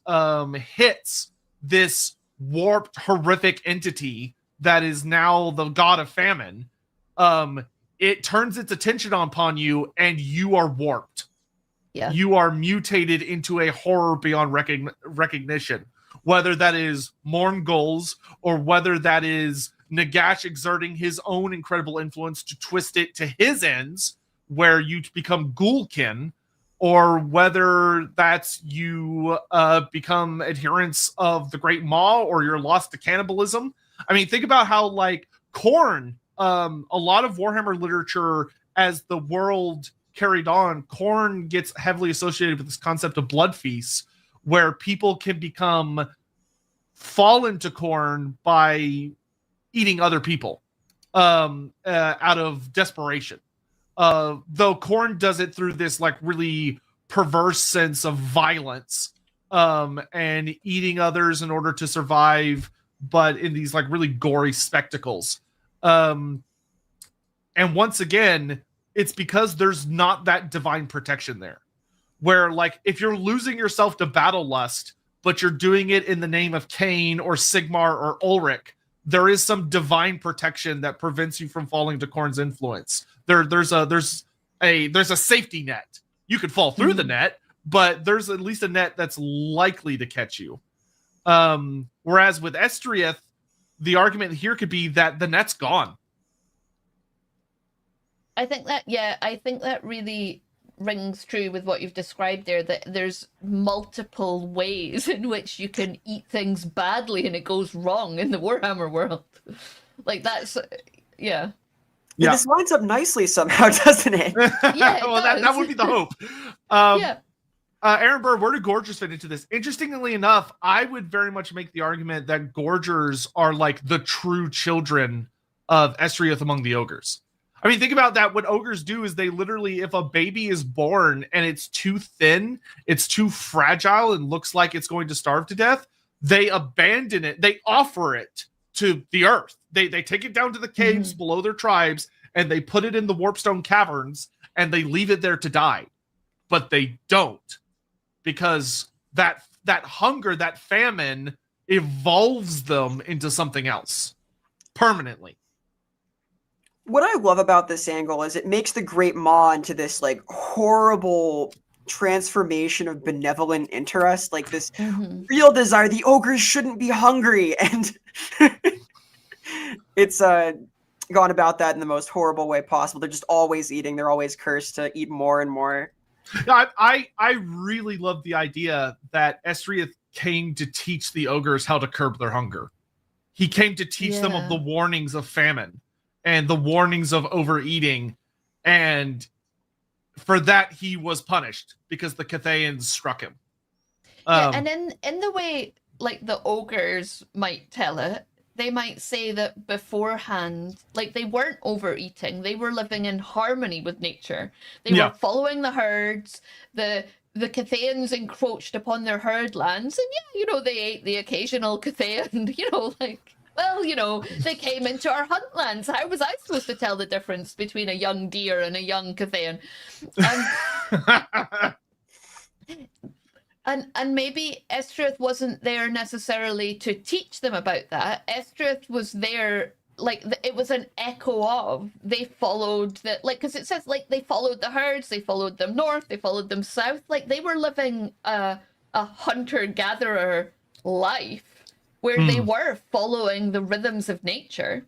hits this warped, horrific entity that is now the god of famine, it turns its attention upon you, and you are warped. Yeah. You are mutated into a horror beyond recognition. Whether that is Mourngulls or whether that is Nagash exerting his own incredible influence to twist it to his ends, where you become Ghoulkin, or whether that's you become adherents of the Great Maw, or you're lost to cannibalism. I mean, think about how like Khorne, a lot of Warhammer literature, as the world carried on, Khorne gets heavily associated with this concept of blood feasts, where people can fall into Khorne by eating other people out of desperation. Though Khorne does it through this like really perverse sense of violence and eating others in order to survive, but in these like really gory spectacles. And once again, it's because there's not that divine protection there. Where like if you're losing yourself to battle lust, but you're doing it in the name of Cain or Sigmar or Ulrich, there is some divine protection that prevents you from falling to Khorne's influence. There's a safety net. You could fall through the net, but there's at least a net that's likely to catch you. Whereas with Estreuth, the argument here could be that the net's gone. I think that really rings true with what you've described there, that there's multiple ways in which you can eat things badly and it goes wrong in the Warhammer world. Like that's yeah. This lines up nicely somehow, doesn't it? Yeah, well, that would be the hope. Yeah. Aaron Burr, where do Gorgers fit into this? Interestingly enough, I would very much make the argument that Gorgers are like the true children of Estreuth among the ogres. I mean, think about that. What ogres do is they literally, if a baby is born and it's too thin, it's too fragile and looks like it's going to starve to death, they abandon it. They offer it to the earth. They take it down to the caves below their tribes and they put it in the Warpstone caverns and they leave it there to die. But they don't, because that hunger, that famine evolves them into something else permanently. What I love about this angle is it makes the Great Maw into this like horrible transformation of benevolent interest, like this real desire. The ogres shouldn't be hungry, and it's gone about that in the most horrible way possible. They're just always eating. They're always cursed to eat more and more. I really love the idea that Estreuth came to teach the ogres how to curb their hunger. He came to teach them of the warnings of famine and the warnings of overeating, and for that he was punished because the Cathayans struck him. And in the way like the ogres might tell it, they might say that beforehand, like they weren't overeating, they were living in harmony with nature. They were following the herds. The Cathayans encroached upon their herd lands, and they ate the occasional Cathayan, like, well, they came into our hunt lands. How was I supposed to tell the difference between a young deer and a young Cathayan? And maybe Estreuth wasn't there necessarily to teach them about that. Estreuth was there, like, it was an echo of, they followed that, like, because it says, like, they followed the herds, they followed them north, they followed them south. Like, they were living a hunter-gatherer life where they were following the rhythms of nature.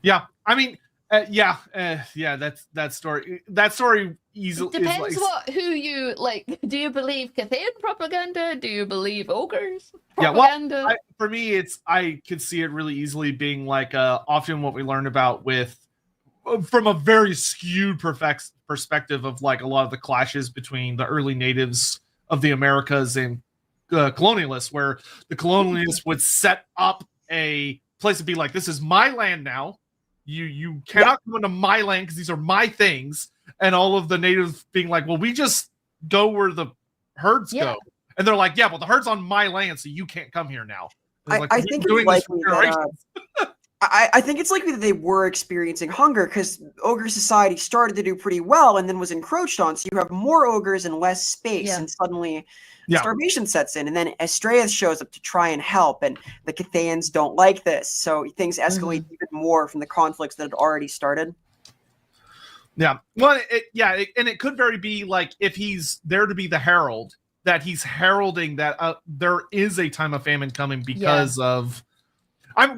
Yeah, I mean, that story easily depends who you like. Do you believe Cathayan propaganda? Do you believe ogres propaganda? Yeah, well, for me, I could see it really easily being like often what we learn about from a very skewed perspective of like a lot of the clashes between the early natives of the Americas and colonialists, where the colonialists would set up a place to be like, this is my land now. You cannot come into my land because these are my things. And all of the natives being like, well, we just go where the herds go. And they're like, yeah, well, the herd's on my land, so you can't come here now. I think it's likely that, I think it's likely that they were experiencing hunger because ogre society started to do pretty well and then was encroached on. So you have more ogres and less space, and suddenly starvation sets in. And then Estreuth shows up to try and help, and the Cathayans don't like this. So things escalate even more from the conflicts that had already started. Yeah. Well, and it could very be like if he's there to be the herald, that he's heralding that there is a time of famine coming because of... that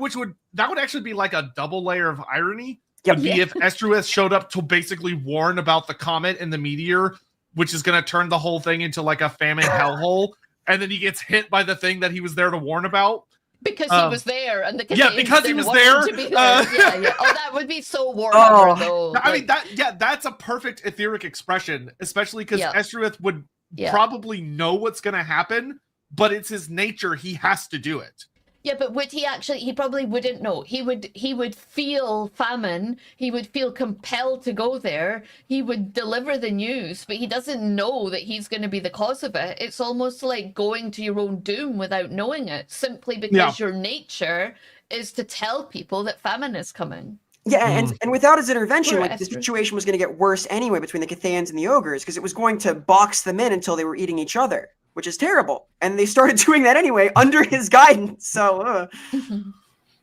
would actually be like a double layer of irony. Would be if Estreuth showed up to basically warn about the comet and the meteor, which is going to turn the whole thing into like a famine hellhole, and then he gets hit by the thing that he was there to warn about. Because he was there, and the because he was there. To be there. Oh, that would be so Warhammer, though. I mean, that's a perfect etheric expression, especially because Estreuth would probably know what's going to happen, but it's his nature. He has to do it. Yeah, but would he actually? He probably wouldn't know. He would feel famine. He would feel compelled to go there. He would deliver the news, but he doesn't know that he's going to be the cause of it. It's almost like going to your own doom without knowing it, simply because your nature is to tell people that famine is coming. Yeah, and without his intervention, like the situation was going to get worse anyway between the Cathayans and the ogres, because it was going to box them in until they were eating each other, which is terrible. And they started doing that anyway under his guidance. So,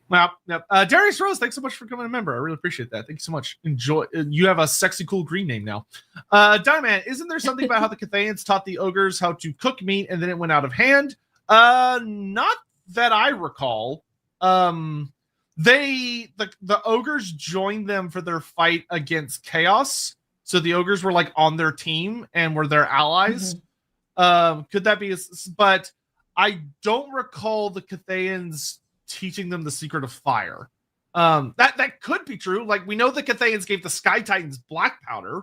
Well, Darius Rose, thanks so much for becoming a member. I really appreciate that. Thank you so much. Enjoy. You have a sexy, cool green name now. Diamond, isn't there something about how the Cathayans taught the ogres how to cook meat and then it went out of hand? Not that I recall. The ogres joined them for their fight against chaos. so the ogres were like on their team and were their allies. Could that be? But I don't recall the Cathayans teaching them the secret of fire. That could be true. Like, we know the Cathayans gave the Sky Titans black powder,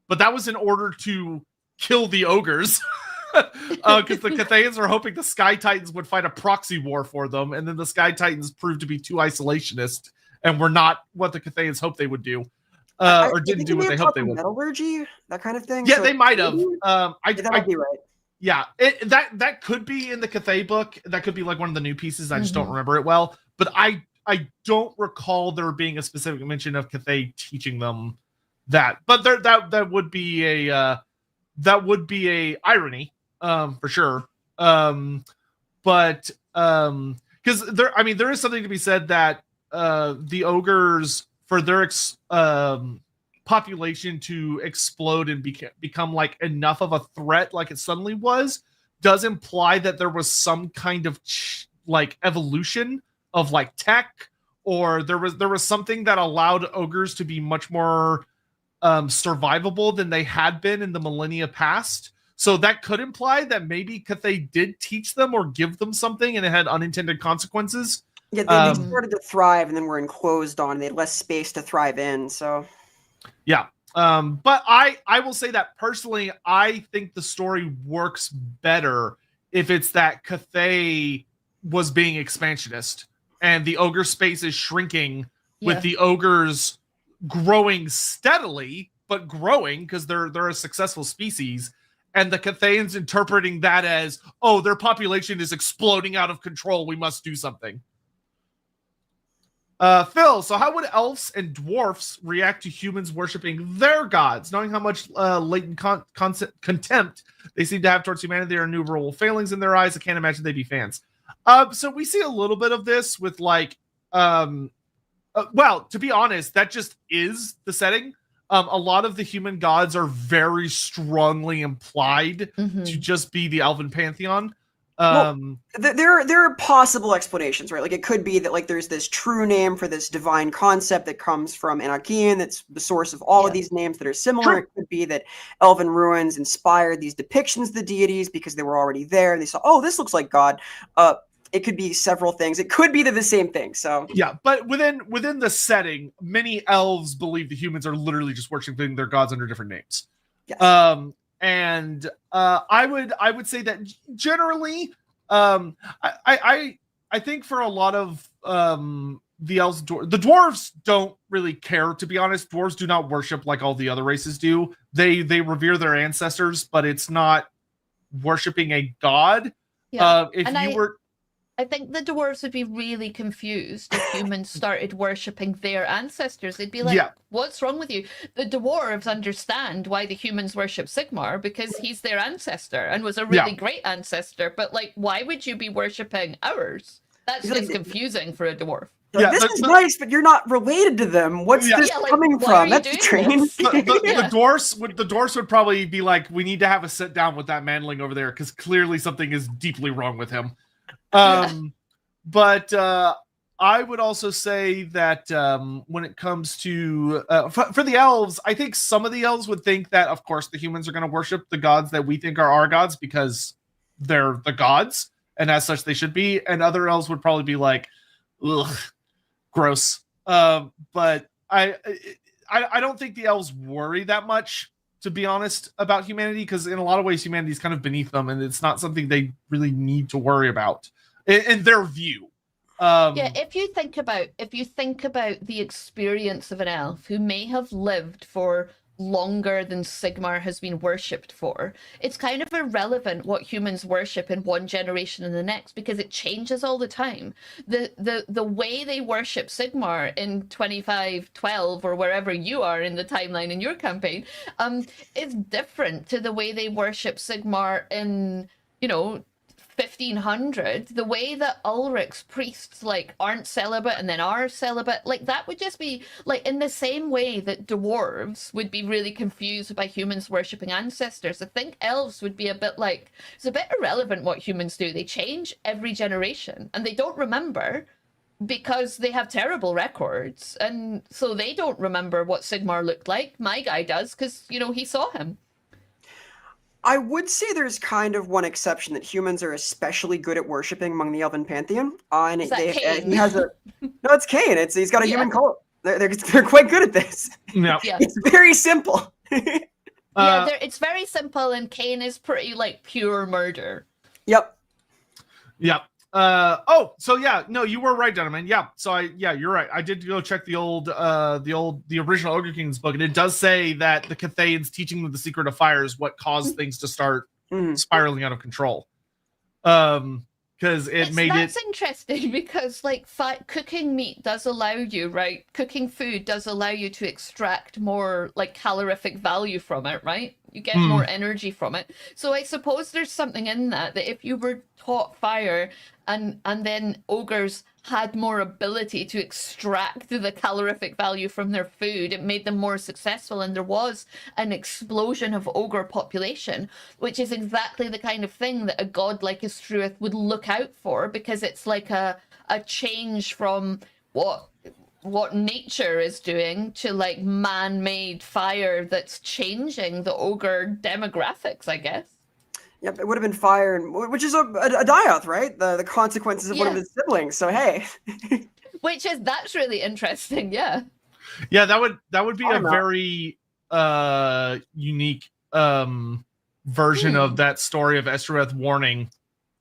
but that was in order to kill the ogres. Because the Cathayans are hoping the Sky Titans would fight a proxy war for them, and then the Sky Titans proved to be too isolationist and were not what the Cathayans hoped they would do, or didn't do what they hoped they would. Metallurgy, that kind of thing. Yeah, so they might have. That'd be right. Yeah, that could be in the Cathay book. That could be like one of the new pieces. I just don't remember it well. But I don't recall there being a specific mention of Cathay teaching them that. But that would be a irony, for sure. But because there is something to be said that the ogres, for their population to explode and become like enough of a threat like it suddenly was, does imply that there was some kind of like evolution of like tech, or there was something that allowed ogres to be much more survivable than they had been in the millennia past. So that could imply that maybe Cathay did teach them or give them something and it had unintended consequences. Yeah, they started to thrive and then were enclosed on. They had less space to thrive in, so... Yeah. But I will say that personally, I think the story works better if it's that Cathay was being expansionist and the ogre space is shrinking with the ogres growing steadily, but growing because they're a successful species. And the Cathayans interpreting that as, oh, their population is exploding out of control. We must do something. Phil, so how would elves and dwarfs react to humans worshiping their gods? Knowing how much latent contempt they seem to have towards humanity, there are innumerable failings in their eyes. I can't imagine they'd be fans. So we see a little bit of this with like, well, to be honest, that just is the setting. A lot of the human gods are very strongly implied to just be the elven pantheon. There are possible explanations, right? Like, it could be that like there's this true name for this divine concept that comes from Anakian, that's the source of all of these names that are similar. True. It could be that elven ruins inspired these depictions of the deities because they were already there and they saw, oh, this looks like God. It could be several things. It could be the same thing. So yeah, but within the setting, many elves believe the humans are literally just worshiping their gods under different names. Yes. And I would say that generally, I think for a lot of the elves, the dwarves don't really care, to be honest. Dwarves do not worship like all the other races do. They revere their ancestors, but it's not worshiping a god. Yeah. I think the dwarves would be really confused if humans started worshipping their ancestors. They'd be like, what's wrong with you? The dwarves understand why the humans worship Sigmar because he's their ancestor and was a really great ancestor. But like, why would you be worshipping ours? That's just confusing for a dwarf. Yeah, this is nice, but you're not related to them. What's this coming from? That's strange. The dwarves would probably be like, we need to have a sit down with that manling over there because clearly something is deeply wrong with him. But I would also say that when it comes to for the elves, I think some of the elves would think that, of course, the humans are going to worship the gods that we think are our gods because they're the gods, and as such they should be. And other elves would probably be like, ugh, gross. But I don't think the elves worry that much, to be honest, about humanity, because in a lot of ways humanity is kind of beneath them, and it's not something they really need to worry about in their view. If you think about the experience of an elf who may have lived for longer than Sigmar has been worshipped for, it's kind of irrelevant what humans worship in one generation and the next because it changes all the time. The way they worship Sigmar in 2512 or wherever you are in the timeline in your campaign is different to the way they worship Sigmar in 1500. The way that Ulrich's priests like aren't celibate and then are celibate, like that would just be like in the same way that dwarves would be really confused by humans worshipping ancestors. I think elves would be a bit like, it's a bit irrelevant what humans do. They change every generation and they don't remember because they have terrible records, and so they don't remember what Sigmar looked like. My guy does, because, you know, he saw him. I would say there's kind of one exception, that humans are especially good at worshipping among the Elven pantheon. And Is that Cain? he has a no, it's Cain. He's got a human cult. They're quite good at this. Yeah. It's very simple. It's very simple, and Cain is pretty like pure murder. Yep. No, you were right, gentlemen. Yeah, you're right. I did go check the original Ogre King's book, and it does say that the Cathayans teaching them the secret of fire is what caused things to start spiraling out of control. Because that's interesting, because like cooking meat does allow you, right? Cooking food does allow you to extract more like calorific value from it, right? You get more energy from it. So I suppose there's something in that if you were taught fire and then ogres had more ability to extract the calorific value from their food, it made them more successful, and there was an explosion of ogre population, which is exactly the kind of thing that a god like Estreuth would look out for, because it's like a change from what nature is doing to like man-made fire that's changing the ogre demographics, I guess. Yep, it would have been fire, which is a dioth, right? The consequences of one of his siblings. So hey, that's really interesting. Yeah, that would be a very unique version of that story of Estreuth warning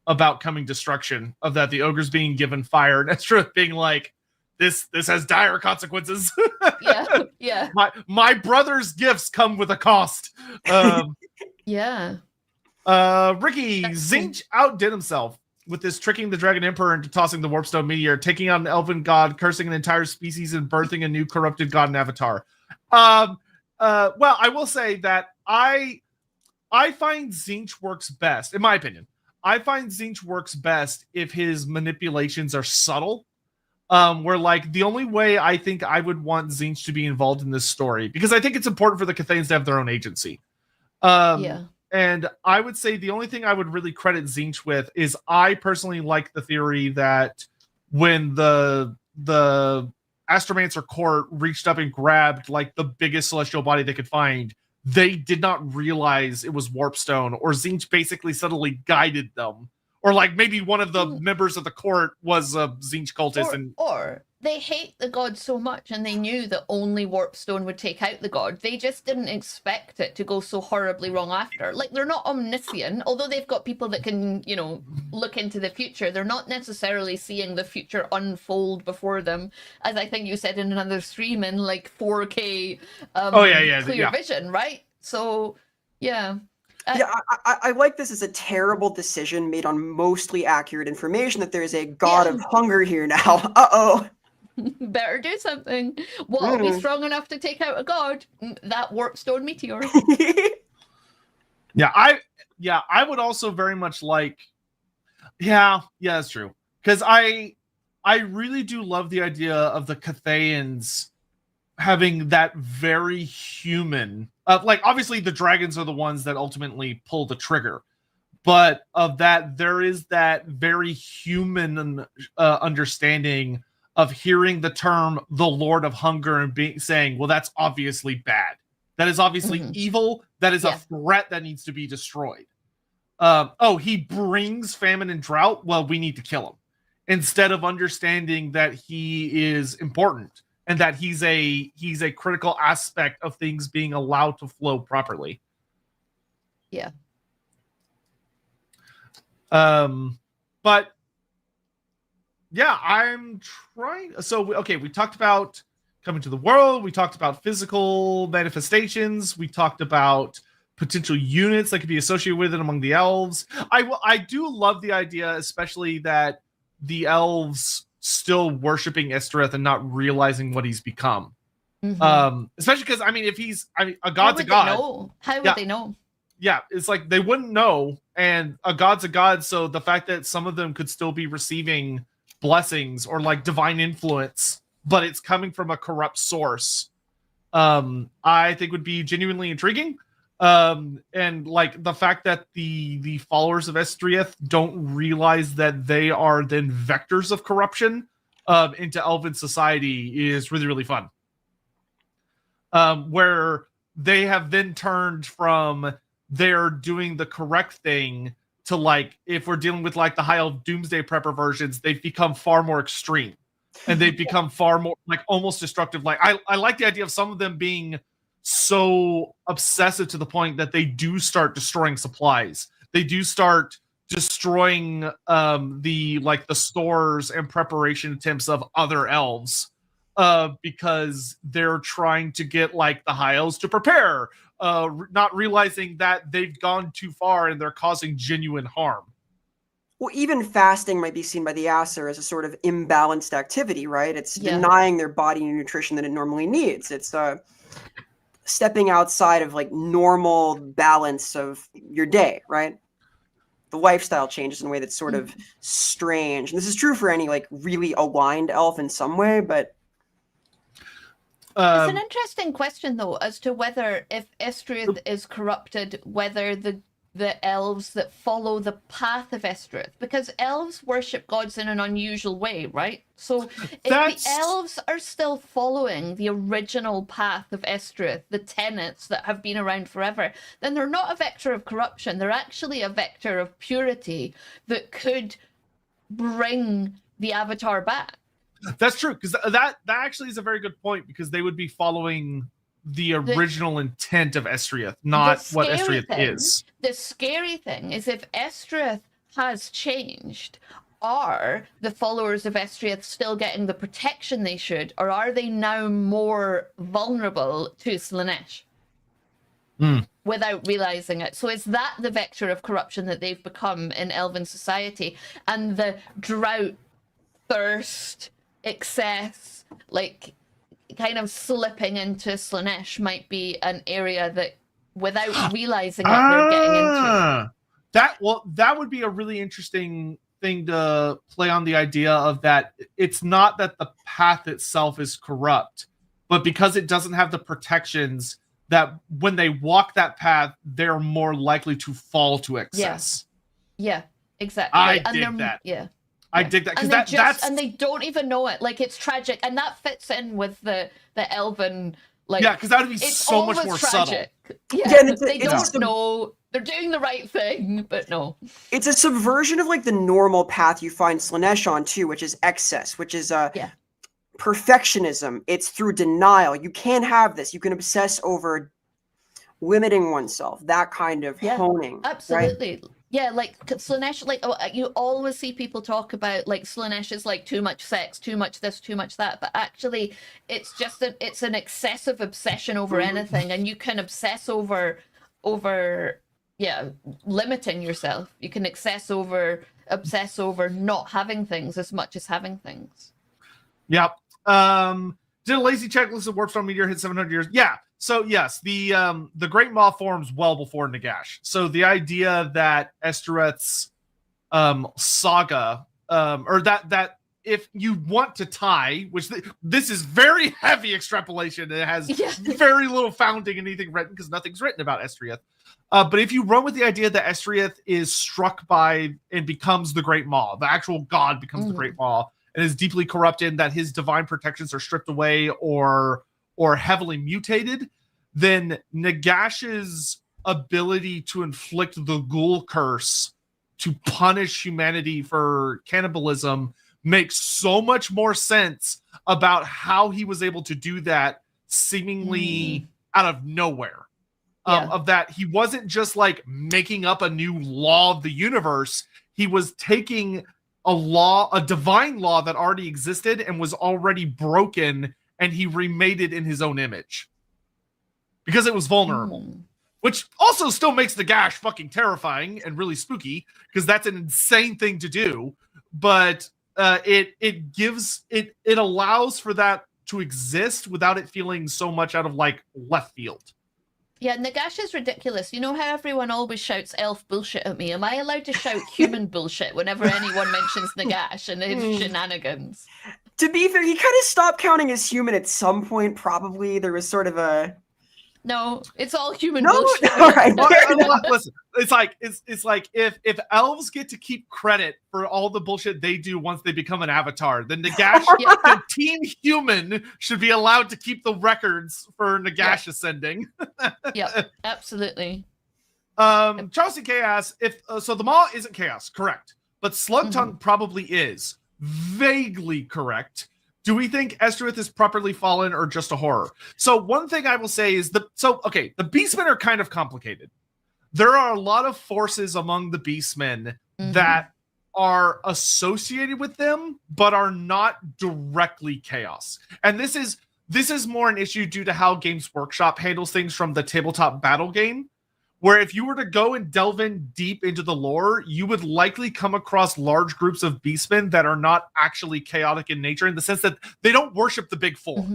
about coming destruction, of that the ogres being given fire and Estreuth being like, this has dire consequences. Yeah. My brother's gifts come with a cost. Yeah. Ricky, Tzeentch outdid himself with this tricking the Dragon Emperor into tossing the Warpstone meteor, taking out an elven god, cursing an entire species, and birthing a new corrupted god and avatar. Well, I will say that I find Tzeentch works best, in my opinion. I find Tzeentch works best if his manipulations are subtle. Where like the only way I think I would want Tzeentch to be involved in this story, because I think it's important for the Cathayans to have their own agency. And I would say the only thing I would really credit Tzeentch with is I personally like the theory that when the Astromancer court reached up and grabbed like the biggest celestial body they could find, they did not realize it was Warpstone, or Tzeentch basically subtly guided them. Or like maybe one of the members of the court was a Tzeentch cultist. Or they hate the god so much, and they knew that only Warpstone would take out the god. They just didn't expect it to go so horribly wrong after. Like, they're not omniscient, although they've got people that can, you know, look into the future. They're not necessarily seeing the future unfold before them, as I think you said in another stream, in like 4K clear vision, right? So, yeah. I like this as a terrible decision made on mostly accurate information, that there is a god of hunger here now. Uh-oh. Better do something. What'll be strong enough to take out a god? That Warpstone meteor. I would also very much like... Yeah, that's true. Because I really do love the idea of the Cathayans having that very human... like, obviously, the dragons are the ones that ultimately pull the trigger. But of that, there is that very human understanding of hearing the term the Lord of Hunger and saying, well, that's obviously bad. That is obviously evil. That is a threat that needs to be destroyed. He brings famine and drought. Well, we need to kill him. Instead of understanding that he is important and that he's a critical aspect of things being allowed to flow properly. Yeah. But yeah, I'm trying. So, okay, we talked about coming to the world. We talked about physical manifestations. We talked about potential units that could be associated with it among the elves. I do love the idea, especially that the elves still worshiping Estreuth and not realizing what he's become. Especially because, I mean, if he's a god's a god. How would they know? Yeah, it's like they wouldn't know, and a god's a god, so the fact that some of them could still be receiving blessings or like divine influence, but it's coming from a corrupt source, I think would be genuinely intriguing. And like the fact that the followers of Estreuth don't realize that they are then vectors of corruption into elven society is really, really fun. Where they have then turned from they're doing the correct thing to, like, if we're dealing with like the high elf doomsday prepper versions, they've become far more extreme. And they've become far more like almost destructive. Like I like the idea of some of them being so obsessive to the point that they do start destroying supplies. They do start destroying the stores and preparation attempts of other elves because they're trying to get like the high elves to prepare, not realizing that they've gone too far and they're causing genuine harm. Well, even fasting might be seen by the Aesir as a sort of imbalanced activity, right? It's denying their body nutrition that it normally needs. It's stepping outside of like normal balance of your day, right? The lifestyle changes in a way that's sort of strange. And this is true for any like really aligned elf in some way, but it's an interesting question though, as to whether if Estreuth is corrupted, whether the elves that follow the path of Estreuth, because elves worship gods in an unusual way, right? So if the elves are still following the original path of Estreuth, the tenets that have been around forever, then they're not a vector of corruption. They're actually a vector of purity that could bring the Avatar back. That's true, because that actually is a very good point, because they would be following the original intent of Estreuth, not what Estreuth is. The scary thing is if Estreuth has changed, are the followers of Estreuth still getting the protection they should, or are they now more vulnerable to Slaanesh without realizing it? So is that the vector of corruption that they've become in elven society? And the drought, thirst, excess, like kind of slipping into Slaanesh might be an area that, without realizing it, they're getting into. That would be a really interesting thing to play on, the idea of that it's not that the path itself is corrupt, but because it doesn't have the protections, that when they walk that path, they're more likely to fall to excess. Yeah, exactly. I dig that. Yeah. I dig that, because that's and they don't even know it. Like, it's tragic, and that fits in with the elven, like, because that would be so much more tragic. Subtle. Yeah, they don't know they're doing the right thing, but no. It's a subversion of like the normal path you find Slaanesh on too, which is excess, which is perfectionism. It's through denial. You can't have this. You can obsess over limiting oneself. That kind of honing. Absolutely. Right? Yeah, like Slaanesh, like you always see people talk about like Slaanesh is like too much sex, too much this, too much that, but actually it's just it's an excessive obsession over anything, and you can obsess over limiting yourself. You can obsess over not having things as much as having things. Yep. Did a lazy checklist of Warpstone Meteor hit 700 years? Yeah. So yes, the Great Maw forms well before Nagash. So the idea that Estreuth's saga, or that if you want to tie, which this is very heavy extrapolation, it has very little founding in anything written, because nothing's written about Estreuth. But if you run with the idea that Estreuth is struck by and becomes the Great Maw, the actual god becomes the Great Maw, and is deeply corrupted, that his divine protections are stripped away or heavily mutated, then Nagash's ability to inflict the ghoul curse to punish humanity for cannibalism makes so much more sense about how he was able to do that seemingly out of nowhere. Of that, he wasn't just like making up a new law of the universe. He was taking a divine law that already existed and was already broken, and he remade it in his own image because it was vulnerable, which also still makes Nagash fucking terrifying and really spooky, because that's an insane thing to do. But it allows for that to exist without it feeling so much out of like left field. Yeah, Nagash is ridiculous. You know how everyone always shouts elf bullshit at me? Am I allowed to shout human bullshit whenever anyone mentions Nagash and his shenanigans? To be fair, he kind of stopped counting as human at some point, probably. There was sort of a No, it's all human No, bullshit. all right. Listen, it's like if elves get to keep credit for all the bullshit they do once they become an avatar, then Nagash, the team human, should be allowed to keep the records for Nagash ascending. Yeah, absolutely. Charles K asks if so. The Maw isn't chaos, correct? But Slugtongue probably is. Vaguely correct. Do we think Estreuth is properly fallen or just a horror? So one thing I will say is the Beastmen are kind of complicated. There are a lot of forces among the Beastmen that are associated with them, but are not directly chaos. And this is more an issue due to how Games Workshop handles things from the tabletop battle game, where if you were to go and delve in deep into the lore, you would likely come across large groups of beastmen that are not actually chaotic in nature, in the sense that they don't worship the big four.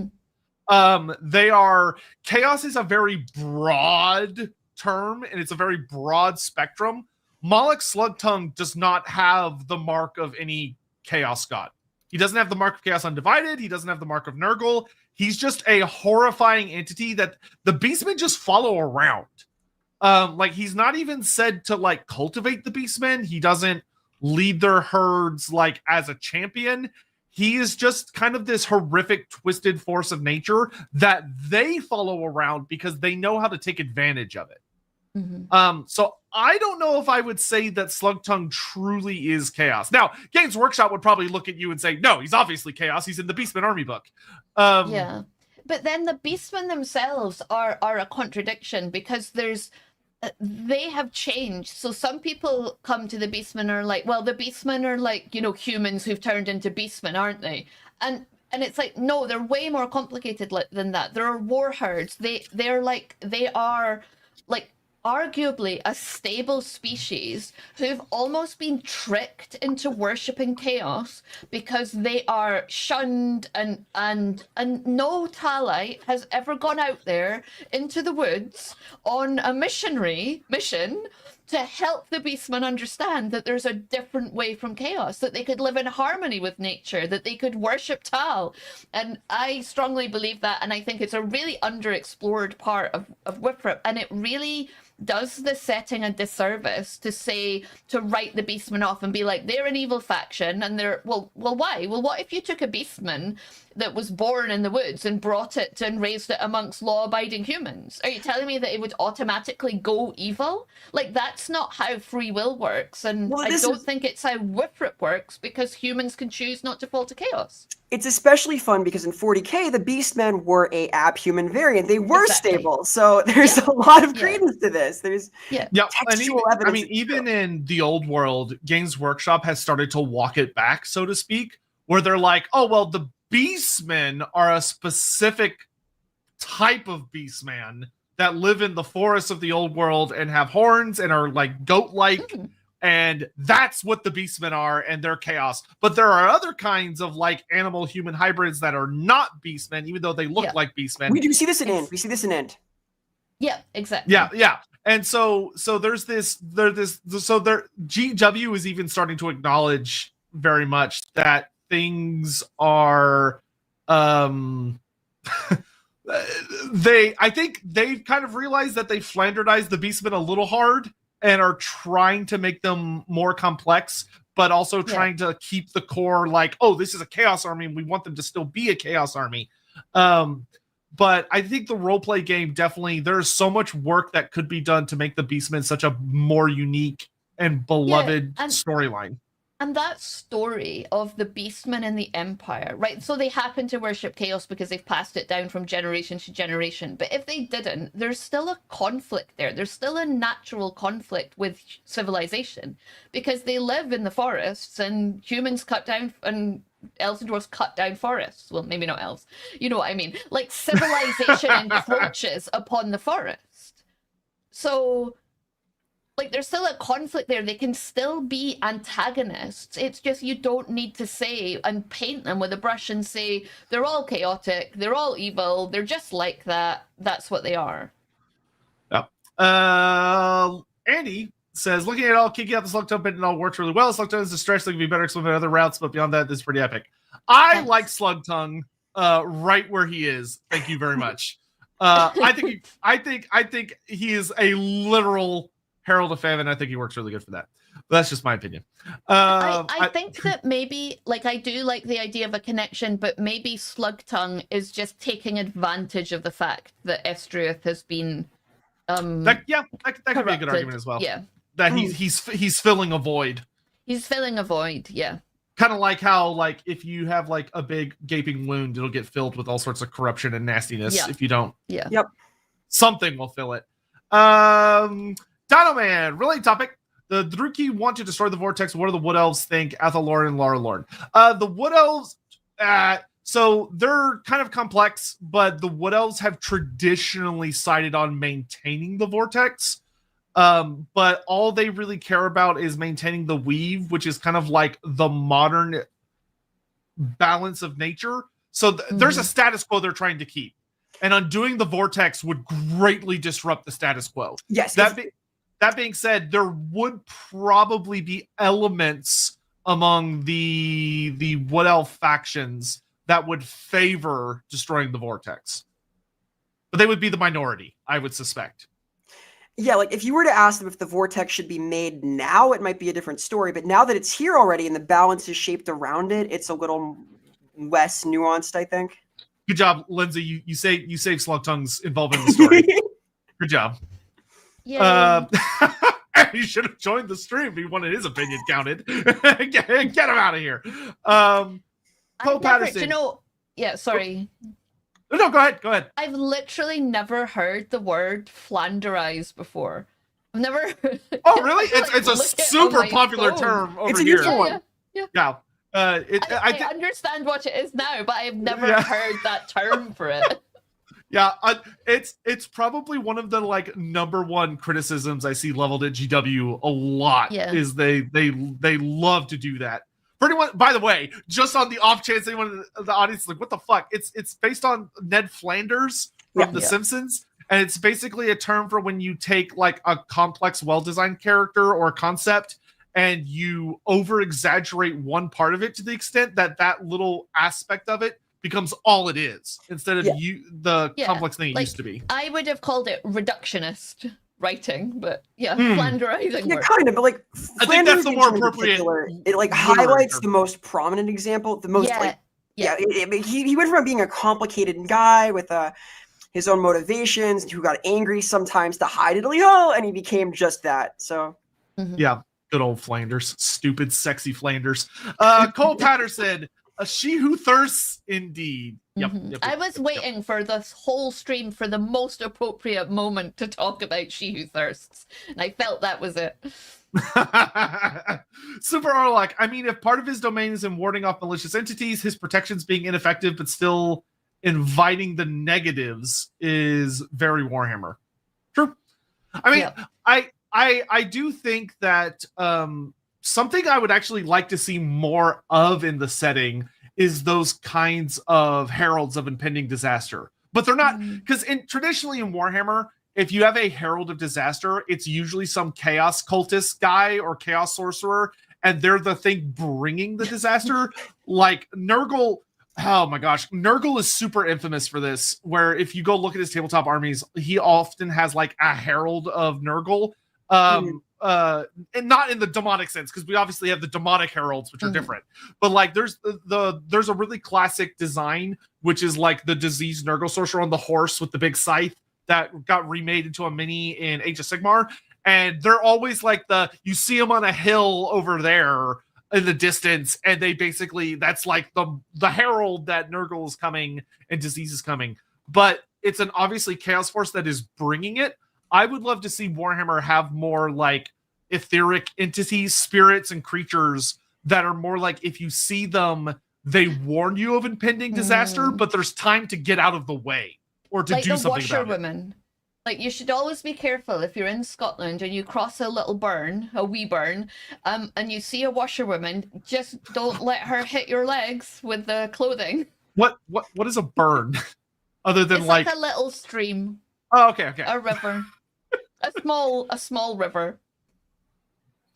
Chaos is a very broad term, and it's a very broad spectrum. Moloch Slugtongue does not have the mark of any chaos god. He doesn't have the mark of Chaos Undivided. He doesn't have the mark of Nurgle. He's just a horrifying entity that the beastmen just follow around. Like, he's not even said to like cultivate the beastmen. He doesn't lead their herds like as a champion. He is just kind of this horrific, twisted force of nature that they follow around because they know how to take advantage of it. So I don't know if I would say that Slugtongue truly is chaos. Now, Games Workshop would probably look at you and say, no, he's obviously chaos. He's in the Beastman army book. Yeah. But then the Beastmen themselves are a contradiction, because they have changed. So some people come to the Beastmen are like, well, the Beastmen are like, you know, humans who've turned into Beastmen, aren't they? And it's like, no, they're way more complicated than that. There are war herds. They are like arguably a stable species who've almost been tricked into worshipping chaos because they are shunned, and no Talite has ever gone out there into the woods on a missionary mission to help the Beastmen understand that there's a different way from chaos, that they could live in harmony with nature, that they could worship Tal. And I strongly believe that, and I think it's a really underexplored part of Whiprip, and it really does the setting a disservice to write the Beastmen off and be like, they're an evil faction, and they're well why? Well, what if you took a Beastman that was born in the woods and brought it and raised it amongst law-abiding humans? Are you telling me that it would automatically go evil? Like, that's not how free will works, and I don't think it's how Whiprip works, because humans can choose not to fall to chaos. It's especially fun because in 40K, the Beastmen were a app-human variant. They were stable, so there's a lot of credence to this. There's textual evidence. I mean, even in the old world, Games Workshop has started to walk it back, so to speak, where they're like, oh, well, the Beastmen are a specific type of Beastman that live in the forests of the old world and have horns and are like goat-like. And that's what the Beastmen are, and they're chaos. But there are other kinds of like animal-human hybrids that are not Beastmen, even though they look like Beastmen. We do see this in Int. We see this in Int. Yeah, exactly. Yeah. And so there's GW is even starting to acknowledge very much that things are I think they've kind of realized that they flanderized the Beastmen a little hard and are trying to make them more complex, but also trying to keep the core like, oh, this is a chaos army and we want them to still be a chaos army. But I think the roleplay game, definitely, there's so much work that could be done to make the Beastmen such a more unique and beloved storyline. And that story of the Beastmen in the Empire, right? So they happen to worship chaos because they've passed it down from generation to generation. But if they didn't, there's still a conflict there. There's still a natural conflict with civilization, because they live in the forests, and humans cut down, and elves and dwarves cut down forests. Well, maybe not elves. You know what I mean? Like, civilization encroaches upon the forest. So, like, there's still a conflict there. They can still be antagonists. It's just you don't need to say and paint them with a brush and say they're all chaotic, they're all evil, they're just like that. That's what they are. Yep. Andy says, looking at it all, kicking out the Slugtongue bit and all works really well. Slugtongue is a stretch that can be better explored in other routes, but beyond that, this is pretty epic. I like Slugtongue right where he is. Thank you very much. I think he is a literal herald of famine. I think he works really good for that. But that's just my opinion. I think that maybe, like, I do like the idea of a connection, but maybe Slugtongue is just taking advantage of the fact that Estreuth has been that could be a good argument as well. Yeah. That he's filling a void. He's filling a void, yeah. Kind of like how, like, if you have like a big gaping wound, it'll get filled with all sorts of corruption and nastiness if you don't. Yeah. Yep. Something will fill it. Dino Man, related topic. The Druki want to destroy the vortex. What do the Wood Elves think? Athelorn and Laurelorn. The Wood Elves, so they're kind of complex, but the Wood Elves have traditionally sided on maintaining the vortex. But all they really care about is maintaining the weave, which is kind of like the modern balance of nature. So there's a status quo they're trying to keep. And undoing the vortex would greatly disrupt the status quo. Yes. That being said, there would probably be elements among the Wood Elf factions that would favor destroying the vortex. But they would be the minority, I would suspect. Yeah, like if you were to ask them if the vortex should be made now, it might be a different story. But now that it's here already and the balance is shaped around it, it's a little less nuanced, I think. Good job, Lindsay. You saved Slugtongue's involvement in the story. Good job. Yeah. He should have joined the stream if he wanted his opinion counted. Get him out of here. Cole Patterson. Yeah, sorry. No, go ahead. I've literally never heard the word Flanderize before. I've never. Oh, really? It's a super popular term over here. It's a useful one. Yeah. I understand what it is now, but I've never heard that term for it. Yeah, it's probably one of the like number one criticisms I see leveled at GW a lot. Yeah. Is they love to do that. For anyone, by the way, just on the off chance anyone in the audience is like, what the fuck? It's based on Ned Flanders from The Simpsons, and it's basically a term for when you take like a complex, well-designed character or concept and you over-exaggerate one part of it to the extent that that little aspect of it becomes all it is instead of the complex thing it used to be. I would have called it reductionist writing, but Flanderizing. Yeah, kind of, but like I think that's the more appropriate. It like highlights the most prominent example. The most he went from being a complicated guy with his own motivations who got angry sometimes to hide it, and he became just that. So yeah, good old Flanders, stupid, sexy Flanders. Cole Patterson. A she who thirsts, indeed. Yep. I was waiting for this whole stream for the most appropriate moment to talk about she who thirsts, and I felt that was it. Super Arlock. I mean, if part of his domain is in warding off malicious entities, his protections being ineffective but still inviting the negatives is very Warhammer. True. I mean, I do think that something I would actually like to see more of in the setting is those kinds of heralds of impending disaster. But they're not, because traditionally in Warhammer, if you have a herald of disaster, it's usually some chaos cultist guy or chaos sorcerer, and they're the thing bringing the disaster. Like Nurgle, oh my gosh, Nurgle is super infamous for this, where if you go look at his tabletop armies, he often has like a herald of Nurgle. And not in the demonic sense, because we obviously have the demonic heralds, which are different. But like, there's a really classic design, which is like the diseased Nurgle sorcerer on the horse with the big scythe that got remade into a mini in Age of Sigmar, and they're always like you see them on a hill over there in the distance, and they basically that's like the herald that Nurgle is coming and disease is coming, but it's an obviously chaos force that is bringing it. I would love to see Warhammer have more like etheric entities, spirits, and creatures that are more like if you see them, they warn you of impending disaster, but there's time to get out of the way or to do something about it. Like, you should always be careful if you're in Scotland and you cross a wee burn, and you see a washerwoman, just don't let her hit your legs with the clothing. What is a burn? Other than it's like a little stream. Oh, okay. A river. A small river.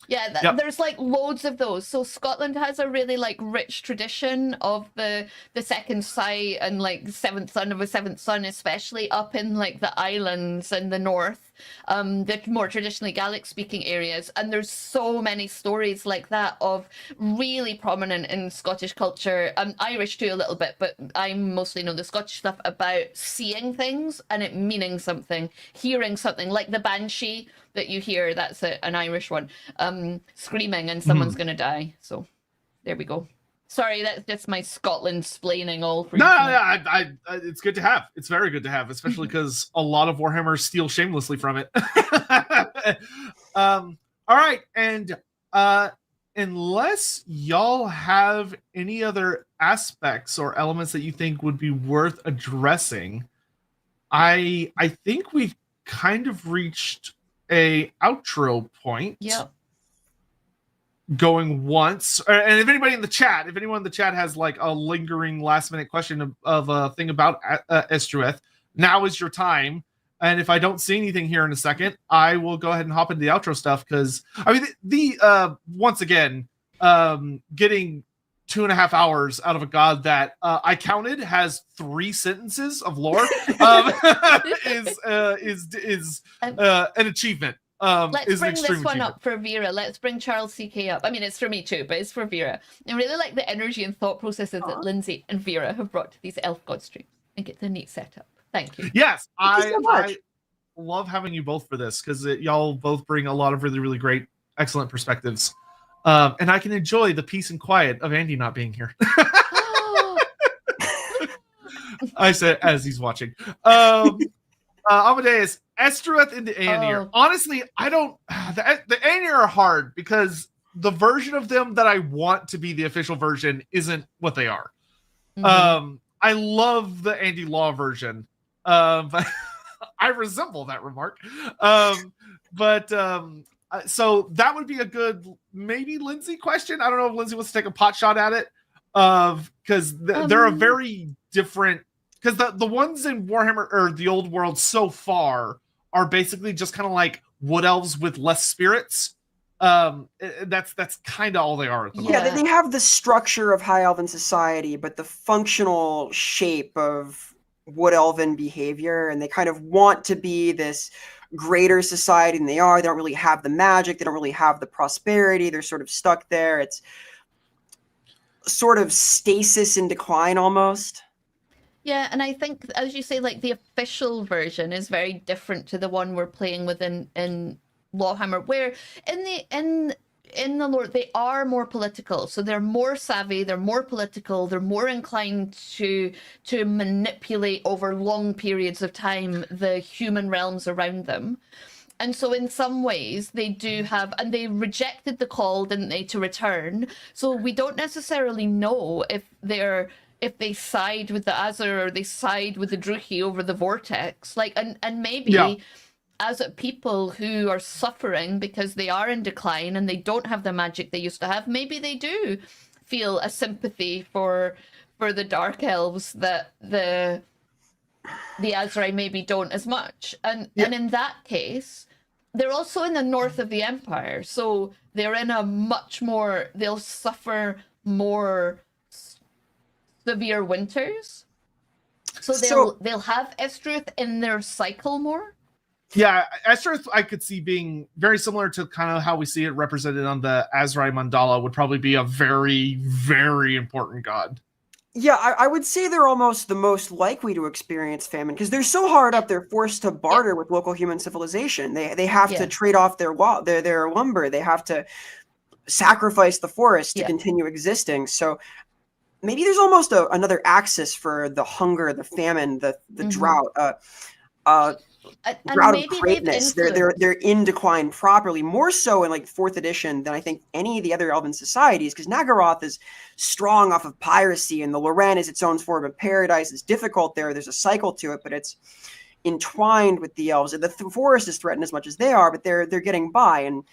Yeah, there's like loads of those. So Scotland has a really like rich tradition of the second sight and like seventh son of a seventh son, especially up in like the islands and the north, the more traditionally Gaelic speaking areas. And there's so many stories like that of really prominent in Scottish culture, Irish too a little bit, but I mostly know the Scottish stuff about seeing things and it meaning something, hearing something like the banshee that you hear, that's an Irish one, screaming and someone's gonna die. So there we go. Sorry, that's just my Scotland splaining all for you. I it's good to have. It's very good to have, especially because a lot of Warhammer steal shamelessly from it. All right, and unless y'all have any other aspects or elements that you think would be worth addressing, I think we've kind of reached a outro point. Yep. Going once, and if anyone in the chat has like a lingering last minute question of a thing about Estreuth, now is your time. And if I don't see anything here in a second, I will go ahead and hop into the outro stuff, because I mean the once again getting 2.5 hours out of a god that I counted has 3 sentences of lore is an achievement. Let's bring this one up for Vera. Let's bring Charles CK up. I mean, it's for me too, but it's for Vera. I really like the energy and thought processes that Lindsay and Vera have brought to these Elf God streams. I think it's a neat setup. Thank you. Yes, I love having you both for this, because y'all both bring a lot of really, really great, excellent perspectives. And I can enjoy the peace and quiet of Andy not being here. I said as he's watching. Amadeus, Estreuth into Aenir. Honestly, I don't. The Aenir are hard because the version of them that I want to be the official version isn't what they are. I love the Andy Law version. But I resemble that remark. So that would be a good maybe Lindsay question. I don't know if Lindsay wants to take a pot shot at it, because they're a very different. Because the ones in Warhammer or the old world so far are basically just kind of like wood elves with less spirits. That's kind of all they are at the moment. Yeah, they have the structure of high elven society, but the functional shape of wood elven behavior, and they kind of want to be this greater society than they are. They don't really have the magic. They don't really have the prosperity. They're sort of stuck there. It's sort of stasis in decline almost. Yeah, and I think, as you say, like the official version is very different to the one we're playing with in Lawhammer, where in the lore they are more political, so they're more savvy, they're more political, they're more inclined to manipulate over long periods of time the human realms around them. And so in some ways they do have, and they rejected the call, didn't they, to return. So we don't necessarily know if they side with the Azure or they side with the Druchi over the Vortex. Like, and maybe as people who are suffering because they are in decline and they don't have the magic they used to have, maybe they do feel a sympathy for the Dark Elves that the Azrai maybe don't as much. And in that case, they're also in the north of the Empire, so they're in a much more, they'll suffer more severe winters. So they'll have Estreuth in their cycle more. Yeah, Estreuth I could see being very similar to kind of how we see it represented on the Azrai Mandala, would probably be a very, very important god. Yeah, I would say they're almost the most likely to experience famine because they're so hard up. They're forced to barter with local human civilization. They have to trade off their lumber. They have to sacrifice the forest to continue existing. So maybe there's almost another axis for the hunger, the famine, the drought. Drought of greatness. They're in decline properly, more so in like 4th edition than I think any of the other elven societies, because Nagaroth is strong off of piracy and the Loren is its own form of paradise. It's difficult there. There's a cycle to it, but it's entwined with the elves. The forest is threatened as much as they are, but they're getting by. And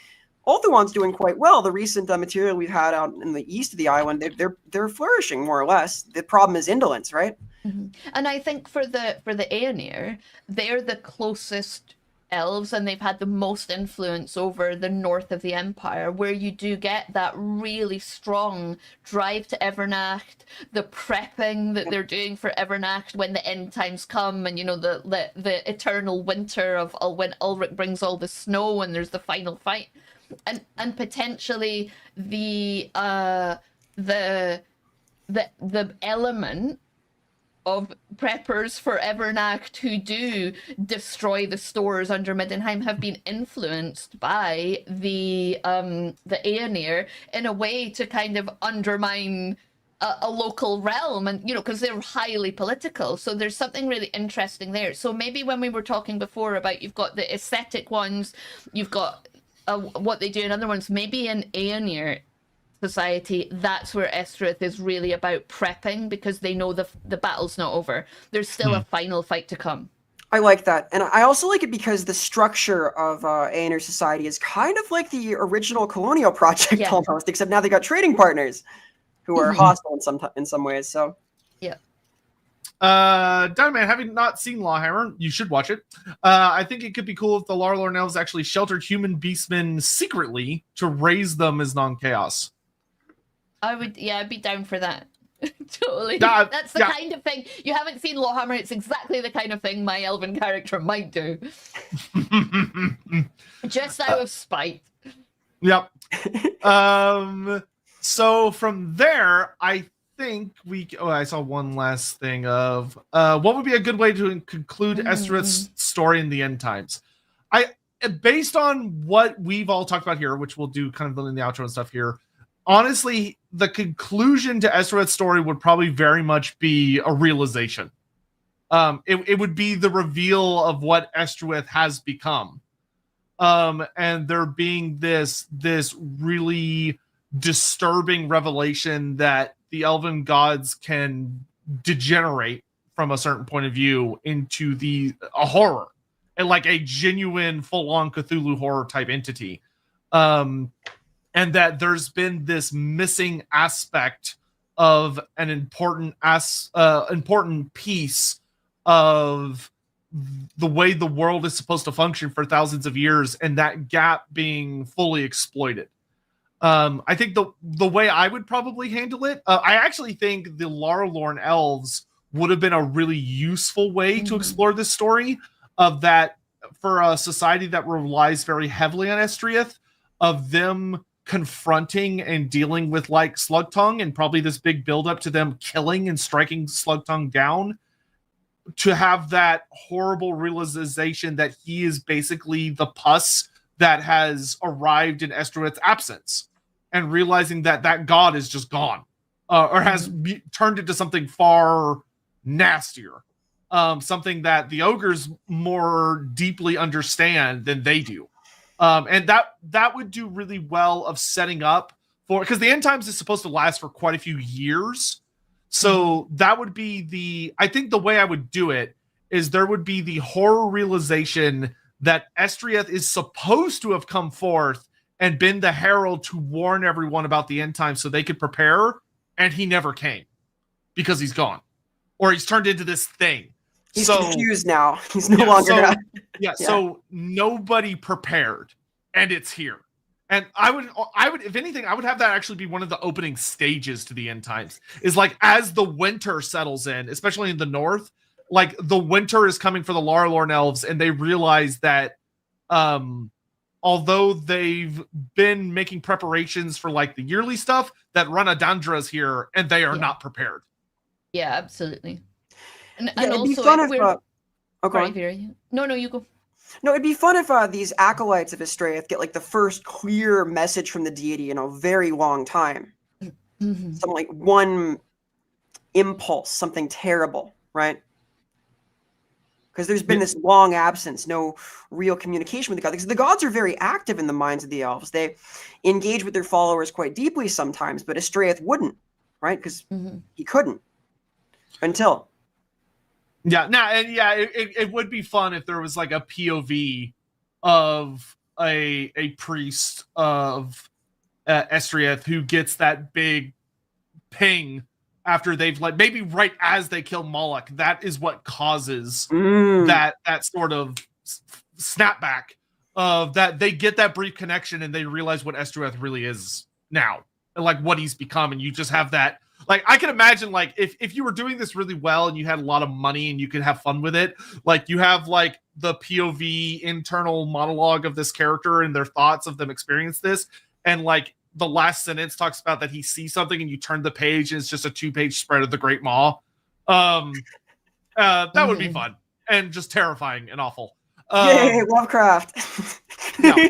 Ulthuan's doing quite well. The recent material we've had out in the east of the island, they're flourishing more or less. The problem is indolence, right? Mm-hmm. And I think for the Aenir, they're the closest elves, and they've had the most influence over the north of the empire, where you do get that really strong drive to Evernacht, the prepping that they're doing for Evernacht when the end times come, and the eternal winter of when Ulrich brings all the snow and there's the final fight, and potentially the element of preppers for Evernacht who do destroy the stores under Middenheim have been influenced by the Aeonir in a way to kind of undermine a local realm, and because they're highly political. So there's something really interesting there. So maybe when we were talking before about you've got the aesthetic ones, you've got what they do in other ones, maybe in Aeonir society, that's where Estreuth is really about prepping, because they know the battle's not over. There's still a final fight to come. I like that. And I also like it because the structure of Aeonir society is kind of like the original colonial project almost, except now they got trading partners who are hostile in some ways. So yeah. Diamond, having not seen Lawhammer, you should watch it. I think it could be cool if the Larlorn elves actually sheltered human beastmen secretly to raise them as non-chaos. I'd be down for that. Totally. That's the kind of thing. You haven't seen Lawhammer, it's exactly the kind of thing my elven character might do. Just out of spite. Yep. So from there, I think I saw one last thing of what would be a good way to conclude Estreuth's story in the end times. Based on what we've all talked about here, which we'll do kind of in the outro and stuff here, honestly, the conclusion to Estreuth's story would probably very much be a realization. It would be the reveal of what Estreuth has become. And there being this really disturbing revelation that the elven gods can degenerate from a certain point of view into a horror, and like a genuine full-on Cthulhu horror type entity. And that there's been this missing aspect of an important piece of the way the world is supposed to function for thousands of years, and that gap being fully exploited. I think the way I would probably handle it, I actually think the Larlorn elves would have been a really useful way to explore this story, of that for a society that relies very heavily on Estreuth, of them confronting and dealing with like Slugtongue, and probably this big buildup to them killing and striking Slugtongue down, to have that horrible realization that he is basically the pus that has arrived in Estreuth's absence, and realizing that god is just gone, or has turned into something far nastier, something that the ogres more deeply understand than they do. And that would do really well of setting up for, because the end times is supposed to last for quite a few years. So that would be I think the way I would do it is there would be the horror realization that Estreuth is supposed to have come forth and been the herald to warn everyone about the end times so they could prepare, and he never came because he's gone, or he's turned into this thing. He's confused now. He's no longer. So nobody prepared, and it's here. And I would, if anything, I would have that actually be one of the opening stages to the end times. Is like as the winter settles in, especially in the north, like the winter is coming for the Larlorn elves, and they realize that, although they've been making preparations for like the yearly stuff, that Ranadandra is here, and they are not prepared. Yeah, absolutely. And it'd also, be fun if No, you go. No, it'd be fun if these acolytes of Estreuth get like the first clear message from the deity in a very long time. Something like one impulse, something terrible, right? Because there's been this long absence, no real communication with the gods. Because the gods are very active in the minds of the elves. They engage with their followers quite deeply sometimes, but Estreuth wouldn't, right? Because he couldn't until. It would be fun if there was like a POV of a priest of Estreuth who gets that big ping after they've, like, maybe right as they kill Moloch. That is what causes that sort of snapback of that. They get that brief connection and they realize what Estreuth really is now, and like what he's become. And you just have that. Like, I can imagine, like, if you were doing this really well and you had a lot of money and you could have fun with it, like, you have, like, the POV internal monologue of this character and their thoughts of them experience this, and, like, the last sentence talks about that he sees something and you turn the page and it's just a 2-page spread of the Great Maw. That would be fun and just terrifying and awful. Yay, Lovecraft. Yeah.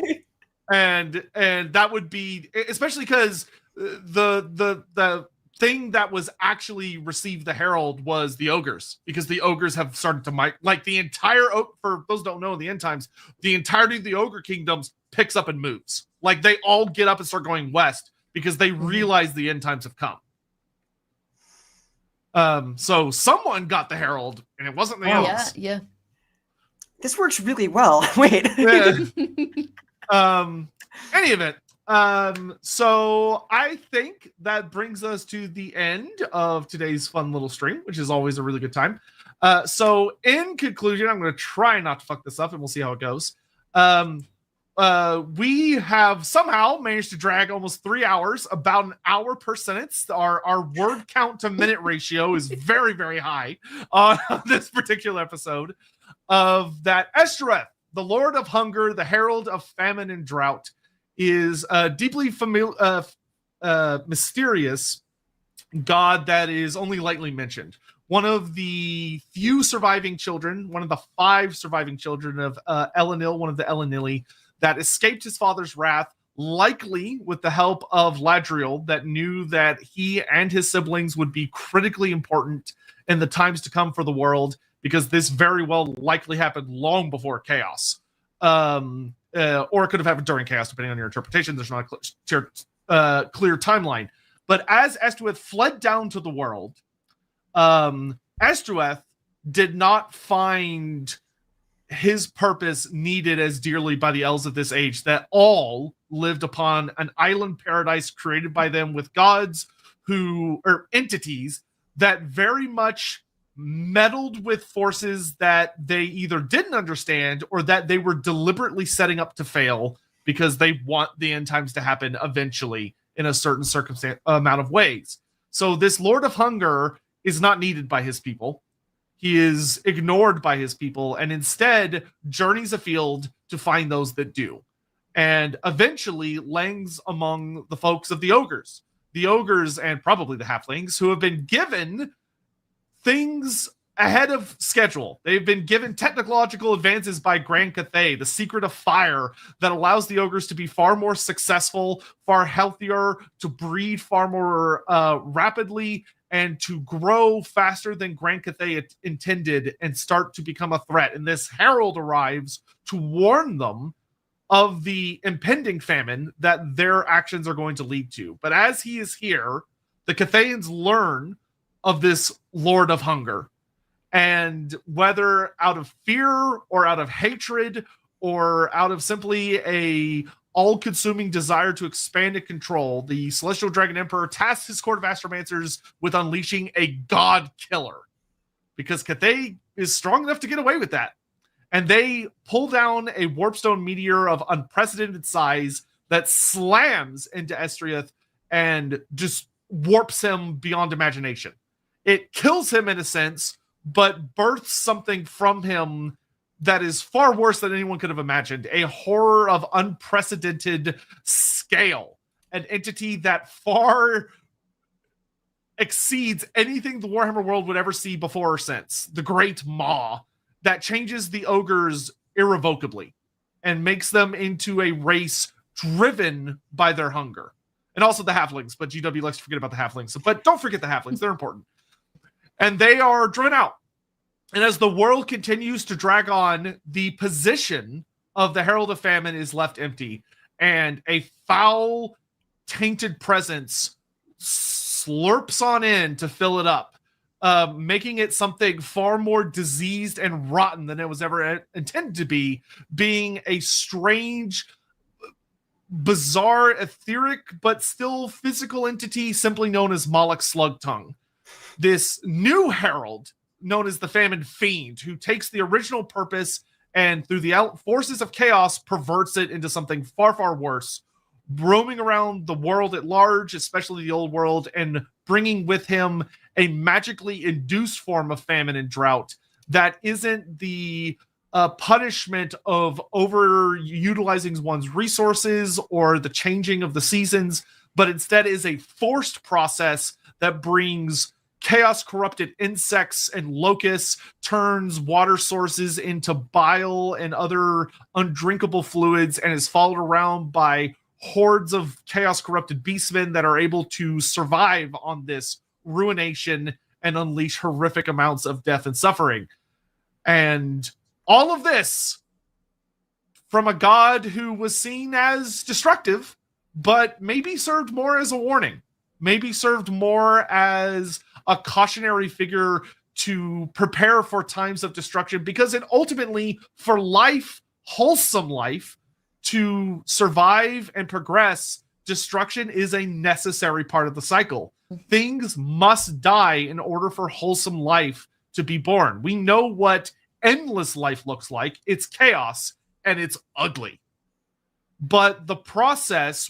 And that would be, especially because the thing that was actually received the herald was the ogres, because the ogres have started to like the entire, for those who don't know, in the end times, the entirety of the ogre kingdoms picks up and moves. Like, they all get up and start going west because they realize the end times have come. So someone got the herald and it wasn't the elves. Yeah. This works really well. Wait. Any event, so I think that brings us to the end of today's fun little stream, which is always a really good time. So in conclusion, I'm going to try not to fuck this up and we'll see how it goes. We have somehow managed to drag almost 3 hours, about an hour per sentence. Our word count to minute ratio is very, very high on this particular episode of that. Estreuth, the Lord of Hunger, the Herald of Famine and Drought, is a deeply mysterious god that is only lightly mentioned. One of the few surviving children, one of the 5 surviving children of Elenil, one of the Elenili, that escaped his father's wrath, likely with the help of Ladriel, that knew that he and his siblings would be critically important in the times to come for the world, because this very well likely happened long before Chaos. Or it could have happened during Chaos, depending on your interpretation. There's not a clear timeline. But as Estreuth fled down to the world, Estreuth did not find his purpose needed as dearly by the elves of this age, that all lived upon an island paradise created by them with gods or entities that very much meddled with forces that they either didn't understand or that they were deliberately setting up to fail, because they want the end times to happen eventually in a certain amount of ways. So this Lord of Hunger is not needed by his people. He is ignored by his people and instead journeys afield to find those that do, and eventually lands among the folks of the ogres and probably the halflings, who have been given things ahead of schedule. They've been given technological advances by Grand Cathay, the secret of fire that allows the ogres to be far more successful, far healthier, to breed far more rapidly, and to grow faster than Grand Cathay intended and start to become a threat. And this herald arrives to warn them of the impending famine that their actions are going to lead to. But as he is here, the Cathayans learn of this Lord of Hunger, and whether out of fear or out of hatred or out of simply a all-consuming desire to expand and control, the Celestial Dragon Emperor tasks his court of astromancers with unleashing a god killer, because Cathay is strong enough to get away with that. And they pull down a warpstone meteor of unprecedented size that slams into Estreuth and just warps him beyond imagination. It kills him in a sense, but births something from him that is far worse than anyone could have imagined. A horror of unprecedented scale. An entity that far exceeds anything the Warhammer world would ever see before or since. The Great Maw, that changes the ogres irrevocably and makes them into a race driven by their hunger. And also the halflings, but GW likes to forget about the halflings. But don't forget the halflings, they're important. And they are driven out. And as the world continues to drag on, the position of the Herald of Famine is left empty, and a foul, tainted presence slurps on in to fill it up, making it something far more diseased and rotten than it was ever intended to be, being a strange, bizarre, etheric, but still physical entity simply known as Moloch Slugtongue. This new herald, known as the Famine Fiend, who takes the original purpose and through the forces of chaos perverts it into something far, far worse, roaming around the world at large, especially the old world, and bringing with him a magically induced form of famine and drought that isn't the punishment of overutilizing one's resources or the changing of the seasons, but instead is a forced process that brings chaos-corrupted insects and locusts, turns water sources into bile and other undrinkable fluids, and is followed around by hordes of chaos-corrupted beastmen that are able to survive on this ruination and unleash horrific amounts of death and suffering. And all of this from a god who was seen as destructive, but maybe served more as a warning, maybe served more as a cautionary figure to prepare for times of destruction, because it ultimately, for life, wholesome life, to survive and progress, destruction is a necessary part of the cycle. Things must die in order for wholesome life to be born. We know what endless life looks like. It's chaos, and it's ugly. But the process,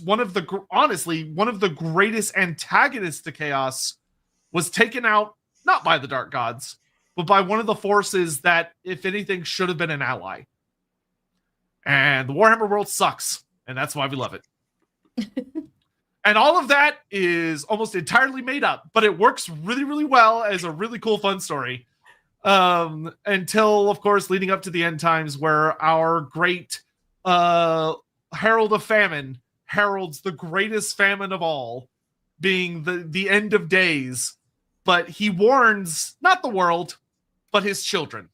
honestly, one of the greatest antagonists to chaos was taken out, not by the Dark Gods, but by one of the forces that, if anything, should have been an ally. And the Warhammer world sucks, and that's why we love it. And all of that is almost entirely made up, but it works really, really well as a really cool, fun story. Until, of course, leading up to the end times, where our great Herald of Famine heralds the greatest famine of all, being the end of days. But he warns not the world, but his children,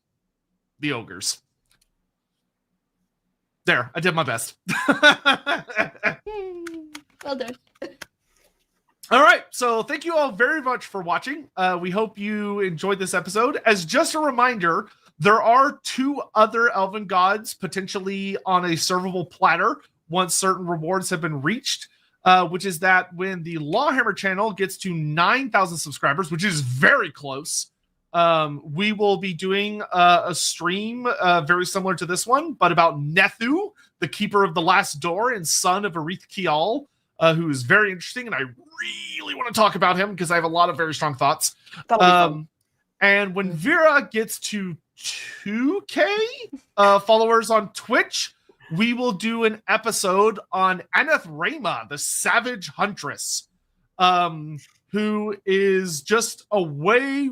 the ogres. There, I did my best. Well done. All right, so thank you all very much for watching. We hope you enjoyed this episode. As just a reminder, there are 2 other Elven Gods potentially on a servable platter once certain rewards have been reached, which is that when the Lawhammer channel gets to 9,000 subscribers, which is very close, we will be doing a stream very similar to this one, but about Nethu, the Keeper of the Last Door and son of Arith Kial, who is very interesting, and I really want to talk about him because I have a lot of very strong thoughts. And when Vera gets to 2K followers on Twitch, we will do an episode on Aneth Rayma, the Savage Huntress, who is totally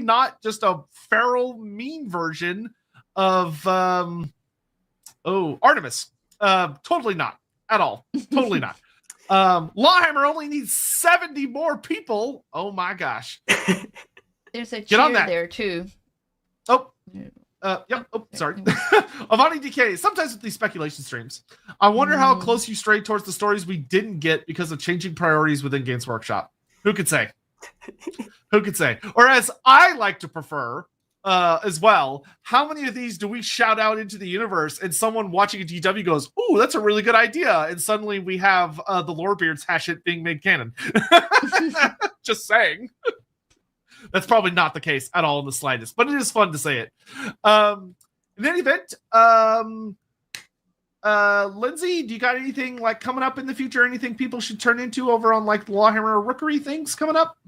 not just a feral, mean version of Artemis. Totally not at all. Totally not. Lawhammer only needs 70 more people. Oh my gosh. There's a cheer there too. Yep. Oh, sorry. Avani DK. Sometimes with these speculation streams, I wonder how close you strayed towards the stories we didn't get because of changing priorities within Games Workshop. Who could say? Who could say? Or as I like to prefer, as well, how many of these do we shout out into the universe and someone watching a GW goes, "Ooh, that's a really good idea," and suddenly we have the Lorebeards hash it being made canon? Just saying. That's probably not the case at all in the slightest, but it is fun to say it. In any event, Lindsay, do you got anything like coming up in the future? Anything people should turn into over on like the Lawhammer Rookery things coming up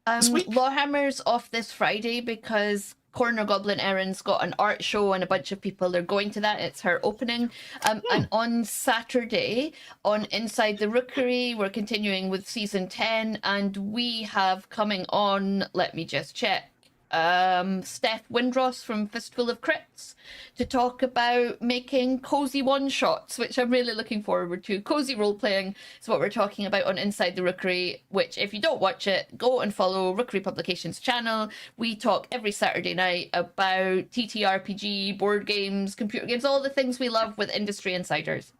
this week? Lawhammer's off this Friday because Corner Goblin Erin's got an art show and a bunch of people are going to that. It's her opening. And on Saturday, on Inside the Rookery, we're continuing with season 10, and we have coming on, let me just check, Steph Windross from Fistful of Crits to talk about making cozy one-shots, which I'm really looking forward to. Cozy role-playing is what we're talking about on Inside the Rookery, which if you don't watch it, go and follow Rookery Publications channel. We talk every Saturday night about TTRPG, board games, computer games, all the things we love with industry insiders.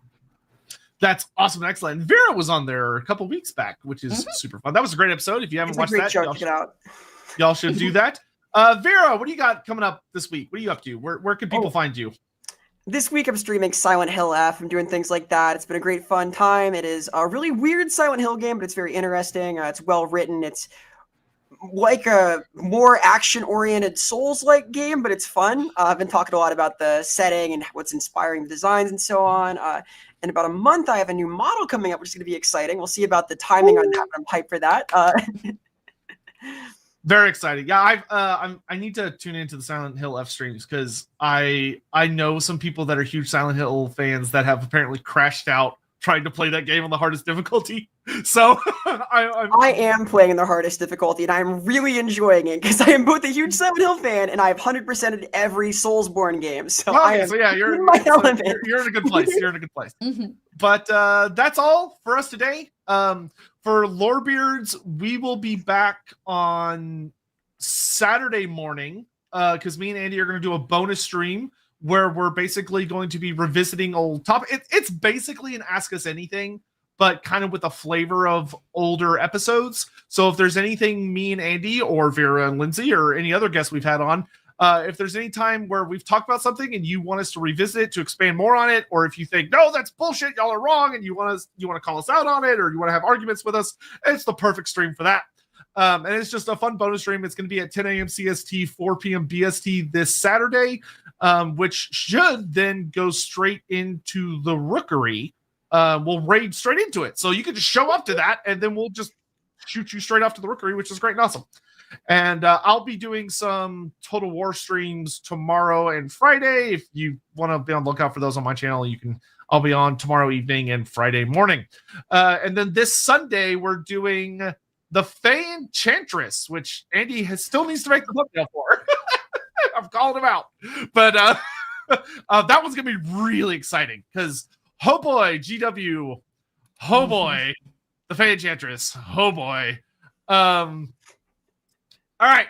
That's awesome and excellent. And Vera was on there a couple weeks back, which is super fun. That was a great episode. If you haven't watched that, y'all should do that. Vera, what do you got coming up this week? What are you up to? Where can people find you? This week I'm streaming Silent Hill F. I'm doing things like that. It's been a great fun time. It is a really weird Silent Hill game, but it's very interesting. It's well written. It's like a more action-oriented Souls-like game, but it's fun. I've been talking a lot about the setting and what's inspiring the designs and so on. In about a month, I have a new model coming up, which is going to be exciting. We'll see about the timing on that, but I'm hyped for that. Very exciting. Yeah, I need to tune into the Silent Hill F streams because I know some people that are huge Silent Hill fans that have apparently crashed out trying to play that game on the hardest difficulty. So I am playing in the hardest difficulty, and I'm really enjoying it because I am both a huge Silent Hill fan and I've 100%ed every Soulsborne game. So you're in a good place. You're in a good place. But that's all for us today. For Lorebeards, we will be back on Saturday morning because me and Andy are going to do a bonus stream where we're basically going to be revisiting old topics. It's basically an Ask Us Anything, but kind of with a flavor of older episodes. So if there's anything me and Andy or Vera and Lindsay or any other guests we've had on, if there's any time where we've talked about something and you want us to revisit it to expand more on it, or if you think, no, that's bullshit, y'all are wrong, and you want to call us out on it, or you want to have arguments with us, it's the perfect stream for that. And it's just a fun bonus stream. It's going to be at 10 a.m. CST, 4 p.m. BST this Saturday, which should then go straight into the Rookery. We'll raid straight into it. So you can just show up to that, and then we'll just shoot you straight off to the Rookery, which is great and awesome. And I'll be doing some Total War streams tomorrow and Friday. If you want to be on the lookout for those on my channel, I'll be on tomorrow evening and Friday morning. And then this Sunday, we're doing the Fey Enchantress, which Andy still needs to make the thumbnail for. I'm calling him out. But that one's going to be really exciting because, oh boy, GW. Oh boy, the Fey Enchantress. Oh boy. All right.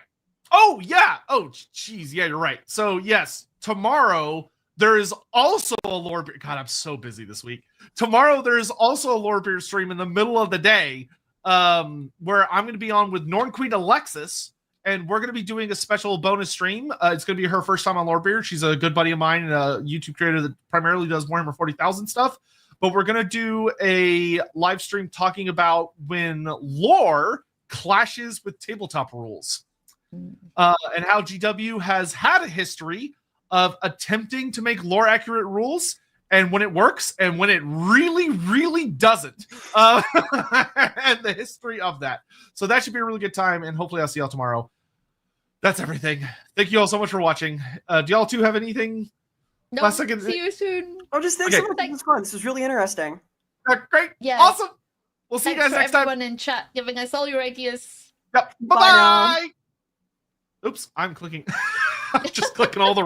Oh, yeah. Oh, geez. Yeah, you're right. So, yes, tomorrow there is also a Lorebeard. God, I'm so busy this week. Tomorrow there is also a Lorebeard stream in the middle of the day where I'm going to be on with Norn Queen Alexis, and we're going to be doing a special bonus stream. It's going to be her first time on Lorebeard. She's a good buddy of mine and a YouTube creator that primarily does Warhammer 40,000 stuff. But we're going to do a live stream talking about when lore clashes with tabletop rules, and how GW has had a history of attempting to make lore accurate rules, and when it works and when it really, really doesn't, and the history of that. So that should be a really good time, and hopefully I'll see y'all tomorrow. That's everything. Thank you all so much for watching. Do y'all two have anything? No, last second? See you soon. Oh, just thanks so much. This was fun. This was really interesting. Great. Yeah. Awesome. We'll see you guys next time. Everyone in chat giving us all your ideas. Yep. Bye-bye. Oops, I'm clicking. I'm just clicking all the